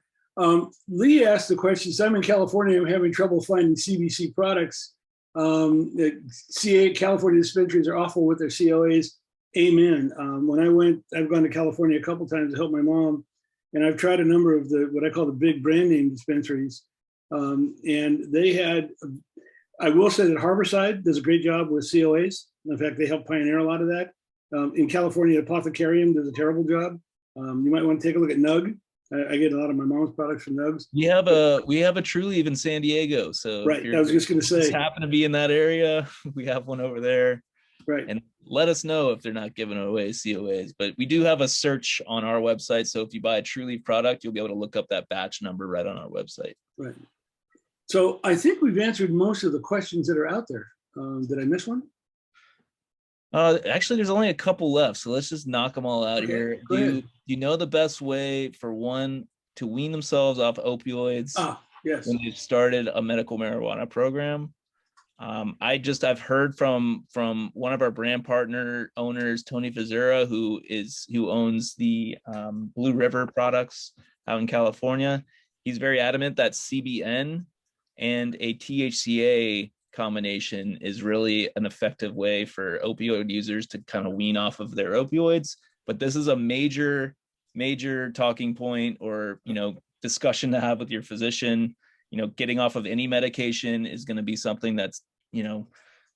Lee asked the question, so I'm in California, I'm having trouble finding CBC products. The California dispensaries are awful with their COAs. Amen. I've gone to California a couple times to help my mom, and I've tried a number of what I call the big brand name dispensaries. And they had, I will say that Harborside does a great job with COAs. In fact, they help pioneer a lot of that. In California, Apothecarium does a terrible job. You might want to take a look at Nug. I get a lot of my mom's products from Nugs. We have a Trulieve in San Diego. So right, I was just going to say, happen to be in that area, we have one over there. Right. And let us know if they're not giving away COAs. But we do have a search on our website. So if you buy a Trulieve product, you'll be able to look up that batch number right on our website. Right. So I think we've answered most of the questions that are out there. Did I miss one? Actually, there's only a couple left, so let's just knock them all out here. Do you know the best way for one to wean themselves off opioids yes. when they've started a medical marijuana program? I've heard from one of our brand partner owners, Tony Fazura, who owns the Blue River products out in California. He's very adamant that CBN and a THCA combination is really an effective way for opioid users to kind of wean off of their opioids. But this is a major talking point, or discussion to have with your physician. Getting off of any medication is going to be something that's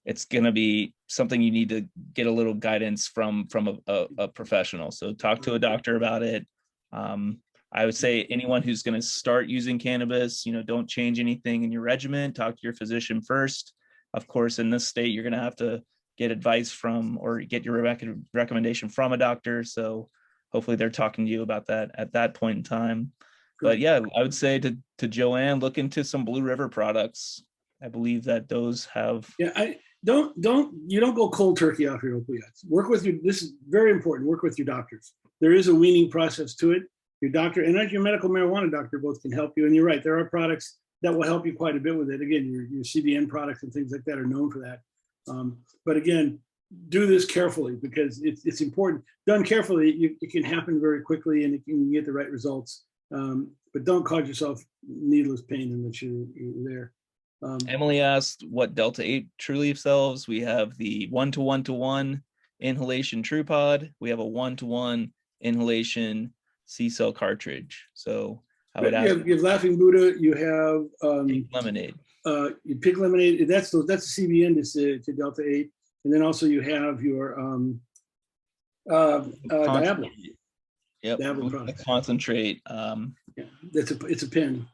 it's going to be something you need to get a little guidance from a professional. So talk to a doctor about it. I would say anyone who's going to start using cannabis, don't change anything in your regimen. Talk to your physician first. Of course, in this state, you're going to have to get advice from, or get your recommendation from, a doctor. So hopefully they're talking to you about that at that point in time. But yeah, I would say to Joanne, look into some Blue River products. I believe that those have. Yeah, you don't go cold turkey off your opioids. This is very important. Work with your doctors. There is a weaning process to it. Your doctor and your medical marijuana doctor both can help you. And you're right, there are products that will help you quite a bit with it. Again, your CBN products and things like that are known for that. But again, do this carefully because it's important. Done carefully, it can happen very quickly and you can get the right results. But don't cause yourself needless pain unless you're there. Emily asked what Delta-8 Trulieve sells. We have the 1:1:1 inhalation TruPod. We have a 1:1 inhalation C-cell cartridge. So I would ask. You have Laughing Buddha. You have Pink lemonade. Pink lemonade. That's the CBN to Delta-8, and then also you have your Diablo. Yep. Diablo products. Concentrate. Yeah, it's a pen.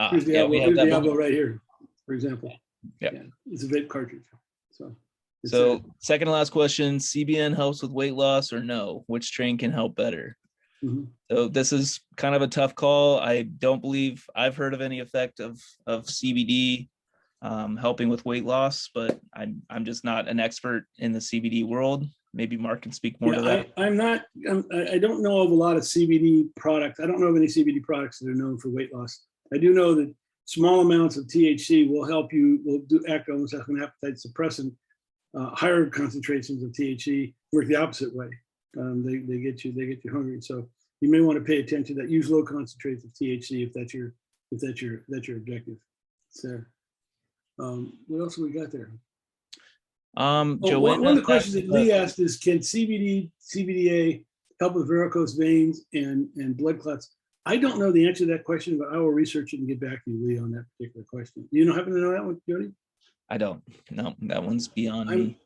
Here's Diablo, we have that Diablo right here, for example. Yep. Yeah, it's a vape cartridge. So second to last question: CBN helps with weight loss or no? Which strain can help better? Mm-hmm. So this is kind of a tough call. I don't believe I've heard of any effect of CBD helping with weight loss, but I'm just not an expert in the CBD world. Maybe Marc can speak more to that. I don't know of a lot of CBD products. I don't know of any CBD products that are known for weight loss. I do know that small amounts of THC will help you, act almost like an appetite suppressant. Higher concentrations of THC work the opposite way. They get you hungry. So you may want to pay attention to that. Use low concentrates of THC if that's your objective. So, what else have we got there? One of the questions that Lee asked is, can CBDA help with varicose veins and blood clots? I don't know the answer to that question, but I will research it and get back to you, Lee, on that particular question. Do you happen to know that one, Jody? I don't. No, that one's beyond me.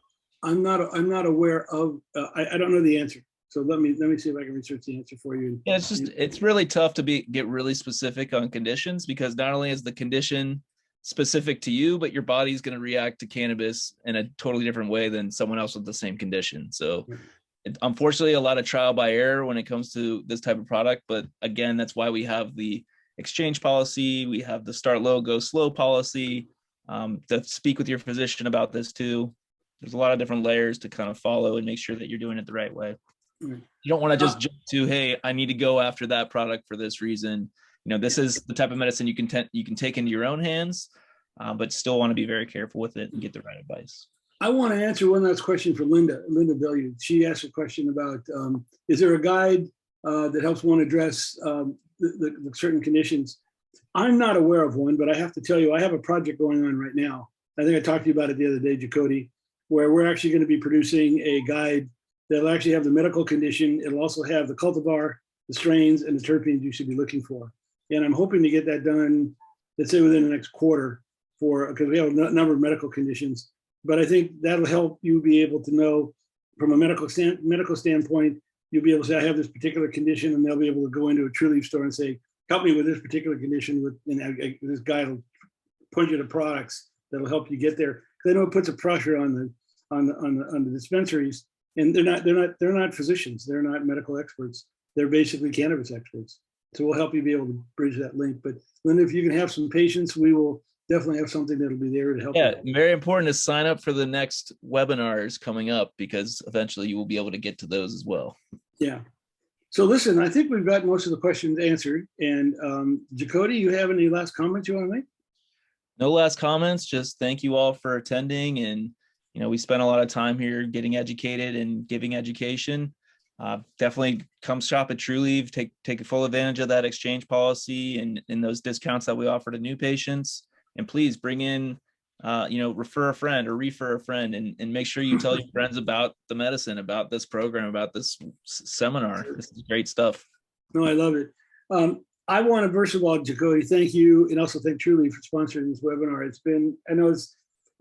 I'm not aware of. I don't know the answer. So let me see if I can research the answer for you. Yeah, it's really tough to get really specific on conditions because not only is the condition specific to you, but your body's going to react to cannabis in a totally different way than someone else with the same condition. So unfortunately, a lot of trial by error when it comes to this type of product. But again, that's why we have the exchange policy. We have the start low, go slow policy. To speak with your physician about this too. There's a lot of different layers to kind of follow and make sure that you're doing it the right way. You don't want to just jump to, hey, I need to go after that product for this reason. This is the type of medicine you can take into your own hands, but still want to be very careful with it and get the right advice. I want to answer one last question for Linda Bellew. She asked a question about, is there a guide that helps one address the certain conditions? I'm not aware of one, but I have to tell you, I have a project going on right now. I think I talked to you about it the other day, Jacody, where we're actually going to be producing a guide that'll actually have the medical condition. It'll also have the cultivar, the strains, and the terpenes you should be looking for. And I'm hoping to get that done, let's say within the next quarter, because we have a number of medical conditions. But I think that'll help you be able to know from a medical standpoint, you'll be able to say, I have this particular condition, and they'll be able to go into a Trulieve store and say, help me with this particular condition. This guy will point you to products that'll help you get there. Because I know it puts a pressure on the dispensaries, and they're not physicians. They're not medical experts. They're basically cannabis experts. So we'll help you be able to bridge that link. But Linda, if you can have some patience, we will definitely have something that'll be there to help. Yeah, very important to sign up for the next webinars coming up because eventually you will be able to get to those as well. Yeah. So listen, I think we've got most of the questions answered. And Jacody, you have any last comments you want to make? No last comments. Just thank you all for attending. And, we spent a lot of time here getting educated and giving education. Definitely come shop at Trulieve, take full advantage of that exchange policy and those discounts that we offer to new patients. And please bring in, refer a friend or refer a friend and make sure you tell your friends about the medicine, about this program, about this seminar. This is great stuff. No, I love it. I want to, first of all, Jacody, thank you, and also thank Trulieve for sponsoring this webinar.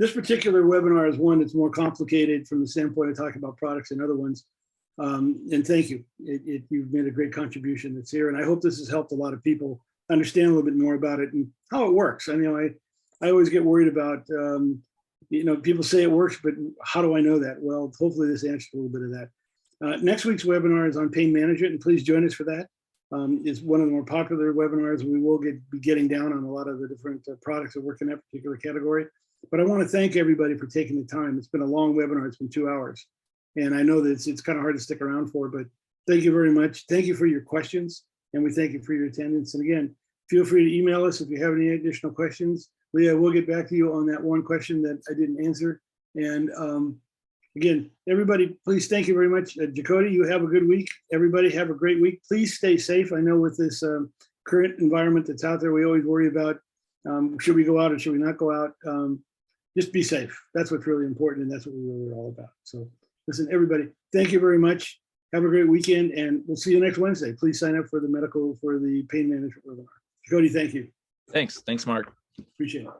This particular webinar is one that's more complicated from the standpoint of talking about products and other ones. And thank you. You've made a great contribution that's here. And I hope this has helped a lot of people understand a little bit more about it and how it works. I always get worried about, people say it works, but how do I know that? Well, hopefully this answers a little bit of that. Next week's webinar is on pain management, and please join us for that. It's one of the more popular webinars. We will be getting down on a lot of the different products that work in that particular category. But I want to thank everybody for taking the time. It's been a long webinar. It's been 2 hours. And I know that it's kind of hard to stick around for, but thank you very much. Thank you for your questions, and we thank you for your attendance. And again, Feel free to email us if you have any additional questions. Leah, we'll get back to you on that one question that I didn't answer. And again, everybody, please, thank you very much. Jacody, you have a good week. Everybody have a great week. Please stay safe. I know with this current environment that's out there, we always worry about should we go out or should we not go out? Just be safe. That's what's really important, and that's what we're really all about. So listen, everybody, thank you very much. Have a great weekend, and we'll see you next Wednesday. Please sign up for the pain management webinar. Jacody, thank you. Thanks, Mark. Appreciate it.